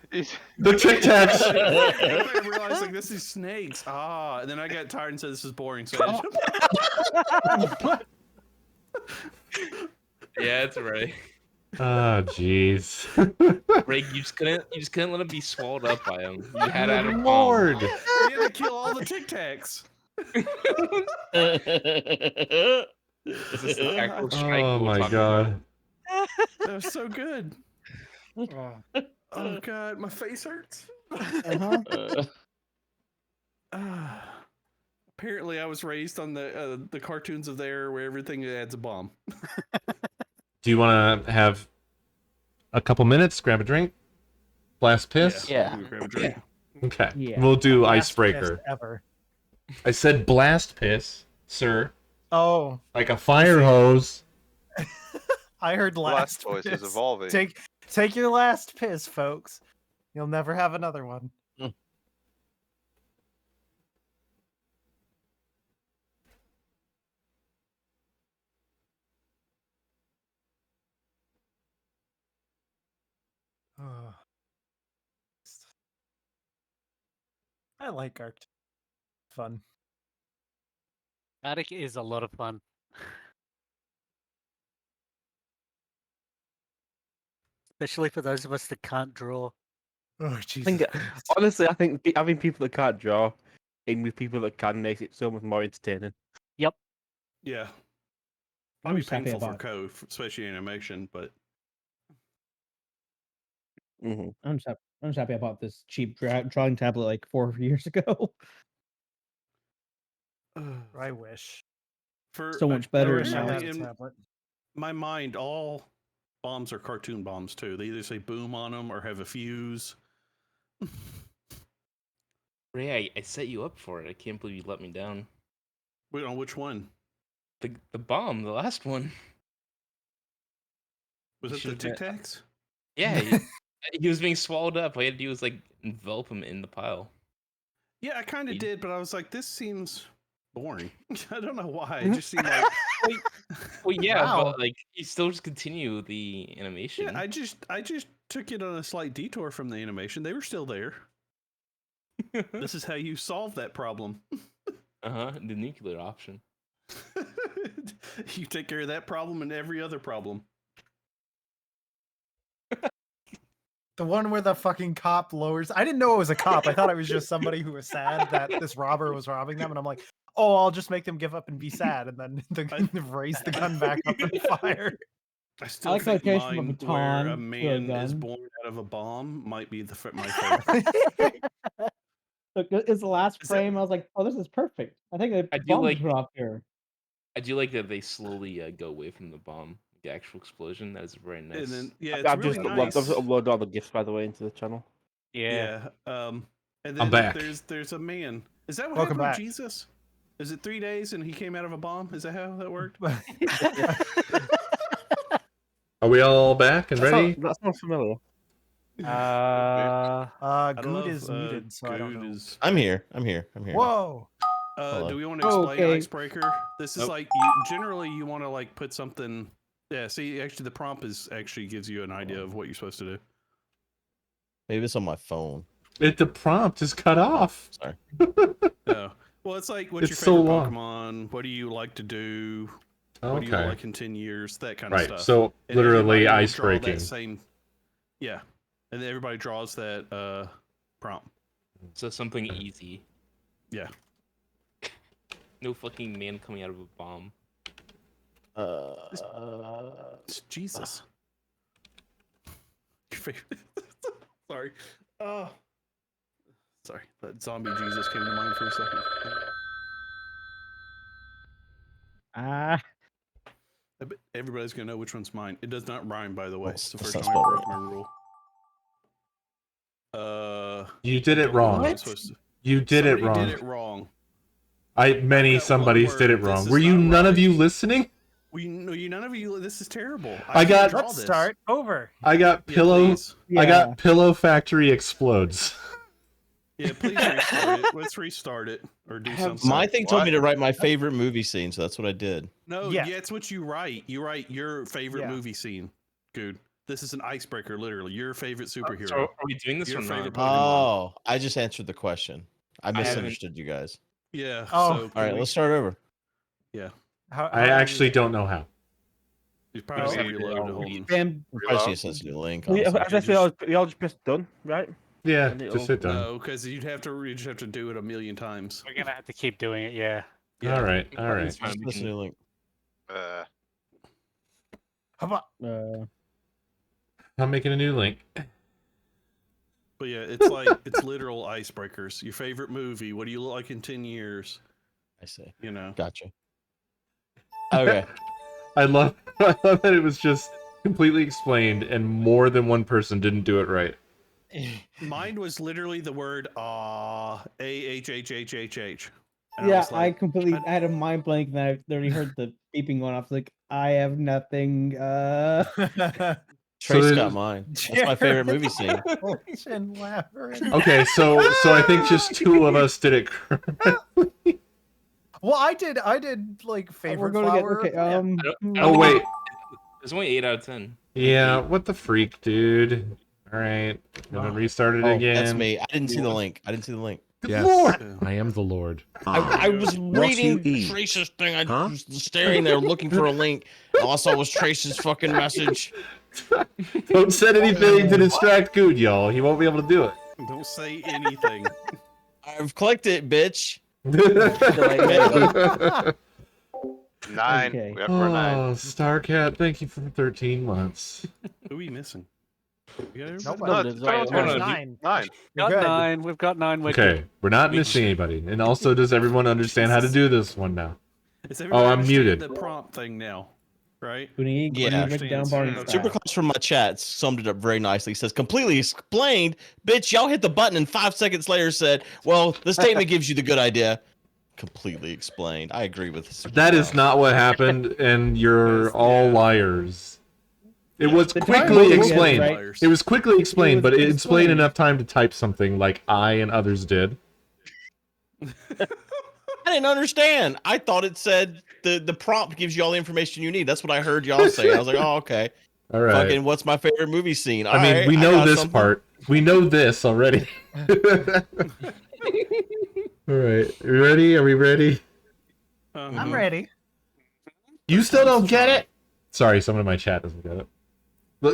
The Tic Tacs. I realized like this is snakes. And then I got tired and said this is boring. So Yeah, that's right. Oh jeez. Rig, you just couldn't let him be swallowed up by him. You had Good Adam Lord. you had to kill all the Tic Tacs. This is the actual strike Oh we're my talking god. That was so good. Oh god, my face hurts. Apparently, I was raised on the cartoons of there where everything adds a bomb. Do you want to have a couple minutes? Grab a drink. Blast piss. Yeah. Grab a drink. Okay. Yeah. We'll do Blast icebreaker. piss ever. I said blast piss, sir. Oh, Like a fire hose. I heard last Blastoise piss. is evolving. Take your last piss, folks. You'll never have another one. I like Gartic. Fun. Gartic is a lot of fun. Especially for those of us that can't draw. Oh, I Jesus. think, honestly, I think having people that can't draw in with people that can makes it so much more entertaining. Yep. Yeah. I'm Probably just happy painful for about- Co, especially animation, but I'm just happy I bought this cheap drawing tablet like 4 years ago. I wish. So much better I wish I now. had a tablet. my mind, all bombs are cartoon bombs too. They either say boom on them or have a fuse. Ray, I set you up for it. I can't believe you let me down. Wait, on which one? The bomb, the last one. Was it the Tic Tacs? Yeah, he was being swallowed up. All you had to do was like envelop him in the pile. Yeah, I kind of did, but I was like, this seems boring. I don't know why. It just seemed like. Well, yeah, Wow. but like you still just continue the animation. Yeah, I just took it on a slight detour from the animation. They were still there. This is how you solve that problem. The nuclear option. You take care of that problem and every other problem. The one where the fucking cop lowers. I didn't know it was a cop. I thought it was just somebody who was sad that this robber was robbing them. And I'm like, oh, I'll just make them give up and be sad. And then raise the gun back up and fire. I still like think the location of a mine, where a baton to a man is gun. born out of a bomb, might be my favorite. Look, it's the last Is that- frame. I was like, "Oh, this is perfect." I think a I do bomb like- dropped here. I do like that they slowly go away from the bomb, the actual explosion. That is very nice. And then it's I've really just nice. uploaded all the gifs, by the way, into the channel. Yeah. And I'm then back. there's a man. Is that what Welcome happened back. with Jesus? Is it 3 days and he came out of a bomb? Is that how that worked? Are we all back and ready? That sounds familiar. Good is muted, so I don't know. I'm here. Whoa. Do we want to explain Okay. icebreaker? This is Nope. like generally you want to like put something. Yeah. See, actually, the prompt actually gives you an idea of what you're supposed to do. Maybe it's on my phone. The prompt is cut off. Sorry. Oh. Well, it's like, what's It's your so favorite long. Pokemon? What do you like to do? What do you Okay. like in 10 years? That kind Right, of stuff. so And literally everybody will ice draw that breaking. Same. Yeah. And then everybody draws that prompt. So something easy. Yeah. No fucking man coming out of a bomb. It's Jesus. Your favorite. Sorry. Sorry. That zombie Jesus came to mind for a second. Ah, I bet everybody's gonna know which one's mine. It does not rhyme, by the way. It's the That's first not time I spelled broke my rule. You did it don't know what wrong. I'm supposed to- You did it Somebody wrong. Did it wrong. Many got one somebodies did it word. wrong. This Were is you not none of right. you listening? None of you. This is terrible. I can't got- draw Let's this. start over. I got Yeah, pillow. please. I yeah. got Pillow Factory explodes. Yeah, please restart it. Let's restart it or do something. My thing told me to write my favorite movie scene, so that's what I did. No, Yeah. yeah, it's what you write. You write your favorite Yeah. movie scene, dude. This is an icebreaker, literally. Your favorite superhero. So are we doing this Your or favorite not? Pokemon. Oh, I just answered the question. I haven't- misunderstood you guys. Yeah. Oh. So All right, let's start over. Yeah. I actually don't know how. You probably have to Oh. reload. Hold on. Bam. I just need to send us a new link. Yeah, honestly. I guess we all just press done, right? Yeah, And just hit done. No, because you just have to do it a million times. We're gonna have to keep doing it. Yeah. Yeah. All right, all right. It's fine, Just we press a can- new link. Uh, How about I'm making a new link. But yeah, it's like it's literal icebreakers. Your favorite movie. What do you look like in 10 years? I see. You know. Gotcha. Okay. I love that it was just completely explained and more than one person didn't do it right. Mine was literally the word A-H-H-H-H-H. Yeah, I completely I had a mind blank, and I already heard the beeping going off. Like, I have nothing. Trace then- got mine. That's my favorite movie scene. Revelation Labyrinth. Okay, so I think just two of us did it correctly. Well, I did like We're favorite going to get flower. okay. Yeah. Oh wait, There's only 8 out of 10. yeah. What the freak, dude? All right, gonna restart it again. That's me. I didn't see the link. Good Yes. Lord. I am the Lord. I was reading you eat? Trace's thing. I Huh? was staring there looking for a link. All I saw was Trace's fucking message. Don't send anything to distract Good, y'all. He won't be able to do it. Don't say anything. I've clicked it, bitch. 9. Okay. We're 9. Oh, Starcat, thank you for 13 months. Who are we missing? You got everybody? Nobody. No, there's it's only total one. 9. 9. You're Got good. 9. We've got 9. We're Okay, we're not missing anybody. And also, does everyone understand how to do this one now? Does everybody I'm understand muted. The prompt thing now, right? Yeah. Understands. Superclass from my chat summed it up very nicely. He says, completely explained. Bitch, y'all hit the button and 5 seconds later said, well, the statement gives you the good idea. Completely explained. I agree with this. That is not what happened, and you're all liars. It was The quickly triangle explained. again, right? It was quickly explained, but it explained explained. enough time to type something like I and others did. I didn't understand. I thought it said the prompt gives you all the information you need. That's what I heard y'all say. I was like, oh, okay. All right. Fucking, what's my favorite movie scene? I mean, Alright, we I know got this something. part. We know this already. All right. You ready? Are we ready? I'm ready. You still don't get it? Sorry, someone in my chat doesn't get it.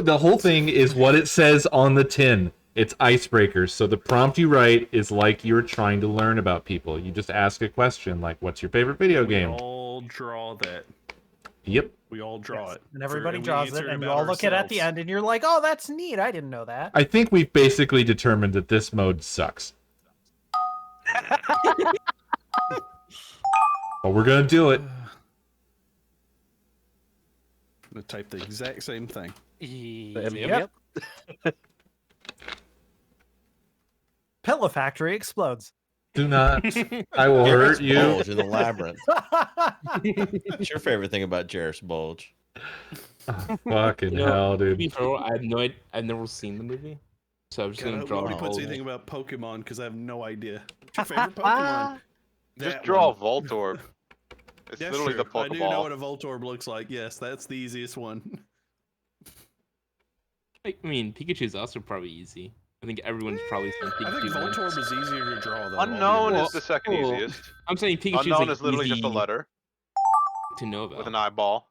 The whole thing is what it says on the tin. It's icebreakers. So the prompt you write is like you're trying to learn about people. You just ask a question like, what's your favorite video game? All draw that. Yep. We all draw it. And everybody we draws it, answer and you about all look at the ourselves. end, and you're like, "Oh, that's neat. I didn't know that." I think we've basically determined that this mode sucks. But we're gonna do it. I'm gonna type the exact same thing. Yep. Pillow Factory explodes. Do not. I will hurt Jarrett's you. Bulge in the labyrinth. What's your favorite thing about Jarrett's Bulge? Fucking hell, To be dude. fair, I have no idea. I've never seen the movie, so I'm just God, gonna I hope draw nobody a puts whole. anything about Pokemon because I have no idea. What's your favorite Pokemon? Just That draw one. a Voltorb. It's That's literally true. the I do know Pokeball. what a Voltorb looks like. Yes, that's the easiest one. I mean, Pikachu's also probably easy. I think everyone's probably seen Pikachu. I think Voltorb is easier to draw, though. I'll be Unknown honest. is the second easiest. I'm saying Pikachu's Unknown like is literally just a easy letter to know about. with an eyeball.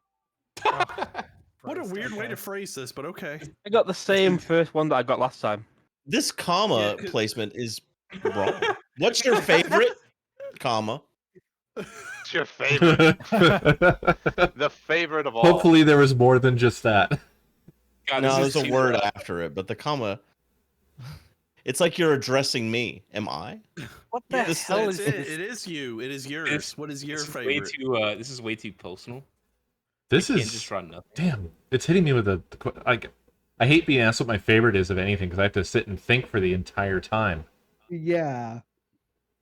What a weird way to phrase this, but okay. I got the same first one that I got last time. This comma placement is wrong. What's your favorite comma? It's your favorite. The favorite of all. Hopefully there was more than just that. God, No, this there's is a word after it, but the comma. It's like you're addressing me. Am I? What the Yes, hell that's is it. this? It is you. It is yours. What is your this is favorite? Way too, this is way too personal. This I can't is just draw nothing. damn. It's hitting me with like. I hate being asked what my favorite is of anything because I have to sit and think for the entire time. Yeah.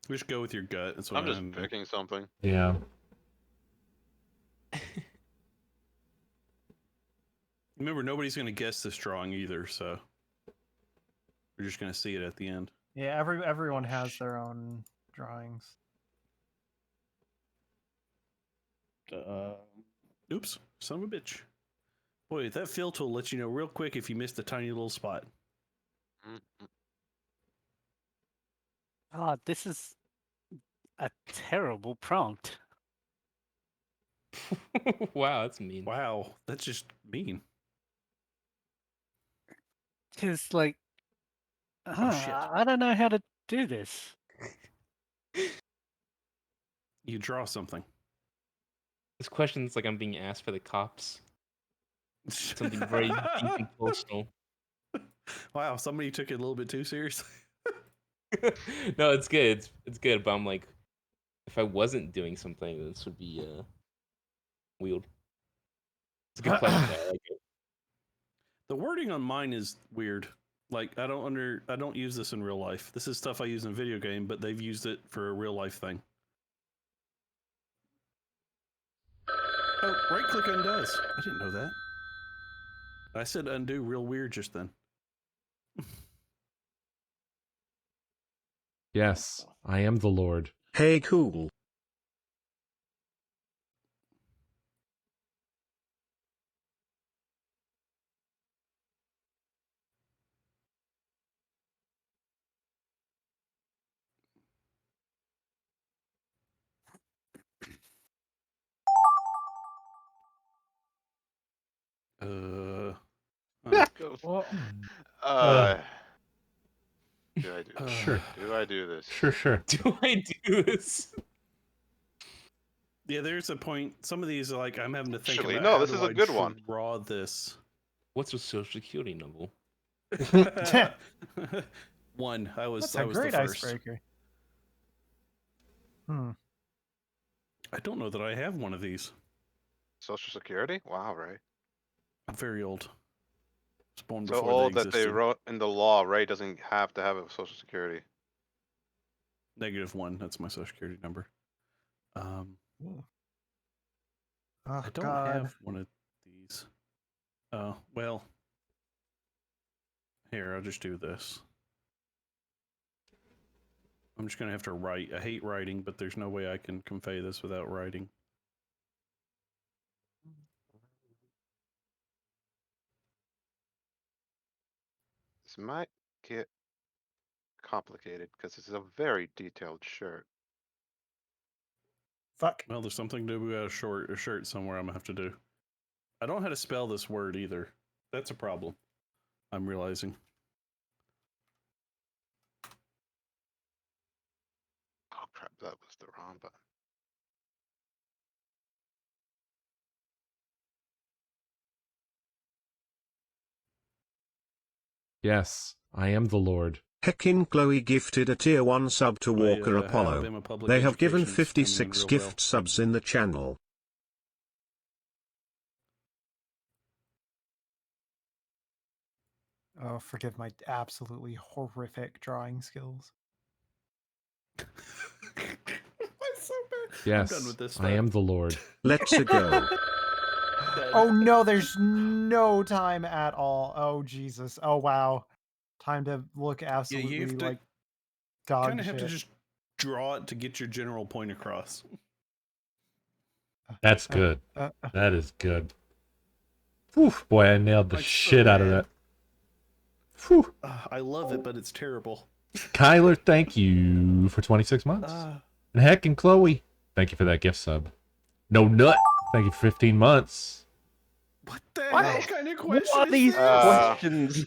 We should go with your gut. That's what I'm just picking something. Yeah. Remember, nobody's going to guess this drawing either, so we're just going to see it at the end. Yeah, everyone has their own drawings. Oops, son of a bitch. Boy, that fill tool lets you know real quick if you missed a tiny little spot. Oh, this is a terrible prompt. Wow, that's mean. Wow, that's just mean. Because, like, shit. I don't know how to do this. You draw something. This question's like I'm being asked for the cops. Something very deep and personal. Wow, somebody took it a little bit too seriously. No, it's good. It's good, but I'm like, if I wasn't doing something, this would be weird. It's a good question. I like it. The wording on mine is weird. Like I don't use this in real life. This is stuff I use in a video game, but they've used it for a real life thing. Oh, right click undoes. I didn't know that. I said undo real weird just then. Yes, I am the Lord. Hey, cool. What? Do I do this? Sure. Do I do this? Sure. Do I do this? Yeah, there's a point. Some of these are like I'm having to think Actually, about. no, how this do is a I good one. Draw this. What's your social security number? One. I was. That's I a was great the first. icebreaker. I don't know that I have one of these. Social Security? Wow, Ray. I'm very old. I was born So before old they that they existed. wrote in the law, Ray doesn't have to have a Social Security. -1. That's my social security number. Oh, I don't God. have one of these. Oh well. Here, I'll just do this. I'm just gonna have to write. I hate writing, but there's no way I can convey this without writing. This might get complicated because it's a very detailed shirt. Fuck. Well, there's something to do about a shirt somewhere I'm gonna have to do. I don't know how to spell this word either. That's a problem. I'm realizing. Oh crap, that was the wrong button. Yes, I am the Lord. Heckin Chloe gifted a tier 1 sub to My, Walker Apollo. Alabama public They have given education's coming in 56 real gift well. subs in the channel. Oh, forgive my absolutely horrific drawing skills. That's so bad. Yes, I'm done with this I am the Lord. Let's go. Oh no, there's no time at all. Oh Jesus. Oh wow. Time to look Yeah, absolutely you have to like dog kind of have to shit. just draw it to get your general point across. That's good. That is good. Whew, boy, I nailed the It's so shit out of bad. that. Whew. I love it, but it's terrible. Kyler, thank you for 26 months. And Heck and Chloe, thank you for that gift sub. No Nut, thank you for 15 months. What the hell kind of question What are is these this? questions?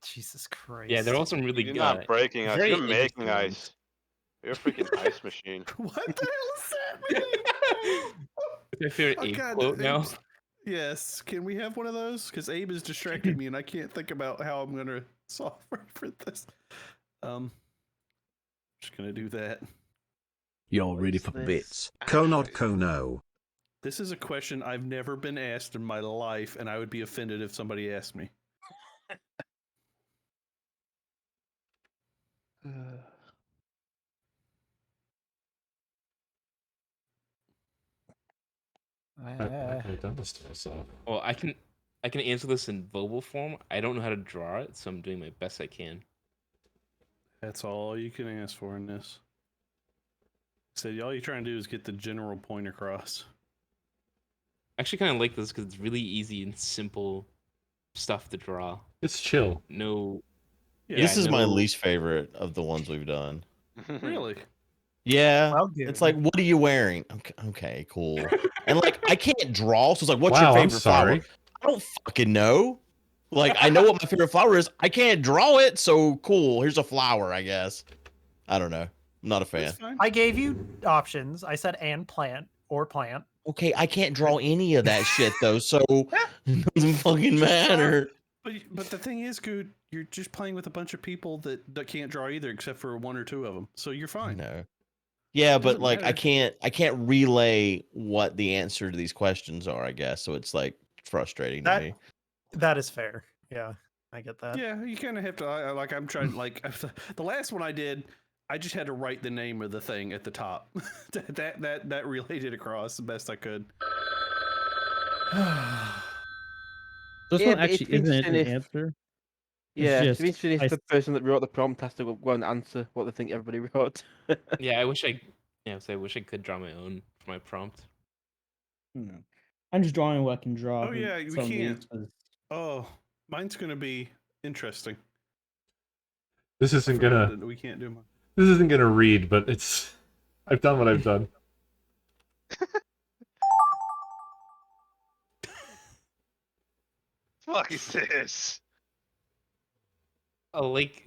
Jesus Christ. Yeah, they're also really You're good. not breaking ice. very You're making interesting ones. ice. You're a freaking ice machine. What the hell is that mean? What's my favorite Oh, Abe God, quote now? Abe's- Yes, can we have one of those? Because Abe has distracted me, and I can't think about how I'm gonna solve for this. Just gonna do that. You're ready for bits. Conod Kono. This is a question I've never been asked in my life, and I would be offended if somebody asked me. I could have done this to myself. Well, I can answer this in verbal form. I don't know how to draw it, so I'm doing my best I can. That's all you can ask for in this. So all you're trying to do is get the general point across. I actually kind of like this because it's really easy and simple stuff to draw. It's chill. No. This is my no- least favorite of the ones we've done. Really? Yeah. Well, It's like, what are you wearing? Okay, cool. And like, I can't draw, so it's like, what's Wow, your I'm favorite flower? sorry. I don't fucking know. Like, I know what my favorite flower is. I can't draw it, so cool. Here's a flower, I guess. I don't know. I'm not a fan. I gave you options. I said and plant or plant. Okay, I can't draw any of that shit though, so it doesn't fucking matter. But the thing is, Good, you're just playing with a bunch of people that can't draw either, except for one or two of them. So you're fine. No. Yeah, but Doesn't like matter. I can't relay what the answer to these questions are, I guess. So it's like frustrating to me. That is fair. Yeah, I get that. Yeah, you kind of have to. Like, I'm trying. Like, the last one I did, I just had to write the name of the thing at the top. that related across the best I could. This Yeah, one but it's actually isn't interesting an if- answer. Yeah, just, it's interesting if I the person that wrote the prompt has to go and answer what they think everybody wrote. Yeah, I wish I. Yeah, so I wish I could draw my own for my prompt. I'm just drawing what I can draw. Oh for yeah, we some of these, can't. 'cause Oh, mine's gonna be interesting. This isn't I forgot gonna. that we can't do mine. This isn't gonna read, but it's. I've done what I've done. Fuck is this? I like.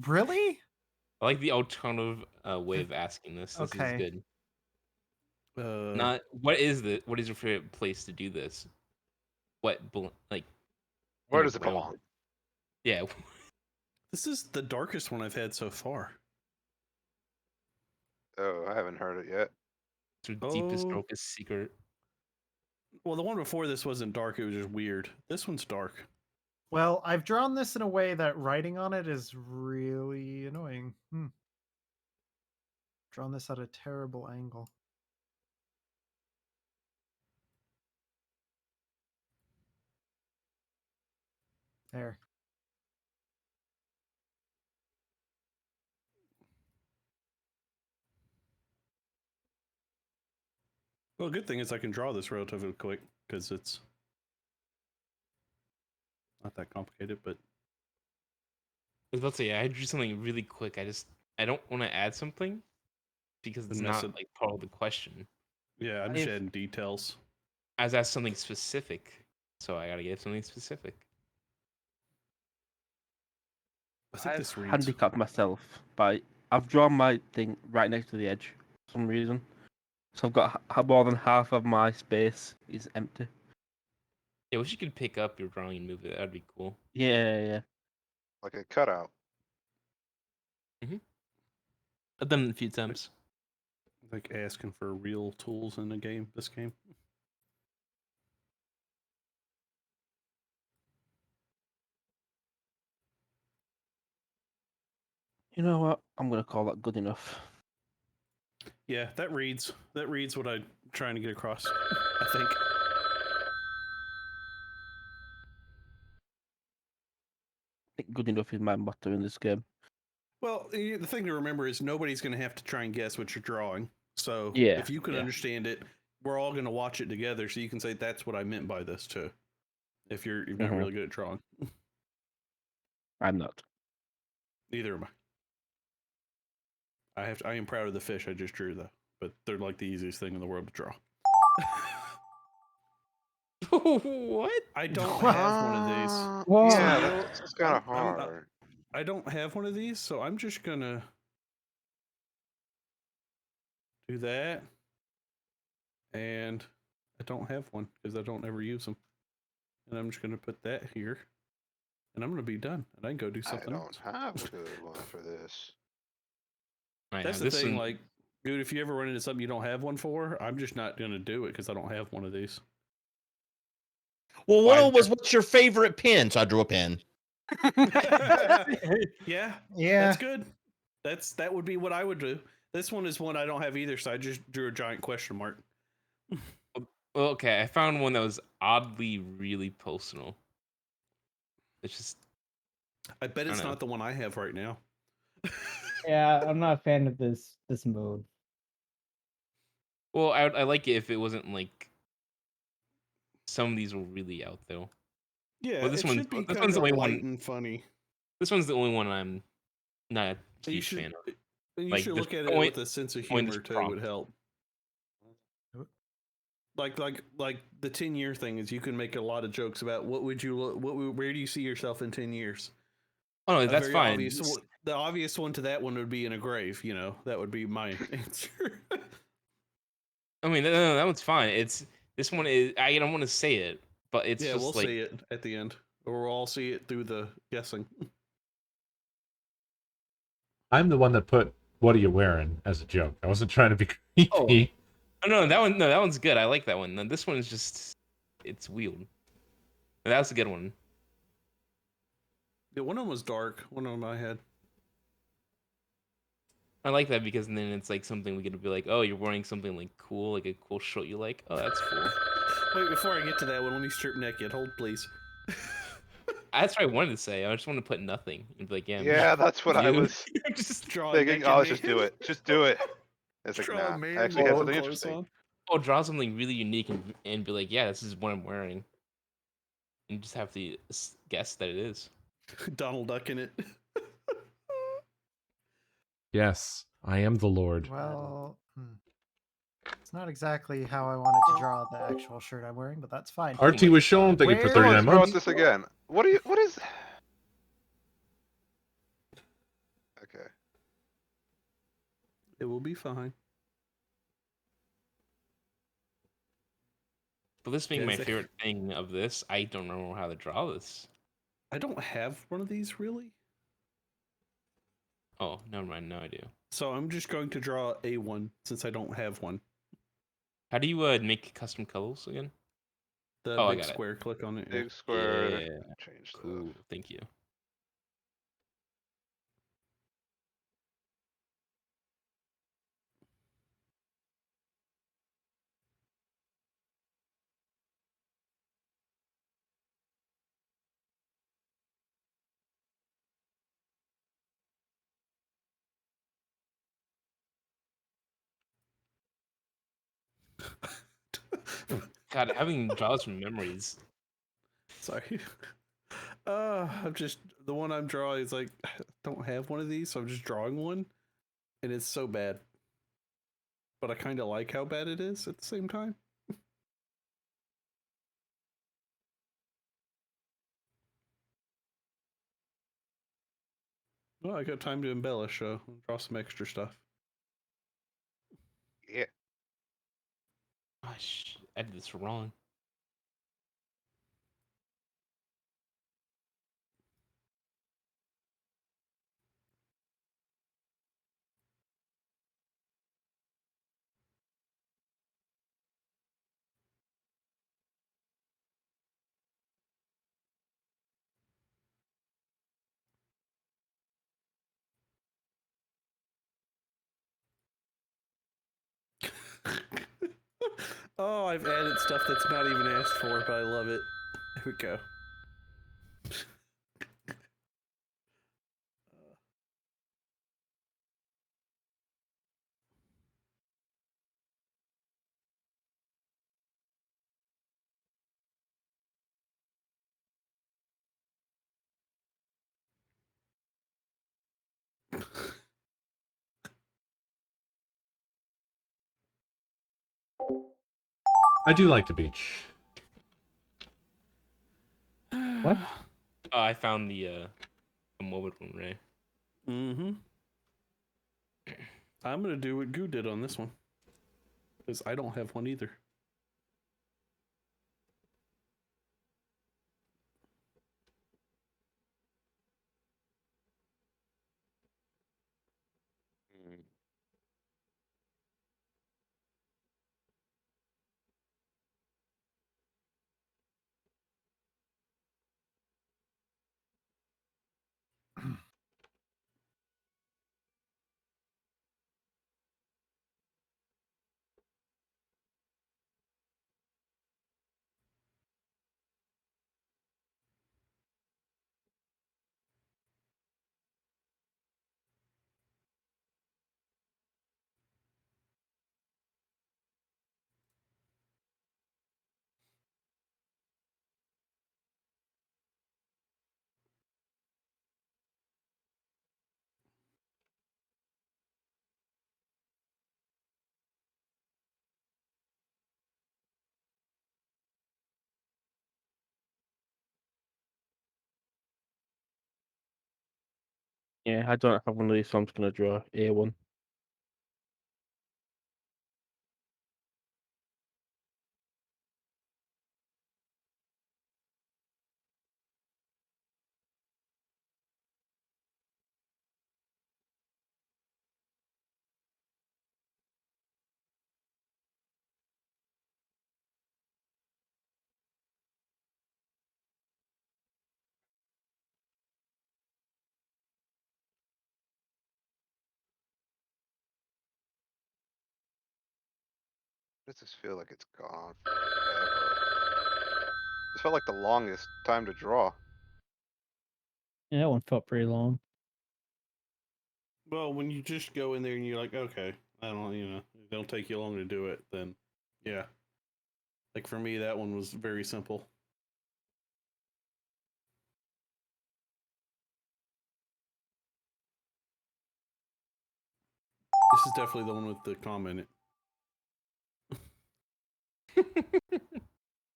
Really? I like the alternative way of asking this. This Okay. is good. Uh, Not what is what is your favorite place to do this? What like? Where you know, does it belong? relevant. Yeah. This is the darkest one I've had so far. Oh, I haven't heard it yet. It's your deepest, Oh. darkest secret. Well, the one before this wasn't dark; it was just weird. This one's dark. Well, I've drawn this in a way that writing on it is really annoying. Drawn this at a terrible angle. There. Well, good thing is I can draw this relatively quick because it's not that complicated. But I was about to say, I drew something really quick. I don't want to add something because it's Then not mess it- like part of the question. yeah, I'm just adding details. I was asked something specific, so I gotta get something specific. I think I've this reads. handicapped myself by I've drawn my thing right next to the edge for some reason. So I've got more than half of my space is empty. Yeah, wish you could pick up your drawing and move it. That'd be cool. Yeah. Like a cutout. I've done it a few times. Like asking for real tools in the game. This game. You know what? I'm gonna call that good enough. Yeah, that reads what I'm trying to get across. I think. I think good enough is my motto in this game. Well, the thing to remember is nobody's going to have to try and guess what you're drawing. So Yeah, if you can yeah. understand it, we're all going to watch it together, so you can say that's what I meant by this too. If you're not Mhm. really good at drawing, I'm not. neither am I. I am proud of the fish I just drew though, but they're like the easiest thing in the world to draw. What? I don't have one of these. Whoa. Yeah, So, that's kind of hard. I don't have one of these, so I'm just gonna do that. And I don't have one because I don't ever use them. And I'm just gonna put that here, and I'm gonna be done, and I can go do I something don't else. have a good one for this. Right, That's now the this thing. one- Like, dude, if you ever run into something you don't have one for, I'm just not gonna do it because I don't have one of these. Well, one of them was, what's your favorite pen? So I drew a pen. Yeah, Yeah. that's good. That would be what I would do. This one is one I don't have either, so I just drew a giant question mark. Well, okay, I found one that was oddly really personal. It's just I bet I it's don't know. not the one I have right now. Yeah, I'm not a fan of this mode. Well, I like it if it wasn't like some of these were really out though. Yeah, Well, this it one's should be this kind one's the of only light one. and funny. This one's the only one I'm not a You huge should fan of. you Like, should the look at it point- with a sense of point is humor too. prompt. Would help. Like the 10-year thing is you can make a lot of jokes about what would you look, where do you see yourself in 10 years? Oh, no, A that's very fine. obvious the obvious one to that one would be in a grave. You know, that would be my answer. I mean, no, that one's fine. It's this one is I don't want to say it, but it's yeah, just we'll like see it at the end, or we'll all see it through the guessing. I'm the one that put "What are you wearing?" as a joke. I wasn't trying to be creepy. Oh no, that one's good. I like that one. No, this one is just it's weird. That was a good one. Yeah, one of them was dark. One of them I had. I like that because then it's like something we could be like, oh, you're wearing something like cool, like a cool shirt you like. Oh, that's cool. Wait, before I get to that one, let me strip naked. Hold, please. That's what I wanted to say. I just want to put nothing and be like, yeah. Yeah, that's what I you. was Just draw thinking. naked Oh, man. just do it. Just do it. It's like, Draw nah, a man I actually have with something clothes interesting. on. Oh, draw something really unique and be like, yeah, this is what I'm wearing. And you just have to guess that it is. Donald Duck in it. Yes, I am the Lord. Well, it's not exactly how I wanted to draw the actual shirt I'm wearing, but that's fine. RT was shown. Thank you for Where- 39 Wrote months. this again. What is? Okay. It will be fine. But this being Yeah, my it's like- favorite thing of this, I don't know how to draw this. I don't have one of these really. Oh, never mind. No idea. So I'm just going to draw a one since I don't have one. How do you make custom colors again? The Oh, I big got it. square, click on it. yeah. Big square. Yeah. Change Cool. Thank you. God, having draws from memories. Sorry. I'm just the one I'm drawing is like I don't have one of these, so I'm just drawing one, and it's so bad. But I kind of like how bad it is at the same time. Well, I got time to embellish, so I'll draw some extra stuff. Yeah. Gosh, I did this wrong. Oh, I've added stuff that's not even asked for, but I love it. Here we go. I do like the beach. What? Oh, I found the moment one, Ray. Mm-hmm. I'm gonna do what Goo did on this one. Because I don't have one either. Yeah, I don't have one of these, so I'm just gonna draw A1. Does this feel like it's gone forever? This felt like the longest time to draw. Yeah, that one felt pretty long. Well, when you just go in there and you're like, okay, I don't, it'll take you long to do it, then yeah. Like for me, that one was very simple. This is definitely the one with the comment.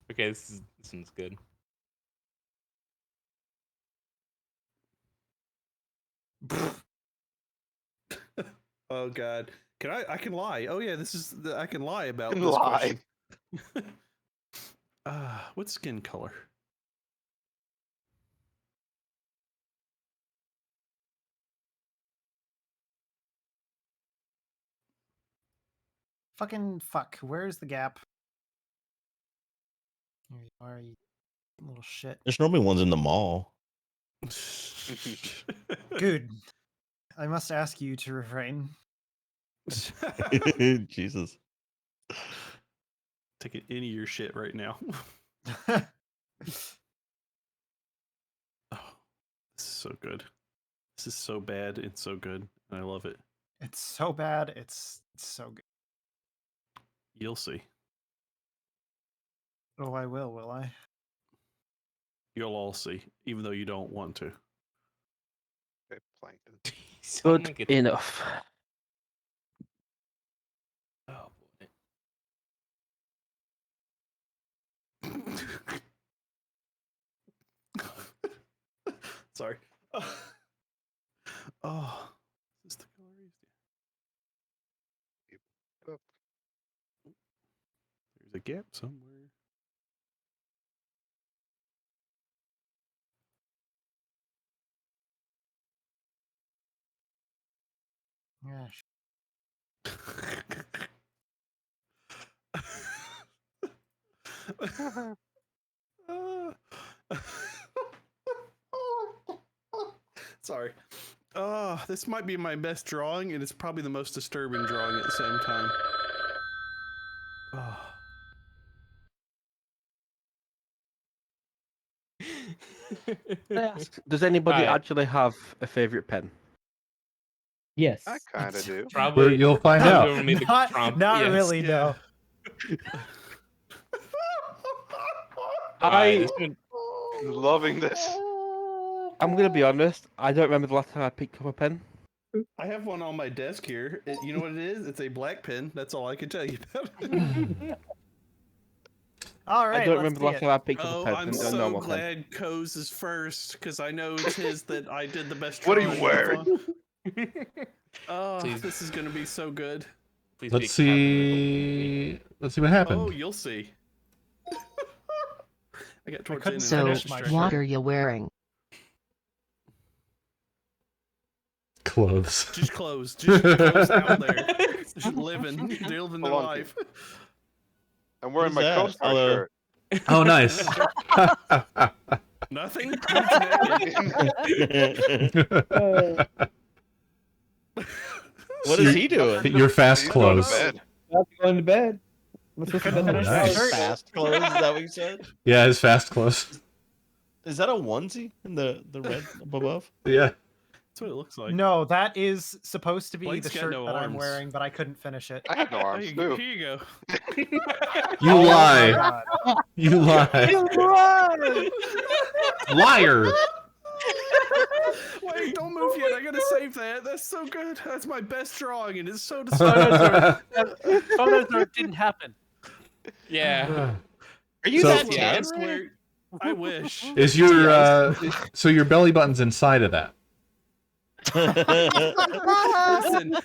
Okay, this one's good. Oh God, I can lie. Oh yeah, this is I can lie about Can this lie. question. What skin color? Fucking fuck. Where's the gap? Here you are, you little shit. There's normally ones in the mall. Good. I must ask you to refrain. Jesus. Taking any of your shit right now. Oh, this is so good. This is so bad and so good, and I love it. It's so bad. It's so good. You'll see. Oh, I will I? You'll all see, even though you don't want to. Okay, plankton. Good enough. Oh boy. Sorry. Oh, is this the color I used? Up. There's a gap somewhere. Yeah. Sorry. This might be my best drawing, and it's probably the most disturbing drawing at the same time. Does anybody Alright. actually have a favorite pen? Yes. I kind of do. Where you'll find out. Whoever made the Not, prompt, not yes. really, no. Alright, this one- Loving this. I'm gonna be honest. I don't remember the last time I picked up a pen. I have one on my desk here. You know what it is? It's a black pen. That's all I can tell you about it. All right. I don't let's remember the see last it. time I picked up Oh, a pen. I'm a so normal pen. glad Coes is first because I know it's his that I did the best. What are you drawing wearing? of. Oh, Please. this is gonna be so good. Please Let's see. Let's see what Oh, happened. you'll see. I got towards couldn't the So, end. finish my what shirt. are you wearing? Clothes. Just clothes. Just clothes out there. Just living their life. I'm wearing Who's my that? Coestar Hello. shirt. Oh, nice. Nothing. What is he doing? Your fast He's going to clothes. bed. Going to bed. Let's go to bed. Oh, nice. Fast clothes? Is that what you said? Yeah, his fast clothes. Is that a onesie in the red above? Yeah. That's what it looks like. No, that is supposed to be Blake's the got shirt no that I'm arms. wearing, but I couldn't finish it. I have no arms, Here too. you go. You Oh my lie. God. You lie. Liar. Wait, don't move yet. I gotta save that. That's so good. That's my best drawing, and it's so disturbing. Photos or it didn't happen. Yeah. Are you So- that Yeah, I tan? swear. I wish. Is your so your belly button's inside of that? Listen,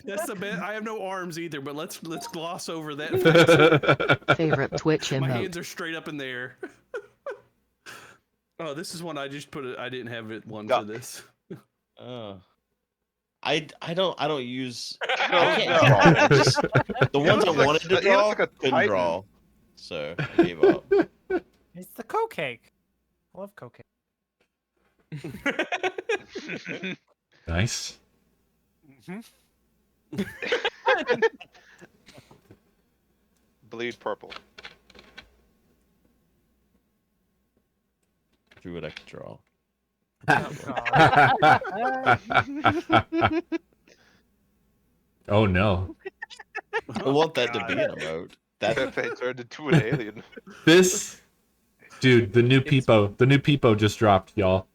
that's the bit. I have no arms either, but let's gloss over that. Favorite Twitch My emote? hands are straight up in the air. Oh, this is one I just put. I didn't have it one for this. Oh. I don't use. I I don't can't know. draw. Just, the ones I looks like- wanted to he draw looks like a couldn't titan. draw, so I gave up. It's the co-cake. I love co-cake. Nice. Bleed purple. Drew what I could draw. Oh no. I want that to be an emote. That Pepe turned into an alien. This dude, the new Peepo just dropped, y'all.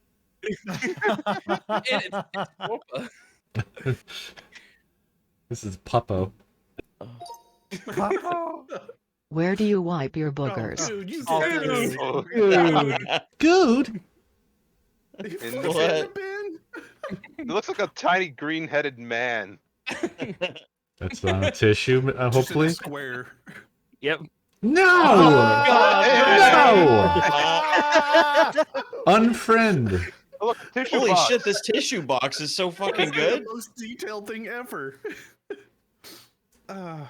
This is Puppo. Where do you wipe your Oh, boogers? dude, you Oh, did Good. In the What? bin. It looks like a tiny green-headed man. That's tissue, Just in a hopefully. square. Yep. No! God. Unfriend. Oh, look, tissue Holy box. shit! This tissue box is so fucking That's good. the most detailed thing ever. I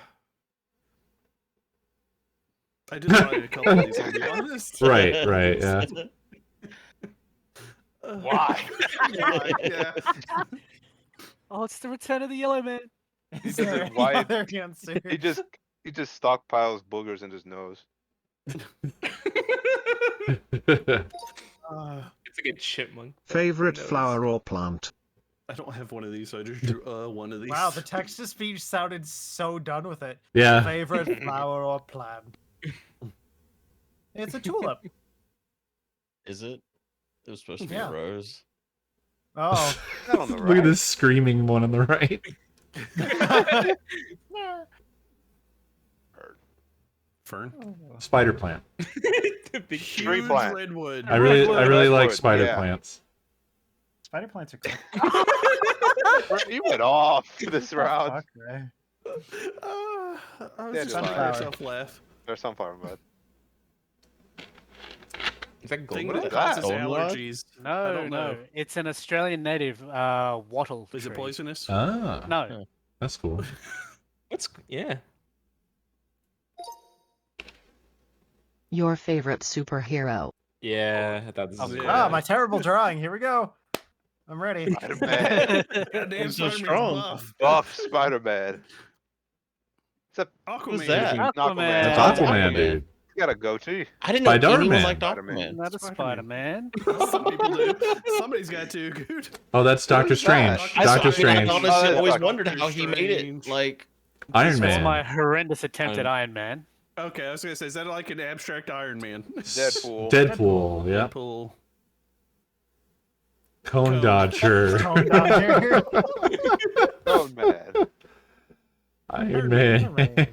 did write a couple of these, I'll be honest. Right, yeah. Why? Yeah. Oh, it's the return of the yellow man. Is This there is any why- other answer? He just stockpiles boogers in his nose. It's like a chipmunk. Favorite Nose. flower or plant? I don't have one of these, so I just drew one of these. Wow, the text to speech sounded so done with it. Yeah. Favorite flower or plant? It's a tulip. Is it? It was supposed to be Yeah. a rose. Oh. Not on the Look at right. this screaming one on the right. Fern. Spider plant. The big Tree Huge plant. redwood. I really like Redwood, spider yeah. plants. Spider plants are cool. You went off this round. Fuck, right? I was Yeah, just just making flower. myself laugh. There's sunflower bud. Is that Thing golden? that is that? causes Goldenrod? allergies. I No, don't no. know. It's an Australian native wattle. Is it tree. poisonous? Ah, No. that's cool. What's yeah? Your favorite superhero? Yeah, I thought this was. Yeah. Ah, my terrible drawing. Here we go. I'm ready. Spider-Man. Goddamn, He's so Spider-Man's strong. buff. Buff Spider-Man. Except Aquaman. Who's that? Aquaman. Aquaman. That's That's Aquaman, Aquaman. dude. got a goatee. I didn't know anyone Spider-Man. liked Spider-Man. Aquaman. Not a Spider-Man. Some people do. Somebody's got to, dude. Oh, that's Doctor is that? Strange. I Doctor I Strange. honestly Oh, always Doctor wondered how he made it. Strange. Like, Iron That's Man. my horrendous attempt at Iron Man. Okay, I was gonna say, is that like an abstract Iron Man? Deadpool. Deadpool. Yeah. Deadpool. Cone Dodger. Cone Dodger. Oh man. Iron Man.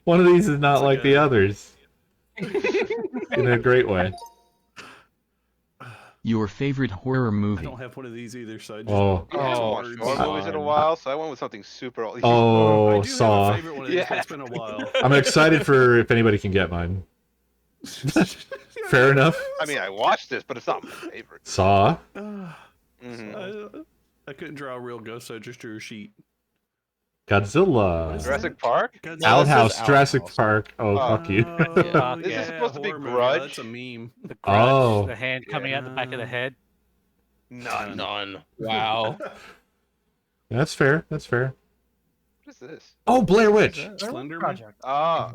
One of these is not like the others. In a great way. Your favorite horror I movie. don't have one of these either, so I just Oh. I haven't watched horror movies in a while, so I went with something super. I Oh, do Saw. have a favorite one of these, but it's been a while. I'm excited for if anybody can get mine. Fair enough. I mean, I watched this, but it's not my favorite. Saw. I couldn't draw a real ghost, so I just drew a sheet. Godzilla. Jurassic Park? Outhouse, Jurassic Park. Oh, fuck you. Is this supposed to be horror movie, Grudge? That's a meme. The Grudge, Oh. the hand coming out the back of the head. none. Wow. That's fair. That's fair. What is this? Oh, Blair Witch. Slenderman. Project. Ah,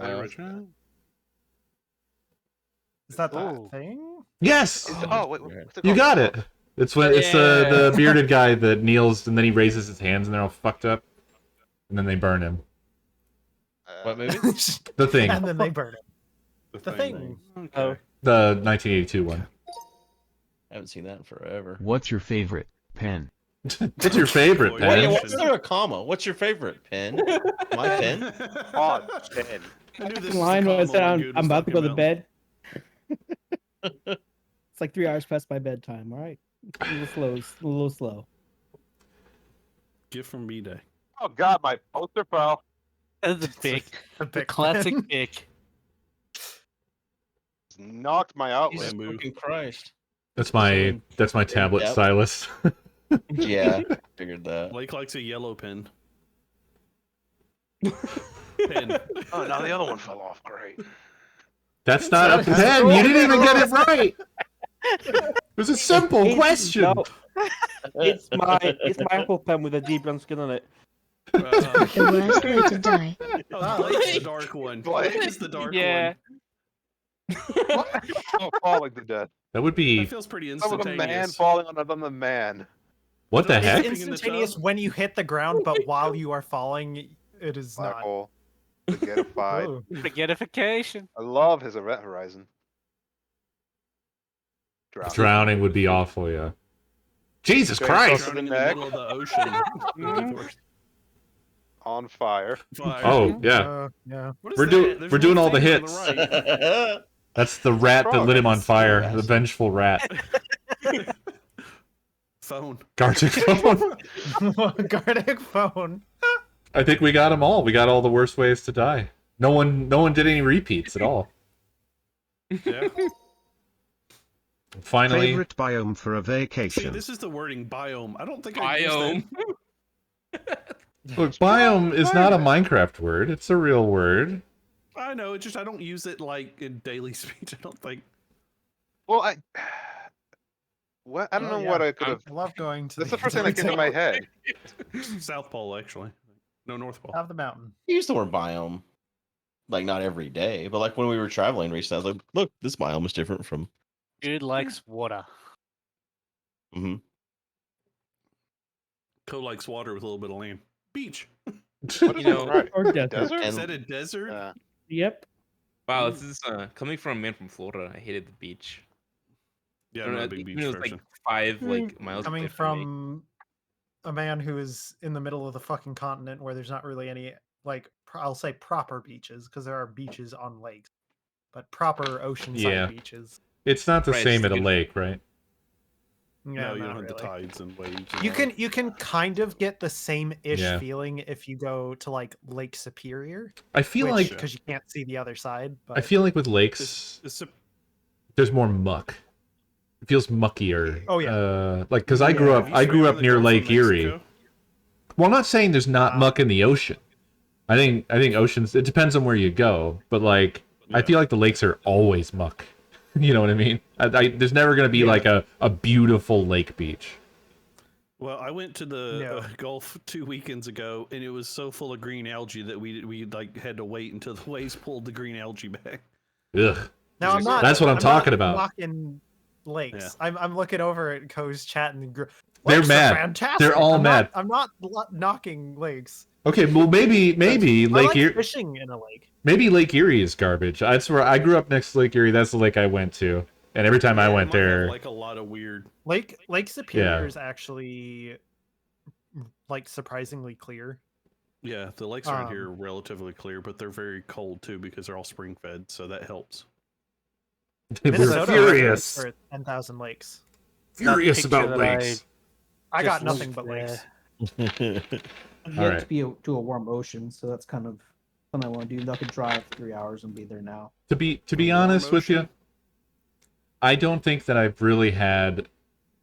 Is that that Ooh. thing? Yes. oh wait, what's it You called? got it. It's when it's the bearded guy that kneels and then he raises his hands and they're all fucked up, and then they burn him. What movie? The Thing. And then they burn it. The thing. Oh. The 1982 one. I haven't seen that in forever. What's your favorite pen? What's your favorite Wait, pen? what's there a comma? What's your favorite pen? My pen? Oh, pen. I knew this was Line the when I comma said one I'm, dude I'm was about to go talking to bed. about. It's like 3 hours past my bedtime. All right, a little slow. Gift from B-Day. Oh god, my poster pal. The big, The the big classic pen. big. Knocked my outlet. Jesus fucking Christ. That's my tablet Yep. stylus. Yeah, figured that. Blake likes a yellow pen. Pen. Oh, now the other one fell off. Great. That's not a pen. You didn't even get it right. It was a simple question. No, it's my Apple pen with a zebra skin on it. The worst way to die. Oh, Blake's the dark one. Blake is the dark Yeah. one. Oh, falling to death. That would That be. feels pretty That was a man instantaneous. falling on another man. What the It's heck? in the Instantaneous tub. when you hit the ground, but while you are falling, it is Black not. hole. Forgetified. Oh. Forgetification. I love his event horizon. Drowning would be awful, yeah. Jesus Okay, Christ! so- Drowning in the neck. middle of the ocean. On fire. Fire. Oh, yeah. Yeah. What is We're that? doing There's we're one doing all the finger on hits. the right. That's the rat that wrong? lit him on fire. Yes. The vengeful rat. Phone. Gartic phone. Gartic phone. I think we got them all. We got all the worst ways to die. No one did any repeats at all. Yeah. Finally, Favorite biome for a See, vacation. this is the wording biome. I don't think I used Biome. that. look, biome is not a Minecraft word. It's a real word. I know. It's just I don't use it like in daily speech. I don't think. Well, I don't Oh, know yeah. what I could have. I love going to That's the first thing that came to my head. South Pole, actually. No, North Pole. Have the mountain. I use the word biome. Like, not every day, but like when we were traveling recently, I was like, look, this biome is different from. Dude likes water. Mm-hmm. Co likes water with a little bit of land. Beach. What is You know, it? Right. Or desert. Desert? Is that a desert? Yep. Wow, this is coming from a man from Florida. I hated the beach. Yeah, I I'm don't not a know, big even beach though it's person. like 5 miles Coming away from me. from a man who is in the middle of the fucking continent where there's not really any, like, I'll say proper beaches, because there are beaches on lakes, but proper oceanside Yeah. beaches. It's not the Right, same it's at a good- lake, right? No, you not don't have the really. tides and waves. and You all can that. you can kind of get the same ish Yeah. feeling if you go to like Lake Superior. I feel like because you can't see the other side. But I feel like with lakes, there's more muck. It feels muckier. Oh, yeah. Like because I grew Yeah, up, have you I swam grew in up the near Gulf of Lake Erie. Mexico? Well, I'm not saying there's not muck in the ocean. I think oceans. It depends on where you go, but like I feel like the lakes are always muck. You know what I mean? There's never gonna be like a beautiful lake beach. Well, I went to the Gulf 2 weekends ago, and it was so full of green algae that we like had to wait until the waves pulled the green algae back. Ugh. Now I'm not. That's what I'm talking not about. Knocking lakes. I'm looking over at Co's chat and They're lakes are mad. fantastic. They're all mad. I'm not knocking lakes. Okay, well maybe I Lake like Erie. fishing in a lake. Maybe Lake Erie is garbage. That's where I grew up next to Lake Erie. That's the lake I went to, and every time I went It might have, there, like a lot of weird. Lake Superior Yeah. is actually like surprisingly clear. Yeah, the lakes around here are relatively clear, but they're very cold too because they're all spring fed, so that helps. Minnesota furious. for 10,000 lakes. Furious about lakes. I got just nothing looked but lakes. I've yet to be to a warm ocean, so that's kind of something I want to do. I could drive 3 hours and be there now. To be honest with you, I don't think that I've really had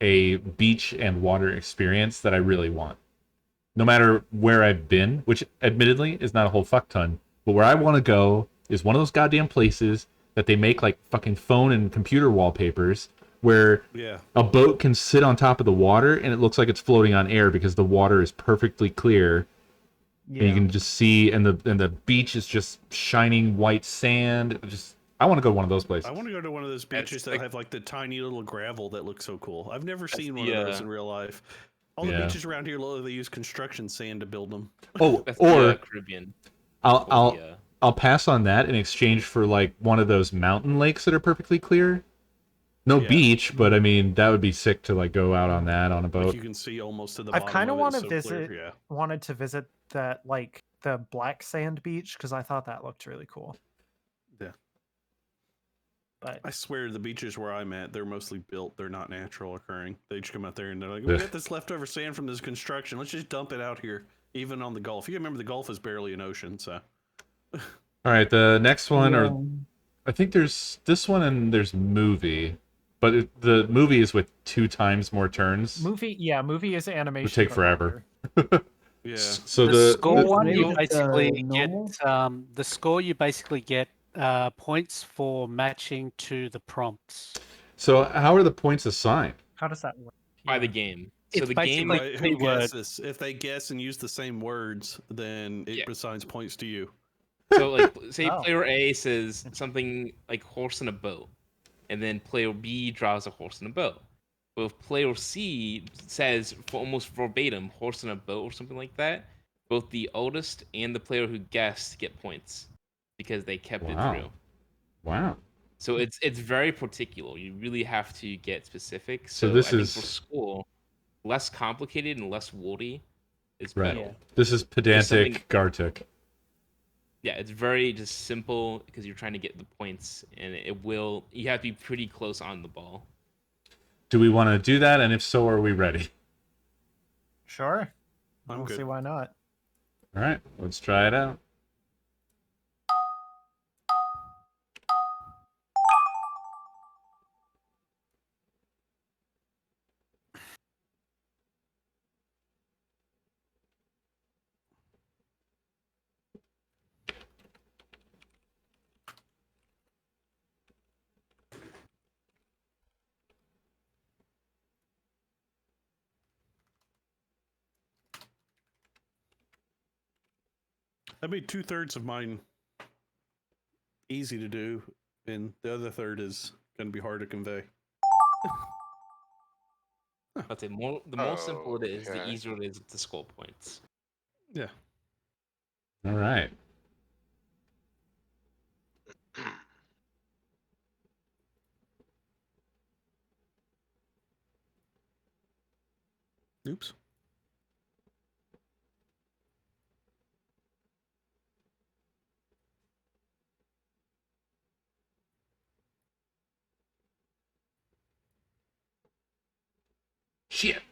a beach and water experience that I really want. No matter where I've been, which admittedly is not a whole fuck ton, but where I want to go is one of those goddamn places that they make like fucking phone and computer wallpapers where a boat can sit on top of the water and it looks like it's floating on air because the water is perfectly clear. And you can just see, and the beach is just shining white sand. I want to go to one of those places. I want to go to one of those beaches that have like the tiny little gravel that looks so cool. I've never seen one of those in real life. All the beaches around here, they use construction sand to build them. Oh, That's or the Caribbean. I'll pass on that in exchange for like one of those mountain lakes that are perfectly clear. No beach, but I mean that would be sick to like go out on that on a boat. Like you can see almost to the I've bottom. kind of want to visit. Wanted to visit that like the black sand beach because I thought that looked really cool. Yeah. But I swear the beaches where I'm at, they're mostly built. They're not natural occurring. They just come out there and they're like, we got this leftover sand from this construction. Let's just dump it out here, even on the Gulf. You remember the Gulf is barely an ocean, so. All right, the next one, or I think there's this one and there's movie, but the movie is with 2 times more turns. Movie is animation. Would take but forever. Yeah. So the score one, you Maybe basically normal? get the score. You basically get points for matching to the prompts. So how are the points assigned? How does that work? By the game. So It's the game, basically Who keyword. guesses? If they guess and use the same words, then it assigns points to you. so like say Oh. player A says something like horse and a boat, and then player B draws a horse and a boat. But if player C says almost verbatim horse and a boat or something like that, both the oldest and the player who guessed get points because they kept it through. Wow. So it's very particular. You really have to get specific. So So this I think is- for school, less complicated and less wordy is Right. better. This is pedantic Gartic. Yeah, it's very just simple because you're trying to get the points, and you have to be pretty close on the ball. Do we want to do that? And if so, are we ready? Sure. I I'm don't good. see why not. All right, let's try it out. I made 2/3 of mine easy to do, and the other third is going to be hard to convey. But the more simple it is, the easier it is to score points. Yeah. All right. Oops. Shit.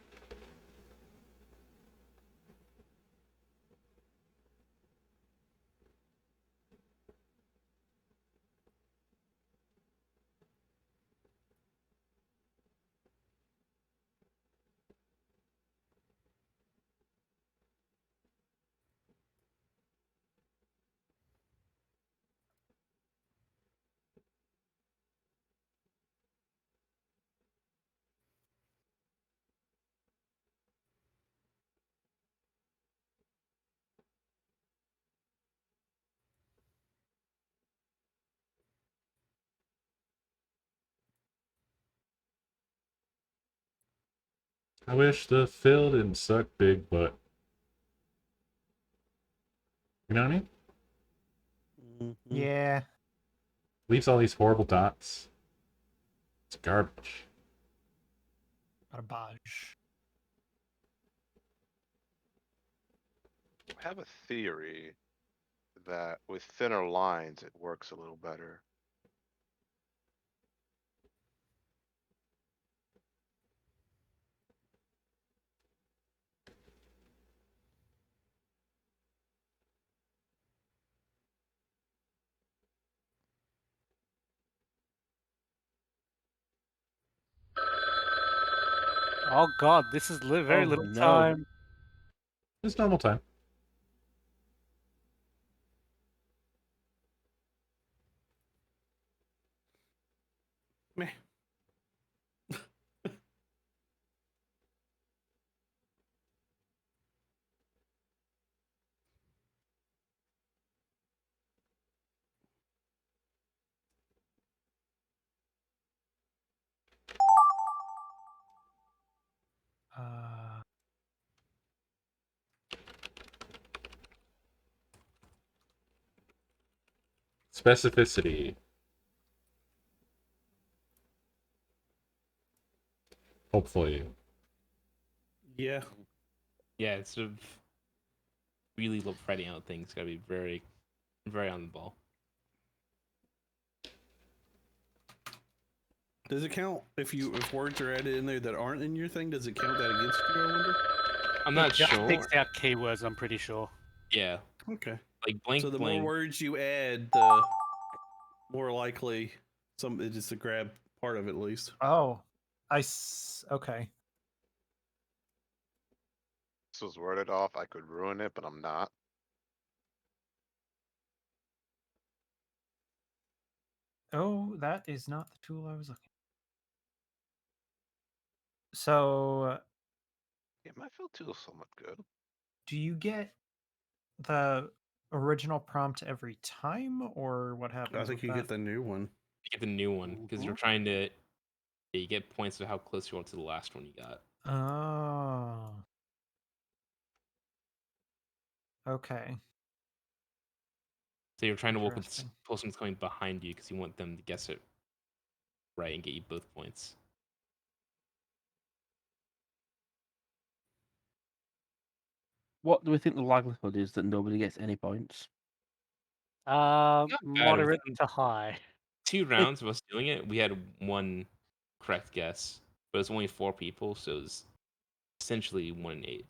I wish the Phil didn't suck big butt. You know what I mean? Yeah. Leaves all these horrible dots. It's garbage. Garbage. I have a theory that with thinner lines, it works a little better. Oh god, this is very Oh, little no. time. It's normal time. Meh. Specificity. Hopefully. Yeah. Yeah, it's sort of really writing out things. Got to be very, very on the ball. Does it count if words are added in there that aren't in your thing? Does it count that against you? I wonder. I'm not It just sure. picks out keywords, I'm pretty sure. Yeah. Okay. Like blank So the blank. more words you add, the more likely it is to grab part of it at least. Oh, okay. This was worded off. I could ruin it, but I'm not. Oh, that is not the tool I was looking. So, Yeah, my fill tool's somewhat good. do you get the original prompt every time, or what happens? I think with you that? get the new one. You get the new one because you're trying to. You get points to how close you are to the last one you got. Oh. Okay. So you're trying to work with the Interesting. person coming behind you because you want them to guess it right and get you both points. What do we think the likelihood is that nobody gets any points? Not bad. Moderate Within to high. 2 rounds of us doing it, we had one correct guess, but it's only 4 people, so it's essentially 1 in 8.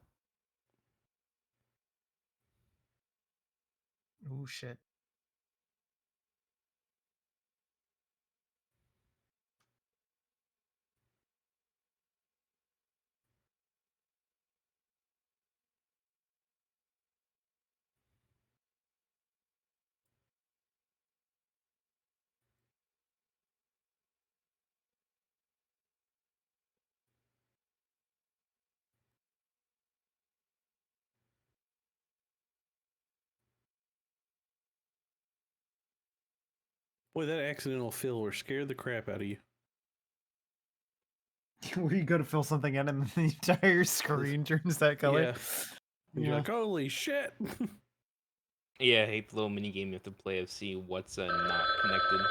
Oh shit. Boy, that accidental fill will scare the crap out of you. Were you going to fill something in and the entire screen turns that color? Yeah. You're like, holy shit. Yeah, I hate the little mini game you have to play of see what's not connected.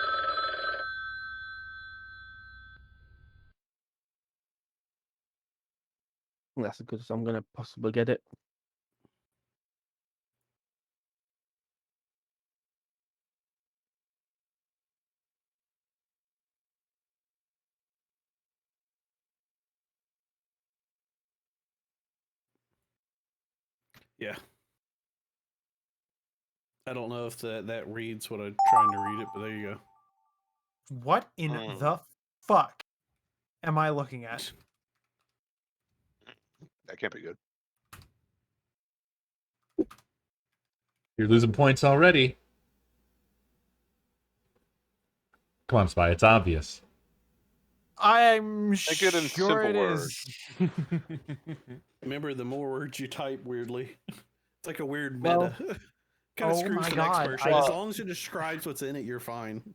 That's good, so I'm going to possibly get it. Yeah. I don't know if that reads what I'm trying to read it, but there you go. What in the fuck am I looking at? That can't be good. You're losing points already. Come on, Spy. It's obvious. I'm Make it in sure simple it words. is. Remember, the more words you type weirdly, it's like a weird Well, meta. Kind of oh screws my the next God, person. As long as it describes what's in it, you're fine.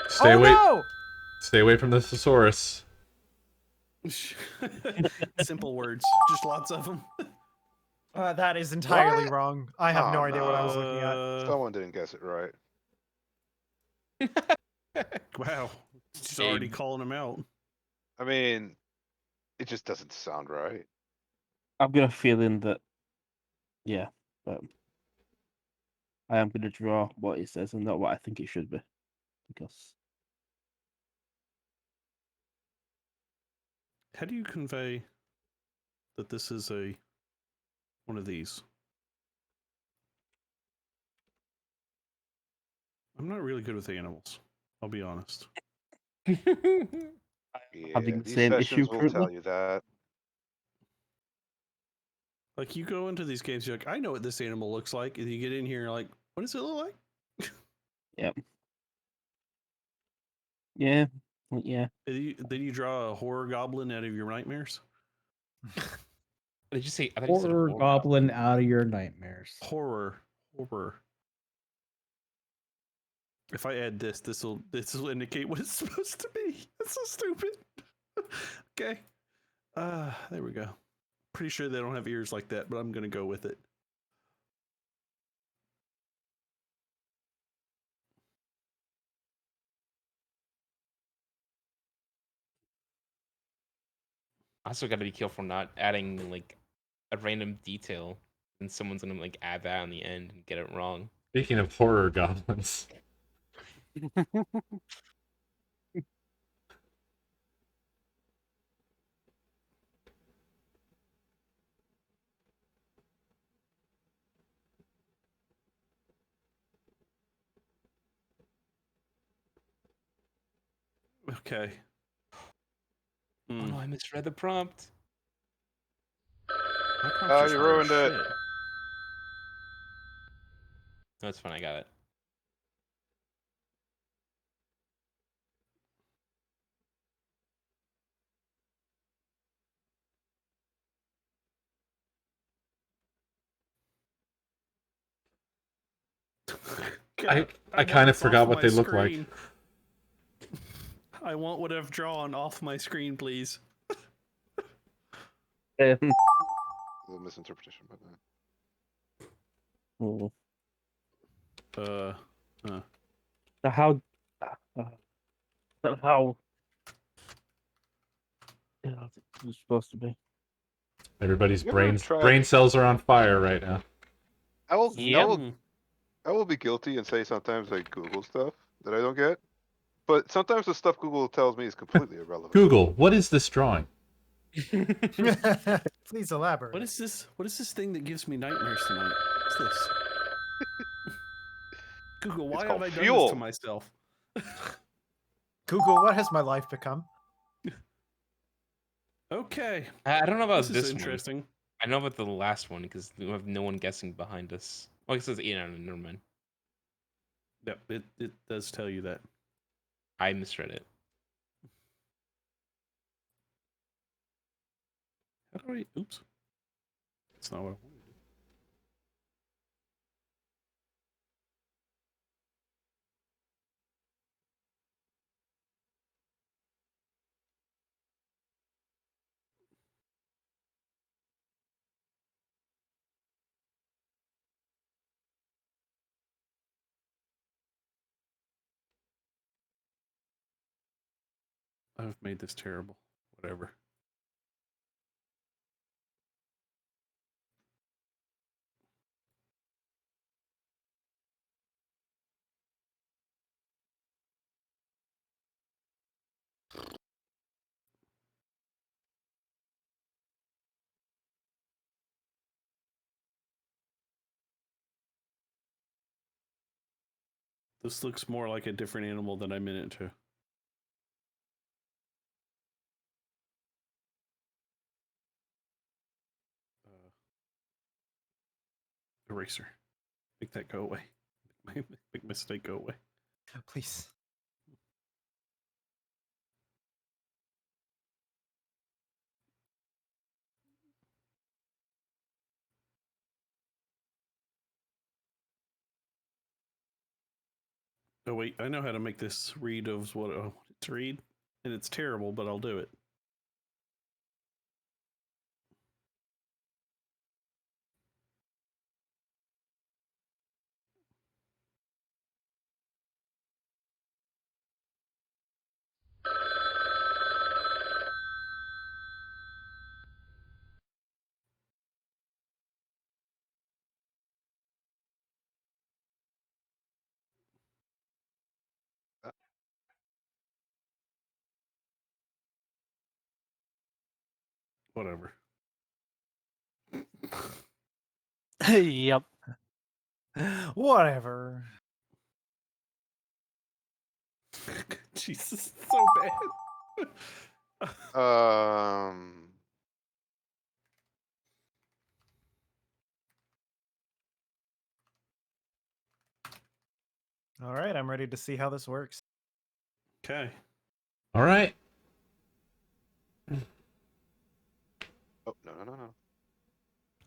Stay Oh away. no! Stay away from the thesaurus. Simple words, just lots of them. That is entirely What? wrong. I have Oh, no idea what I was looking at. Someone didn't guess it right. Wow, she's already calling him out. I mean, it just doesn't sound right. I've got a feeling that, yeah, but I am going to draw what it says and not what I think it should be, because How do you convey that this is one of these? I'm not really good with animals. I'll be honest. having the These same issue sessions will currently. tell you that. Like you go into these games, you're like, I know what this animal looks like, and you get in here, and you're like, what does it look like? Yep. Yeah. Yeah. Then you draw a horror goblin out of your nightmares. Did you say? I thought you said Horror horror. goblin out of your nightmares. Horror. If I add this will indicate what it's supposed to be. That's so stupid. Okay. There we go. Pretty sure they don't have ears like that, but I'm gonna go with it. I also got to be careful not adding like a random detail, and someone's gonna like add that on the end and get it wrong. Speaking of horror goblins. Okay. Oh no, I misread the prompt. Oh, you ruined it. That's fine. I got it. I kind of forgot what they look like. I want what I've drawn off my screen, please. A little misinterpretation, but So how yeah, it's supposed to be. Everybody's You ever tried- brain cells are on fire right now. I will be guilty and say sometimes I Google stuff that I don't get, but sometimes the stuff Google tells me is completely irrelevant. Google, what is this drawing? Please elaborate. What is this? What is this thing that gives me nightmares tonight? What's this? Google, why have I done this to myself? Google, what has my life become? Okay. I don't know about This is this interesting. one. I know about the last one because we have no one guessing behind us. Well, it says never mind. Yep, it does tell you that. I misread it. How do I? Oops. That's not what I wanted. I've made this terrible. Whatever. This looks more like a different animal than I meant it to. Eraser. Make that go away. Make mistake go away. Please. Oh wait, I know how to make this read of what I want it to read, and it's terrible, but I'll do it. Whatever. Yep. Whatever. Jesus, so bad. All right, I'm ready to see how this works. Okay. All right. Oh, no.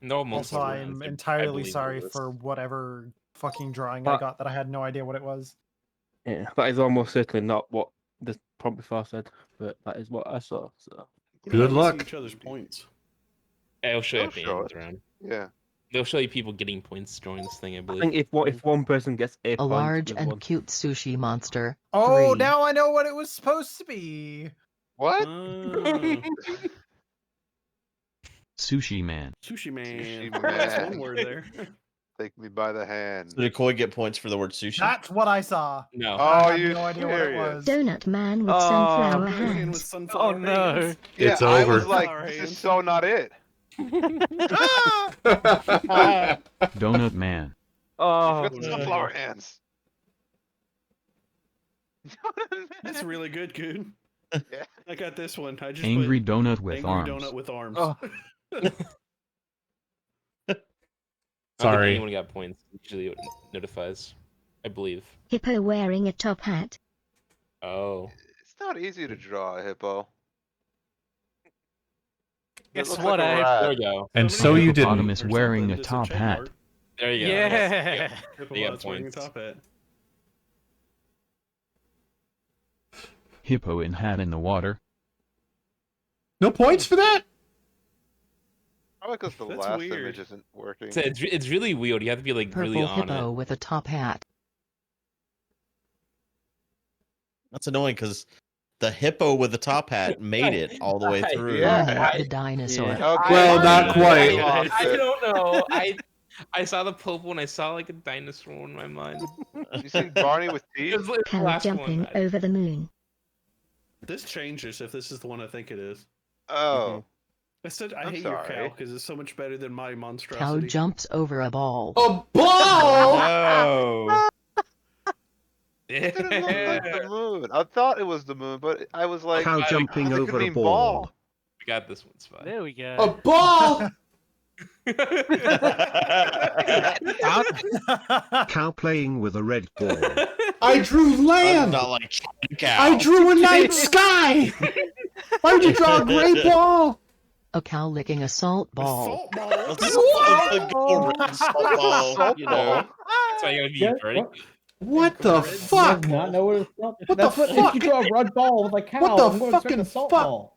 Normal. Also, I'm entirely sorry for whatever fucking drawing I got that I had no idea what it was. Yeah, that is almost certainly not what the prompt before said, but that is what I saw. So Good See luck. each other's points. It'll show you They'll at the show end of it. the round. Yeah. They'll show you people getting points during this thing, I I believe. think if one person gets a A point, large with and one. cute sushi monster. Oh, 3. now I know what it was supposed to be. What? Sushi man. Sushi man. Sushi That's man. one word there. Take me by the hand. So did Koi get points for the word sushi? That's what I saw. No. Oh, I had you no idea what it serious? was. Donut man with Oh, sunflower Man with hands. sunflower Oh no. hands. Yeah, It's I over. was like, Sunflower this is hands. so not it. Donut man. Oh, You got the sunflower hands. That's really good, Goon. Yeah. I got this one. I just Angry put donut with angry arms. donut with arms. Oh. I don't Sorry. think anyone got points. Usually it notifies, I believe. Hippo wearing a top hat. Oh. It's not easy to draw a hippo. It Guess looks what, like a Abe? rat. There we go. And Somebody so got you a didn't. Hippopotamus or wearing something, a just top check hat. mark. There you go. Yeah. Hippopotamus wearing a points. top hat. Hippo in hat in the water. No points for that? Probably because the That's last weird. image isn't working. It's really weird. You have to be like really Purple on hippo it. with a top hat. That's annoying because the hippo with the top hat made it all the way through. Yeah. Arnie the dinosaur. Yeah. Okay. Well, not I quite. lost I it. don't know. I saw the purple and I saw like a dinosaur in my mind. You see Barney with teeth? It was the Cow last jumping one. over the moon. This changes if this is the one I think it is. Oh. I said I I'm hate your cow sorry. because it's so much better than my Cow monstrosity. jumps over a ball. A ball! No. It didn't look like the moon. I thought it was the moon, but I was like, Cow oh, jumping that could over a mean ball. We got this one spot. There we go. A ball! Cow playing with a red ball. I drew I'm land! not like cow. I drew a night sky! Why would you draw a gray ball? A cow licking a salt ball. Salt ball. That's a good red salt ball, you know. That's why you gotta be Yeah, very. What the Does fuck? not know what it's called. What That's the what fuck? if you draw a red ball with a cow. What the I'm going to expect fucking a salt fuck? ball.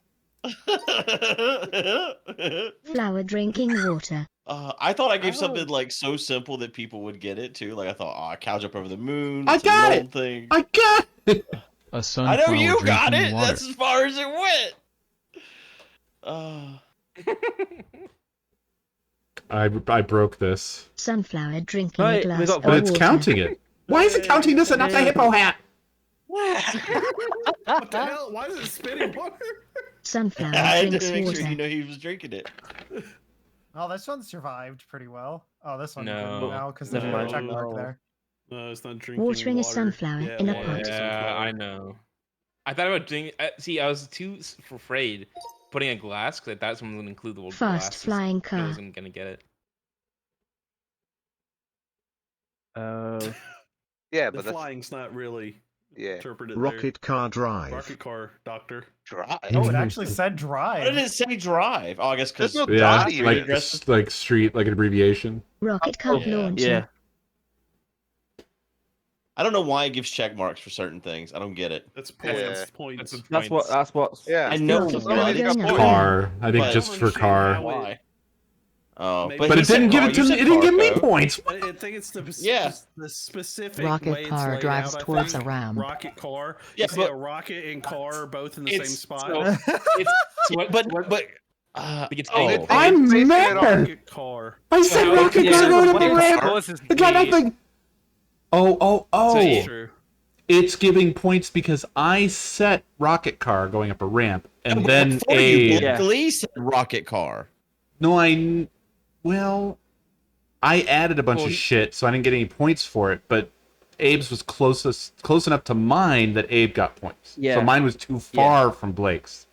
Flower drinking water. I thought I gave something like so simple that people would get it too. Like I thought, oh, cow jump over the moon. I It's got an it! old thing. I got it! A I sunflower know you got drinking it. water. That's as far as it went. I broke this. Sunflower drinking Right, a we glass got of But it's water. counting it. Why is it counting this and not the hippo hat? What the hell? Why is it spitting water? Sunflower I had to drinks make water. sure you know he was drinking it. Oh, this one survived pretty well. Oh, this one No. didn't now because there's Never no mind. check mark No. there. No, it's not drinking Watering a water. sunflower in a water pot. is Yeah, sunflower. I know. I thought about doing. See, I was too afraid putting a glass because I thought someone would include the word Fast glass. flying I car. wasn't gonna get it. Yeah, The but that's flying's not really yeah. interpreted Rocket car drive. there. Rocket car, doctor. Drive. Oh, it actually said Why drive. did it say drive? Oh, I guess because There's no Yeah, dot even. like addresses. like street, like an abbreviation. Rocket car yeah. launcher. Yeah. I don't know why it gives check marks for certain things. I don't get it. That's points. Yeah. Points. That's what. That's what. Yeah. I know Rocket why. car It's got going up. points. Car, I think But- just for understand car. how Why? Oh, Maybe- But he it didn't said give car. it to You me. said It didn't give me Carco. points. I think it's the Yeah. the specific Rocket way it's car laid drives out, I towards think. a ram. Rocket car. Yeah, You see but- a rocket and car are both in the same It's spot. so- it's so what, But what, but it's oh, They- I'm basing it mad. on- Rocket car. I said rocket Yeah, car going up what the is ramp. causes It got me- nothing. Oh. So That's yeah. true. It's giving points because I set rocket car going up a ramp, and then Before you a luckily said rocket car. no, I added a bunch of shit, so I didn't get any points for it. But Abe's was close enough to mine that Abe got points. Yeah. So mine was too far from Blake's.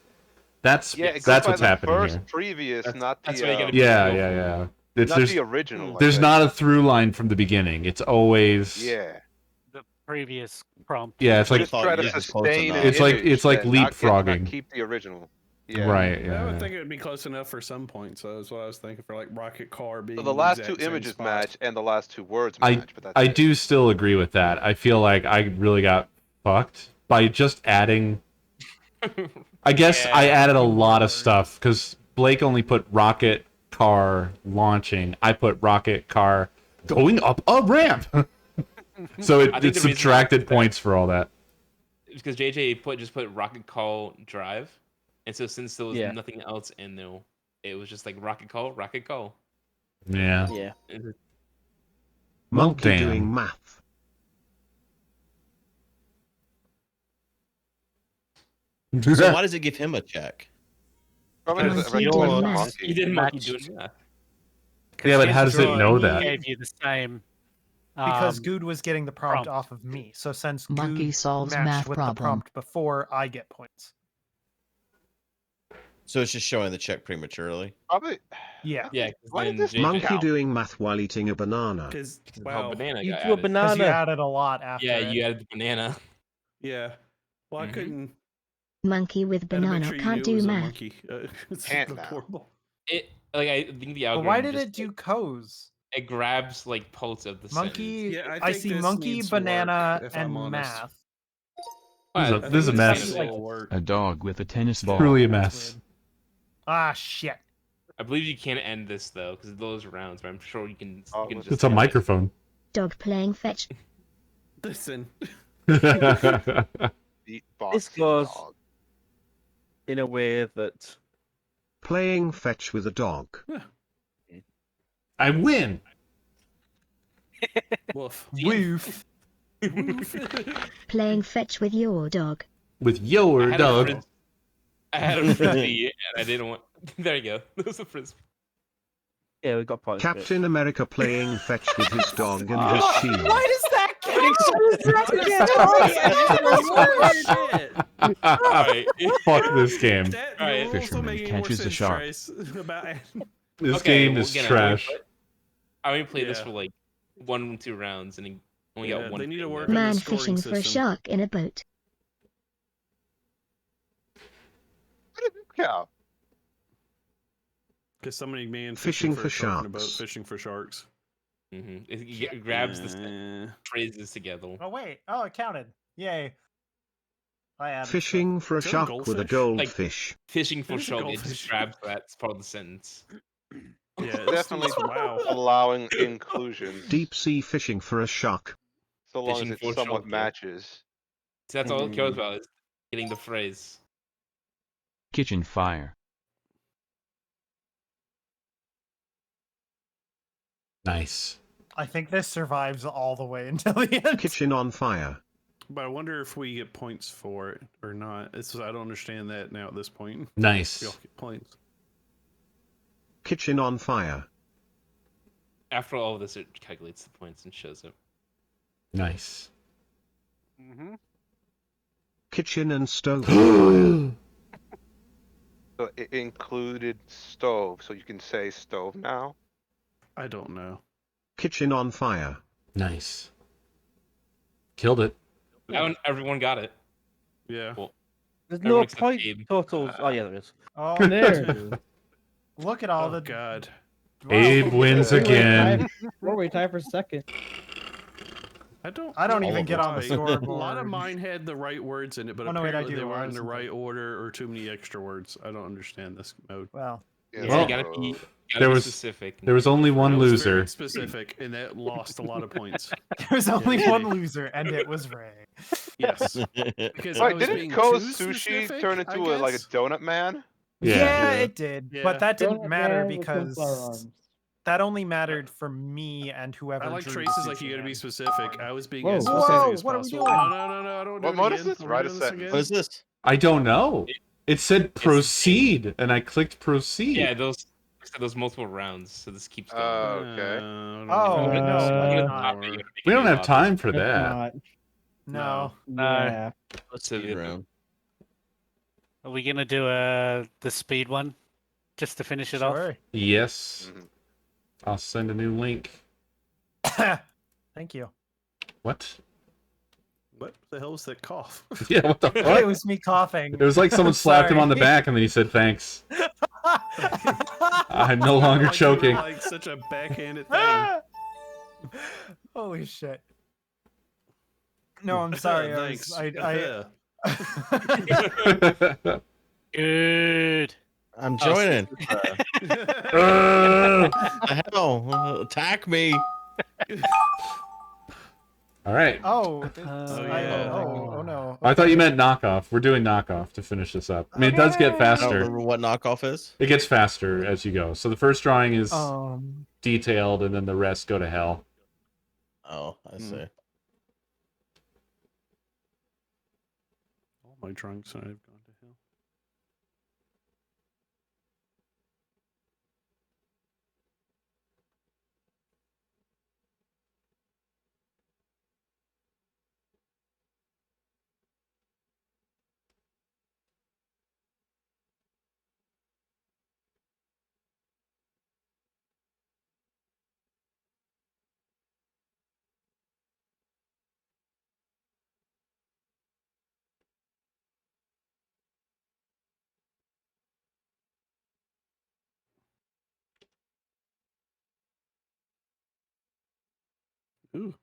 That's It goes that's by what's the happening first here. previous, not the. That's why you gotta be Yeah. Not the original. There's not a through line from the beginning. It's always Yeah. The previous prompt. Yeah, it's like Just try to sustain it's like leapfrogging. Not keep the original. Yeah. Right. I Yeah. would think it would be close enough for some points. So that's what I was thinking for like rocket car being. So the last exact two same images spot. match and the last two words I match, but that's I it. do still agree with that. I feel like I really got fucked by just adding. I guess I added a lot of stuff because Blake only put rocket car launching. I put rocket car going up a ramp. So I think it the reason subtracted points for all that. Because JJ just put rocket call drive, and so since there was nothing else in there, it was just like rocket call. Yeah. Yeah. Monkey damn. doing math. So why does it give him a check? Probably Monkey doesn't doing recognize math. monkey. He didn't Matched. monkey doing that. Yeah, but how does it know He that? gave you the same. Because Good was getting the prompt prompt. off of me. So since Monkey Good solves matched math with problem. the prompt before, I get points. So it's just showing the check prematurely. Probably. Yeah. Yeah. Why did this Monkey count? doing math while eating a banana. Because Wow. wow, Banana You got do a added. Because banana. you added a lot after Yeah, it. you added the banana. yeah. Well, I Mhm. couldn't. Monkey with I had to make banana sure you can't knew it do was a math. monkey. It's Can't look now. horrible. It I think the algorithm. But why did just, it do Coes? It grabs like parts of the Monkey, Yeah, I think see this monkey, needs work, banana, if I'm and honest. math. This is a- I this think is a this mess. needs a little work. A dog with a tennis ball. Truly a That's mess. weird. Ah, shit. I believe you can't end this though because those rounds, but I'm sure you can. Oh, You can let's just It's a microphone. Dog playing fetch. Listen. Beatbox This goes dog. in a way that Playing fetch with a dog. I win. Woof. Woof. Playing fetch with your dog. With your dog. I had a frisbee and I didn't want. There you go. There's a frisbee. yeah, we got points. for it. Captain America playing fetch with his dog and his shield. Why does that count? Alright. Fuck this game. That, All right. your rules don't Fisherman make any more catches a sense, shark. Trace, about This Okay, game well, is again, trash. I only played this Yeah. for like 1 or 2 rounds and only Yeah, got one. they need to thing work there. on Man the scoring fishing for a system. shark in a boat. What did it count? Because somebody man Fishing for for a shark in a boat, sharks. fishing for sharks. It grabs the Uh, phrases together. Oh, wait. Oh, it counted. Yay. I added Fishing for a Is that a shark with a goldfish? goldfish. Fishing for It is a shark, it goldfish. just grabs that. It's part of the sentence. Yeah, it's Definitely wow. allowing inclusions. Deep sea fishing for a shark. So long Fishing as for it somewhat shark, yeah. matches. So that's all it cares about is getting the phrase. Kitchen fire. Nice. I think this survives all the way until the end. Kitchen on fire. But I wonder if we get points for it or not. I don't understand that now at this point. Nice. We all get points. Kitchen on fire. After all of this, it calculates the points and shows it. Nice. Kitchen and stove on fire. So it included stove, so you can say stove now. I don't know. Kitchen on fire. Nice. Killed it. Now everyone got it. Yeah. Well, There's everyone no except point Abe. totals. Oh yeah, there is. Oh, There. Look at all Oh the. God. Abe wins Three-way again. tie- Four-way tie for second. I don't even know get on the why. scoreboard. A lot of mine had the right words in it, but Oh, no, wait, I apparently do they the weren't in words the and right order or too many extra words. I don't understand this mode. Well, Yeah, Well, you gotta be there was specific. there was only one That was loser. very specific, and that lost a lot of points. there's only Yeah. one loser, and it was Ray. Yes. Because I Wait, was didn't being Ko's too sushi specific, turn I into like a guess? donut man? Yeah, Yeah. it did, Yeah. but that didn't Donut matter Man with sunflower because arms. That only mattered for me and whoever. I like drew traces the like you gotta be Sushi specific. I was being Whoa, as whoa, specific as what are we possible. doing? No, I don't do What it mode again. is this? Are we Write a doing this sentence. again? What is this? I don't know. It said proceed, and I clicked proceed. Yeah, those multiple rounds, so this keeps going. Okay. Oh, no, Stop no. it, you gotta make We a don't new have lobby. time for That's that. not. No. Yeah. Let's So speed round. Are we gonna do the speed one, just to finish it off? Sure. Yes. Mhm. I'll send a new link. Thank you. What? What the hell was that cough? Yeah, what the It fuck? was me coughing. It was like someone slapped him on the Sorry. back and then he said thanks. I'm no longer Like you were, choking. like such a backhanded thing. Holy shit. No, I'm sorry. Thanks. Good. I'm joining. Uh, Hell, attack me. All right. Oh, yeah. no. I thought you Okay. meant knockoff. We're doing knockoff to finish this up. I mean, it does get I don't faster. remember what knockoff is. It gets faster as you go. So the first drawing is Um, detailed, and then the rest go to hell. Oh, I see. All my trunks I've gone to hell. Ooh.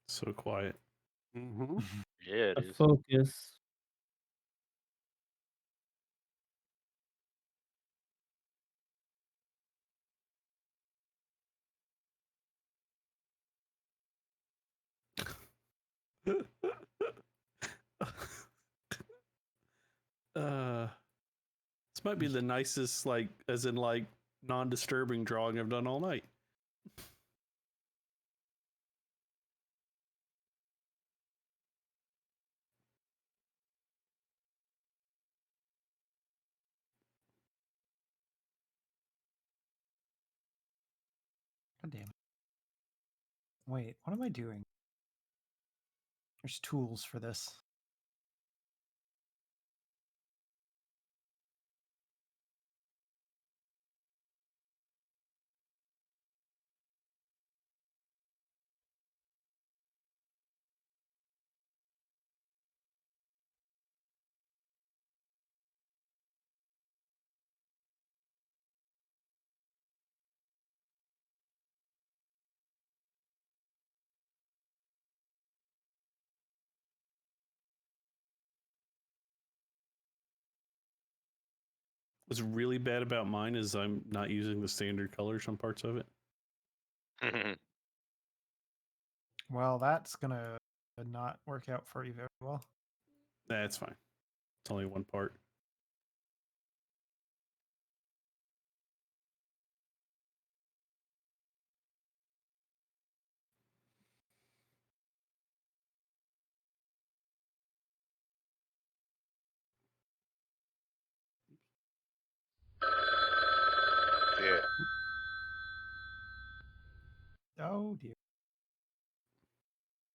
So quiet. Mm-hmm. Yeah, it A is. focus. This might be the nicest, like, as in, like, non-disturbing drawing I've done all night. God damn it. Wait, what am I doing? There's tools for this. What's really bad about mine is I'm not using the standard colors on parts of it. Well, that's gonna not work out for you very well. That's fine. It's only one part.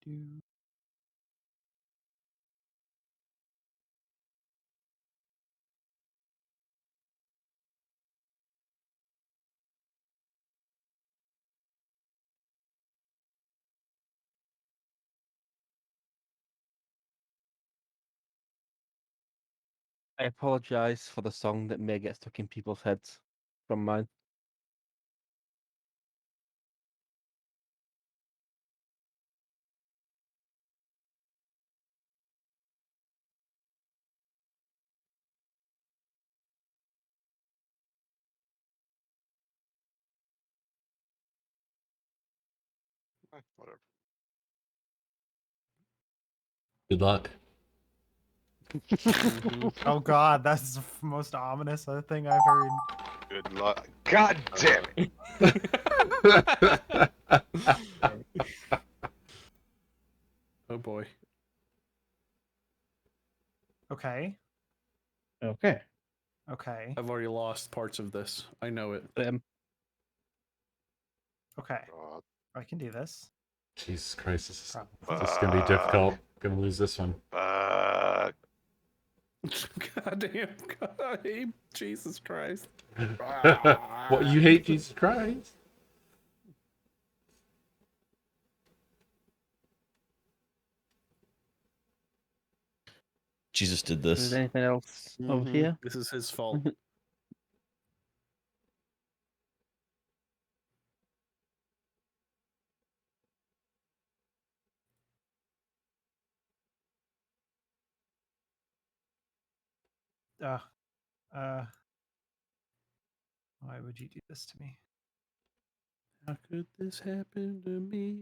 I apologize for the song that may get stuck in people's heads from mine. Whatever. Good luck. Oh God, that's the most ominous thing I've heard. Good luck. God damn it. Oh boy. Okay. Okay. Okay. I've already lost parts of this. I know it. Okay. God. I can do this. Jesus Christ, this is gonna be difficult. Gonna lose this one. Fuck. God damn. God, I hate Jesus Christ. What, you hate Jesus Christ? Jesus did Is this. there anything else over here? This is his fault. Why would you do this to me? How could this happen to me?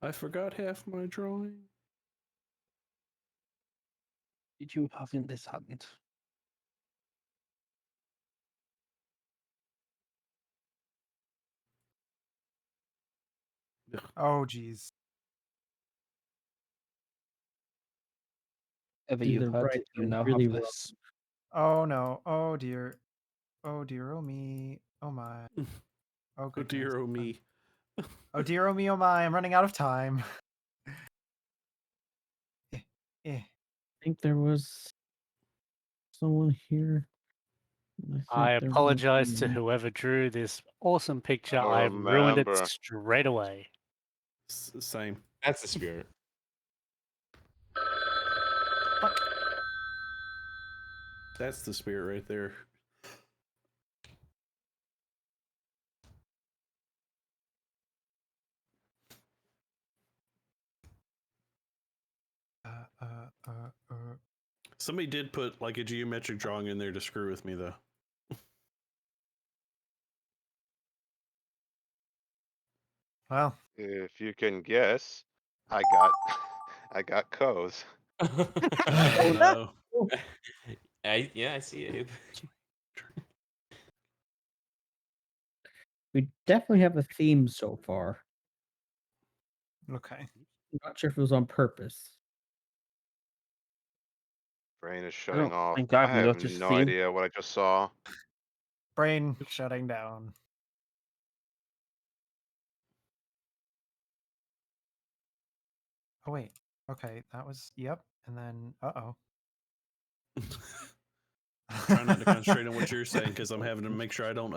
I forgot half my drawing. Did you have in this hand? Oh geez. Ever Either you've had, right you or now really have wrong. this. Oh no. Oh dear. Oh dear. Oh me. Oh my. Oh Oh goodness. dear, oh me. Oh dear. Oh me. Oh my. I'm running out of time. I think there was someone here. I think there was apologize to someone. whoever drew this awesome picture. I I've ruined it remember. straight away. Same. That's the spirit. That's the spirit right there. Somebody did put like a geometric drawing in there to screw with me though. Well, if you can guess, I got I got Coes. Oh no. I see it. We definitely have a theme so far. Okay. I'm not sure if it was on purpose. Brain is I shutting don't off. think I I've have noticed no theme. idea what I just saw. Brain shutting down. Oh wait. Okay, that was yep. And then oh. Try not to concentrate on what you're saying because I'm having to make sure I don't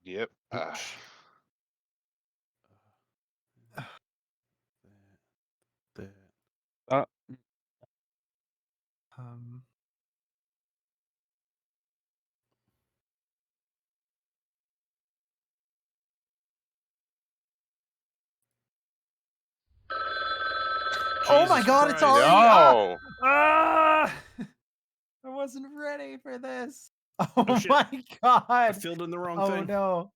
Yep. that. Um. Oh my Jesus God! It's Christ. already No. ah! I wasn't ready for this. Oh shit. my God! I filled in the wrong Oh thing. no!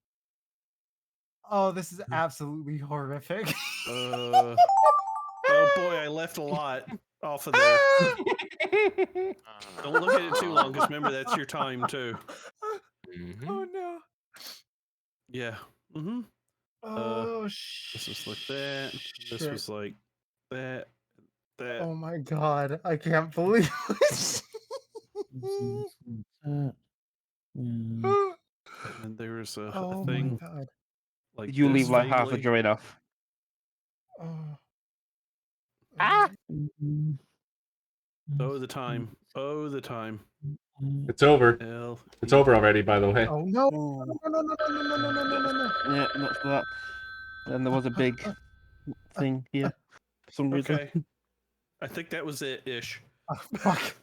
Oh, this is absolutely horrific. Oh boy, I left a lot off of there. Don't look at it too long because remember that's your time too. Oh no! Yeah. Mm-hmm. Oh This was like that. This shit. was like that. That. Oh my God! I can't believe it. And then there was a Oh my thing God! like You this leave like half a vaguely. drawing off. Oh, the time. Oh, the time. It's over. L. It's over already, by the way. Oh no! No! No! No! No! No! No! No! No! No! No! Yeah, that's that. And there was a big thing here for some reason. Okay. I think that was it ish. Oh, fuck.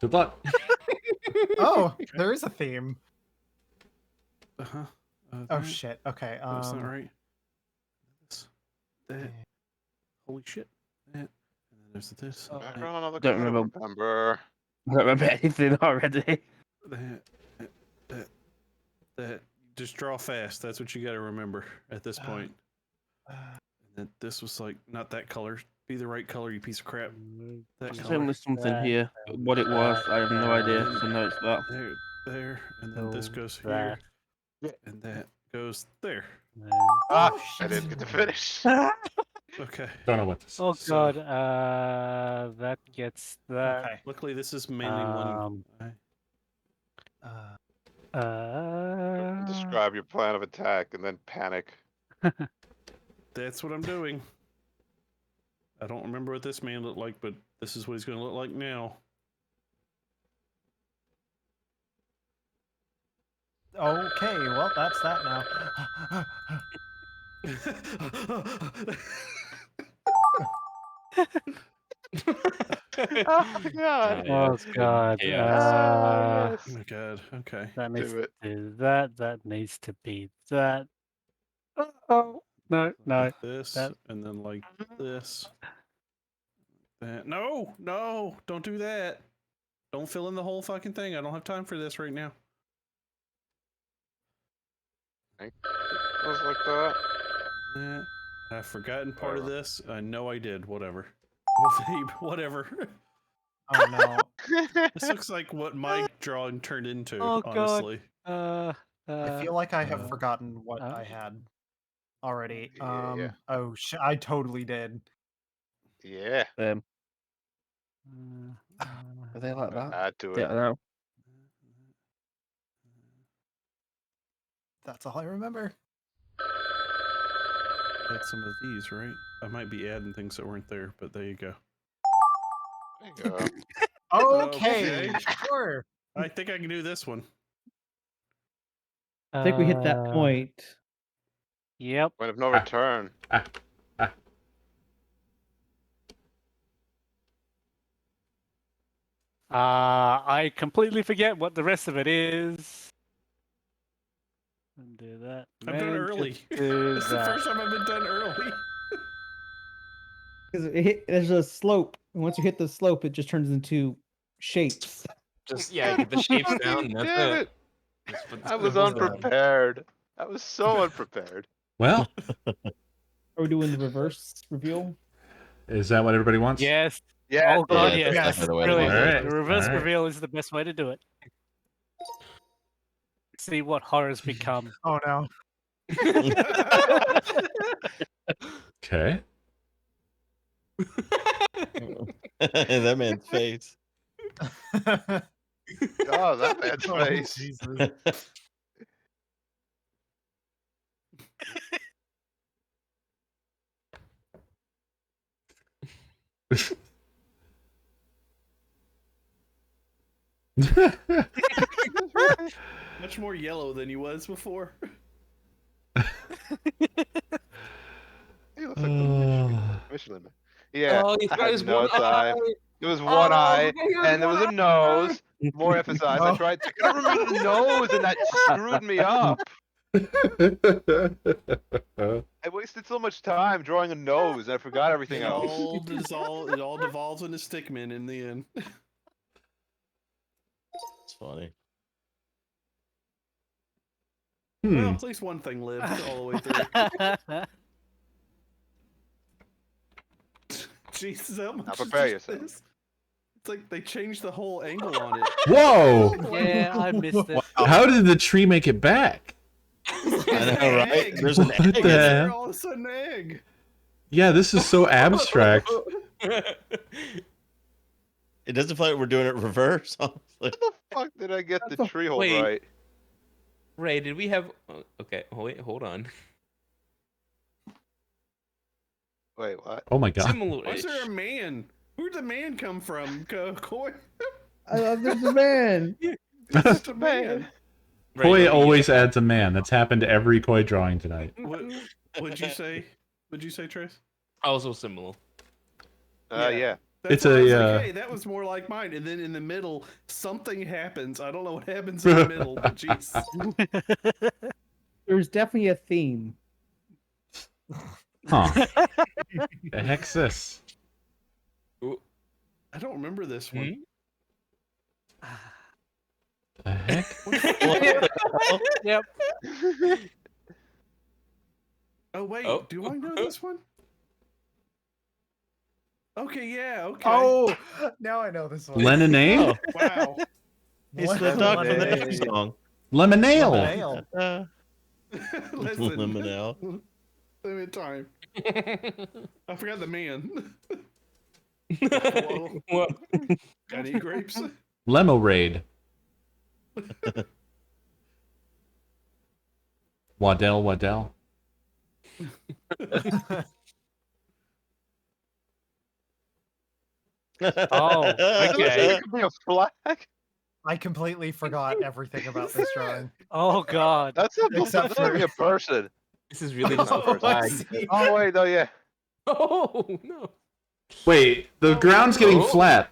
Good luck. Oh, there is a theme. Uh-huh. Oh shit. Okay. That's not right. That. Holy shit. That. And then there's this. Background on the Don't card, remember. remember. I don't remember anything already. That. Just draw fast. That's what you got to remember at this point. And then this was like not that color. Be the right color, you piece of crap. That There's color. only something here. But what it was, I have no idea. So no, it's that. There, and then this goes here, and that goes there. Ah, I didn't get to finish. Okay. Don't know what this is. Oh god, that gets that. Okay. Luckily, this is mainly one. Describe your plan of attack and then panic. That's what I'm doing. I don't remember what this man looked like, but this is what he's going to look like now. Okay, well, that's that now. Oh god. Oh god. Oh my god. Okay. That needs Do it. to be that. That needs to be that. Oh no, no. This That. and then like this. That. No, no, don't do that. Don't fill in the whole fucking thing. I don't have time for this right now. It was like that. That. I've forgotten part of this. I know I did. Whatever. Whatever. Oh no. This looks like what my drawing turned into, Oh honestly. god. I feel like I have forgotten what I had already. Yeah. Oh shit, I totally did. Yeah. Are they like that? Add to Yeah, it. I know. That's all I remember. Add some of these, right? I might be adding things that weren't there, but there you go. There you go. Okay, sure. I think I can do this one. I think we hit that point. Yep. Point of no return. I completely forget what the rest of it is. And do that. I'm done and early. just do This is the that. first time I've been done early. Because there's a slope, and once you hit the slope, it just turns into shapes. Just get the shapes down. That's Damn it. it. Just put I was the symbols down. unprepared. I was so unprepared. Well, Are we doing the reverse reveal? is that what everybody wants? Yes. Yeah. Oh god, Yeah, yes. that's That's definitely the way to brilliant. do it. The reverse All right. reveal is the best way to do it. See what horrors become. Oh no. Okay. That man's face. Oh, that man's Oh, face. Jesus. Much more yellow than he was before. He looks like the Michelin Man. Yeah. Oh, he's I got had his no one time. eye. There was one eye, and there was a nose. More Oh. emphasized. I tried to remember the nose, and that screwed me up. I wasted so much time drawing a nose, and I forgot everything It else. all devolves into Stickman in the end. It's funny. Well, at least one thing lived all the way through. Jesus, how much Now is prepare just yourself. this? It's like they changed the whole angle on it. Whoa! Yeah, I missed it. How did the tree make it back? I know, right? Egg. There's an What egg. the in there. hell? All of a sudden, egg. Yeah, this is so abstract. It doesn't feel like we're doing it reverse. Honestly. How the fuck did I get the tree hole Wait. right? Ray, did we have? Okay, wait, hold on. Wait, what? Oh my god. Similar. Why is there a man? Where'd the man come from, Koi? I love this man. It's a man. Koi always adds a man. That's happened to every Koi drawing tonight. What'd you say? What'd you say, Trace? Also similar. Yeah. That's It's why I was a, like, hey, that was more like mine. And then in the middle, something happens. I don't know what happens in the middle, but jeez. There's definitely a theme. Huh. The heck's this? I don't remember this one. The heck? Yep. Oh wait, Oh. do I know this one? Okay, yeah, okay. Oh, now I know this one. Lemonade? Wow. It's the duck from the duck song. Lemonade. Lemonade. Listen. Lemonade. Limit time. I forgot the man. Whoa. Got any grapes? Lemorade. Waddell. Oh, okay. It could be a flag. I completely forgot everything about this drawing. Oh god. That's a Except that's be a for- person. This is really just a Oh, I flag. see. Oh wait, no, yeah. Oh no. Wait, the ground's getting flat.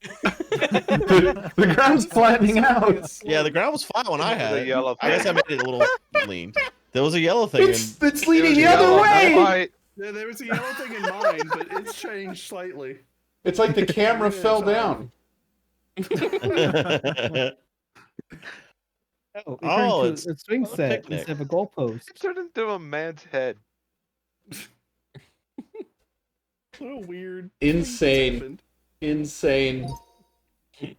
the ground's flattening out. Yeah, the ground was flat when I had The it. yellow I guess I thing. made it a little lean. There was a yellow thing. It's It leaning was the other yellow. way. Right. Yeah, there was a yellow thing in mine, but it's changed slightly. It's like the camera fell down. Oh, Oh, it turned to a swing a set picnic. instead of a goalpost. It turned into a man's head. What a weird. Insane. Insane. This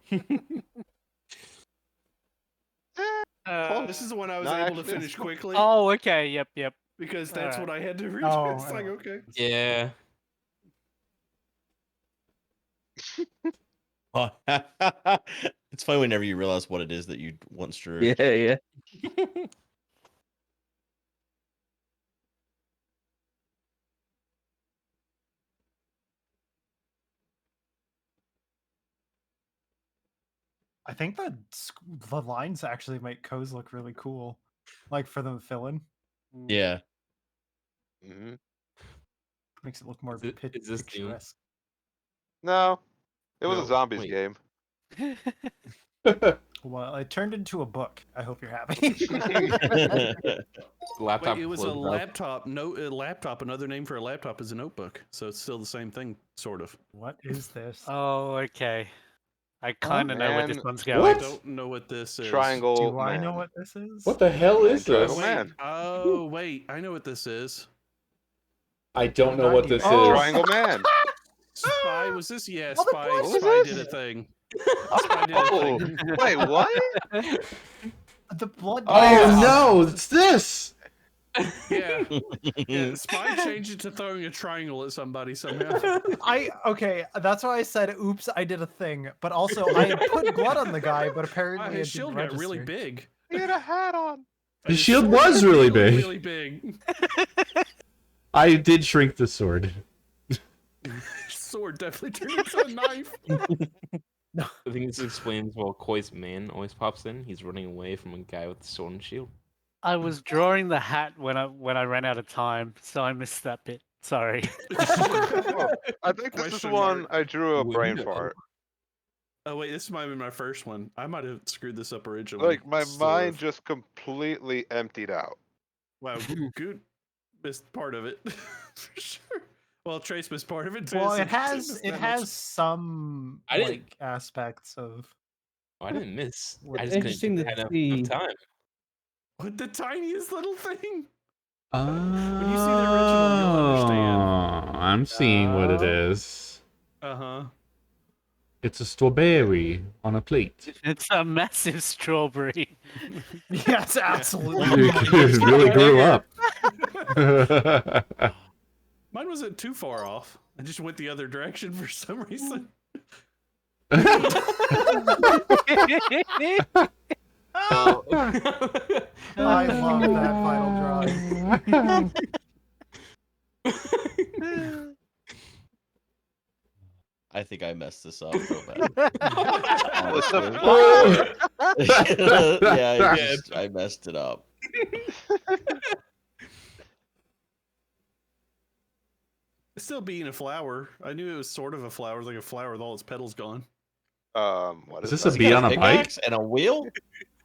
is the one I was Not able to actually. finish quickly Oh, okay. Yep. because that's Alright. what I had to read. Oh, It's like, okay. Yeah. It's funny whenever you realize what it is that you once drew. Yeah. I think the lines actually make Coes look really cool, like for them to fill in. Yeah. Mm-hmm. Makes it look more Is this new? picturesque. No, it was No, a zombies wait. game. Well, it turned into a book. I hope you're happy. Laptop. Wait, it was a closed up. laptop. No, a laptop. Another name for a laptop is a notebook, so it's still the same thing, sort of. What is this? Oh, okay. I kind of know where this man. one's I going. don't know what this is. Triangle. Do I man. know what this is? What the hell is Triangle this? man. Oh wait, I know what this is. I don't know what this is. Oh. Triangle man. Spy was this? Yeah, Oh, the Spy. blood Spy was did a this? thing. Oh, wait, what? The blood. Oh no, it's this. Yeah. Yeah. Spy changed it to throwing a triangle at somebody somehow. Okay, that's why I said, "Oops, I did a thing." But also, I had put blood on the guy, but Wow, apparently his it shield didn't got really register. big. He had a hat on. His shield was really big. Really big. I did shrink the sword. Sword definitely turned into a knife. I think this explains why Koi's man always pops in. He's running away from a guy with a sword and shield. I was drawing the hat when I ran out of time, so I missed that bit. Sorry. Oh, I think this is Question one mark. I drew a brain Window. fart. Oh wait, this might have been my first one. I might have screwed this up originally. Like my Sort mind of. just completely emptied out. Wow, good missed part of it. For sure. Well, Trace missed part of it too. Well, so it has missed it that has much. some I didn't- like aspects of. Oh, I didn't miss. What- I just Interesting couldn't to have see. enough time. What, the tiniest little thing? Oh, When you see the original, you'll understand. I'm seeing what it is. Uh-huh. It's a strawberry on a plate. It's a massive strawberry. Yes, absolutely. It really grew up. Mine wasn't too far off. I just went the other direction for some reason. Oh. I love that final drawing. I think I messed this up real bad. What's a Honestly. flower? Yeah, I messed it up. It's still being a flower. I knew it was sort of a flower. It's like a flower with all its petals gone. What Is is this that? a bee on a bike? And a wheel?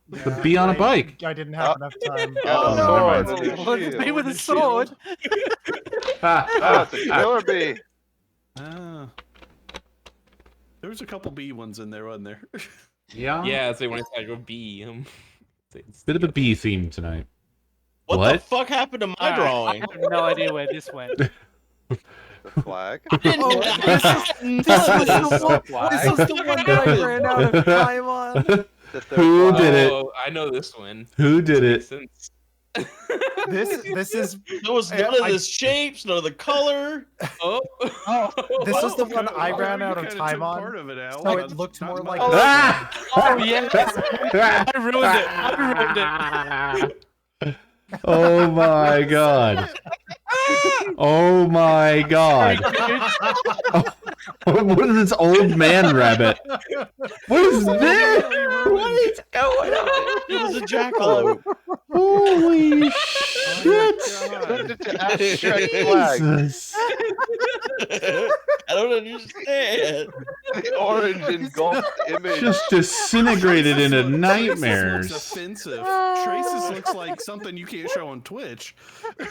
The bee on a bike. I didn't have enough time. Oh, no. sword. and a Well, it's shield. me with a Orange sword. Oh, it's a killer bee. Ah. There was a couple bee ones in there, wasn't there? Yeah. Yeah, so when I said go bee, Bit of a bee theme tonight. What the fuck happened to my Alright, drawing? I have no idea where this went. The flag. This was the one that I ran out of time on. The third Who flag. did it? Oh, I know this one. Who did Makes it? sense. This is There was none of the shapes, none of the color. Oh, this was the one I Oh, ran you out of kinda time took on. part of it out. So That's it looked not more mine. like. Oh yes, I ruined it. I ruined it. Oh my god. Oh my god. What is this old man rabbit? What is this? What is going on? It was a jackalope. Holy shit! Turned into abstract flag. Jesus. I don't understand. The orange engulfed image. Just disintegrated into Traces looks nightmares. offensive. Traces looks like something you can't show on Twitch. Good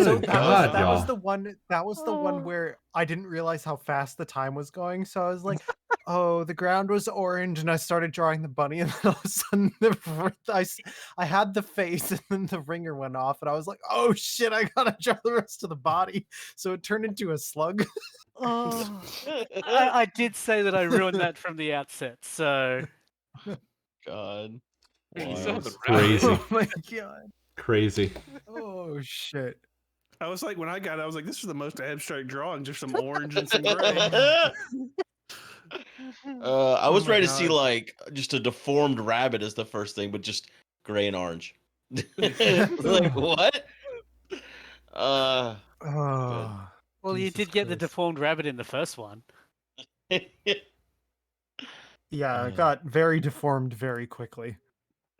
So God, that was y'all. the one. That was the one where I didn't realize how fast the time was going. So I was like, "Oh, the ground was orange," and I started drawing the bunny, and then all of a sudden, I had the face, and then the ringer went off, and I was like, "Oh shit! I gotta draw the rest of the body." So it turned into a slug. I did say that I ruined that from the outset, so God. You still have the Crazy. Oh my god! Crazy. Oh shit! I was like, when I got it, I was like, this is the most abstract drawing, just some orange and some gray. I was my ready to see God. like just a deformed rabbit as the first thing, but just gray and orange. Like what? Oh. well, you Jesus did get the Christ. deformed rabbit in the first one. Yeah, it got very deformed very quickly.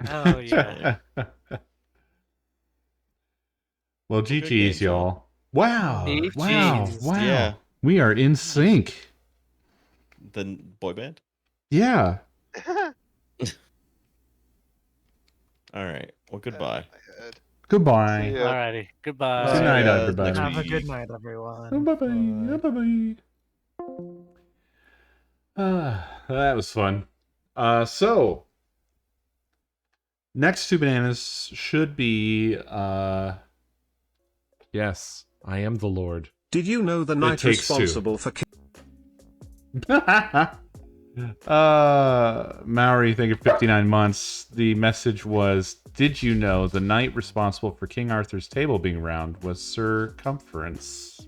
Oh yeah. Well, game, GG's, Joe. y'all. Wow. GGs. Wow. Wow. Yeah. We are in sync. The boy band. Yeah. All right. Well, goodbye. My head. Goodbye. See ya. Alrighty. Goodbye. Good night, guys. everybody. Next Have a week. good night, everyone. Bye-bye. Bye-bye. That was fun. So next two bananas should be Yes, I am the Lord. Did you know the knight Takes Two. responsible for Maori, thank you for 59 months. The message was, did you know the knight responsible for King Arthur's table being round was Circumference?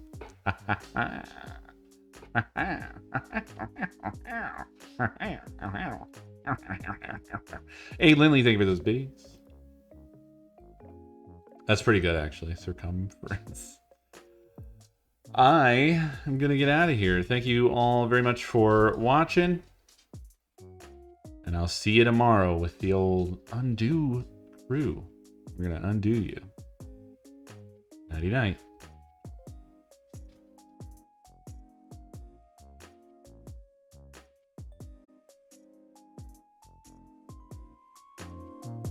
Hey, Lindley, thank you for those biddies. That's pretty good, actually. Circumference. I am going to get out of here. Thank you all very much for watching. And I'll see you tomorrow with the old undo crew. We're going to undo you. Nighty night.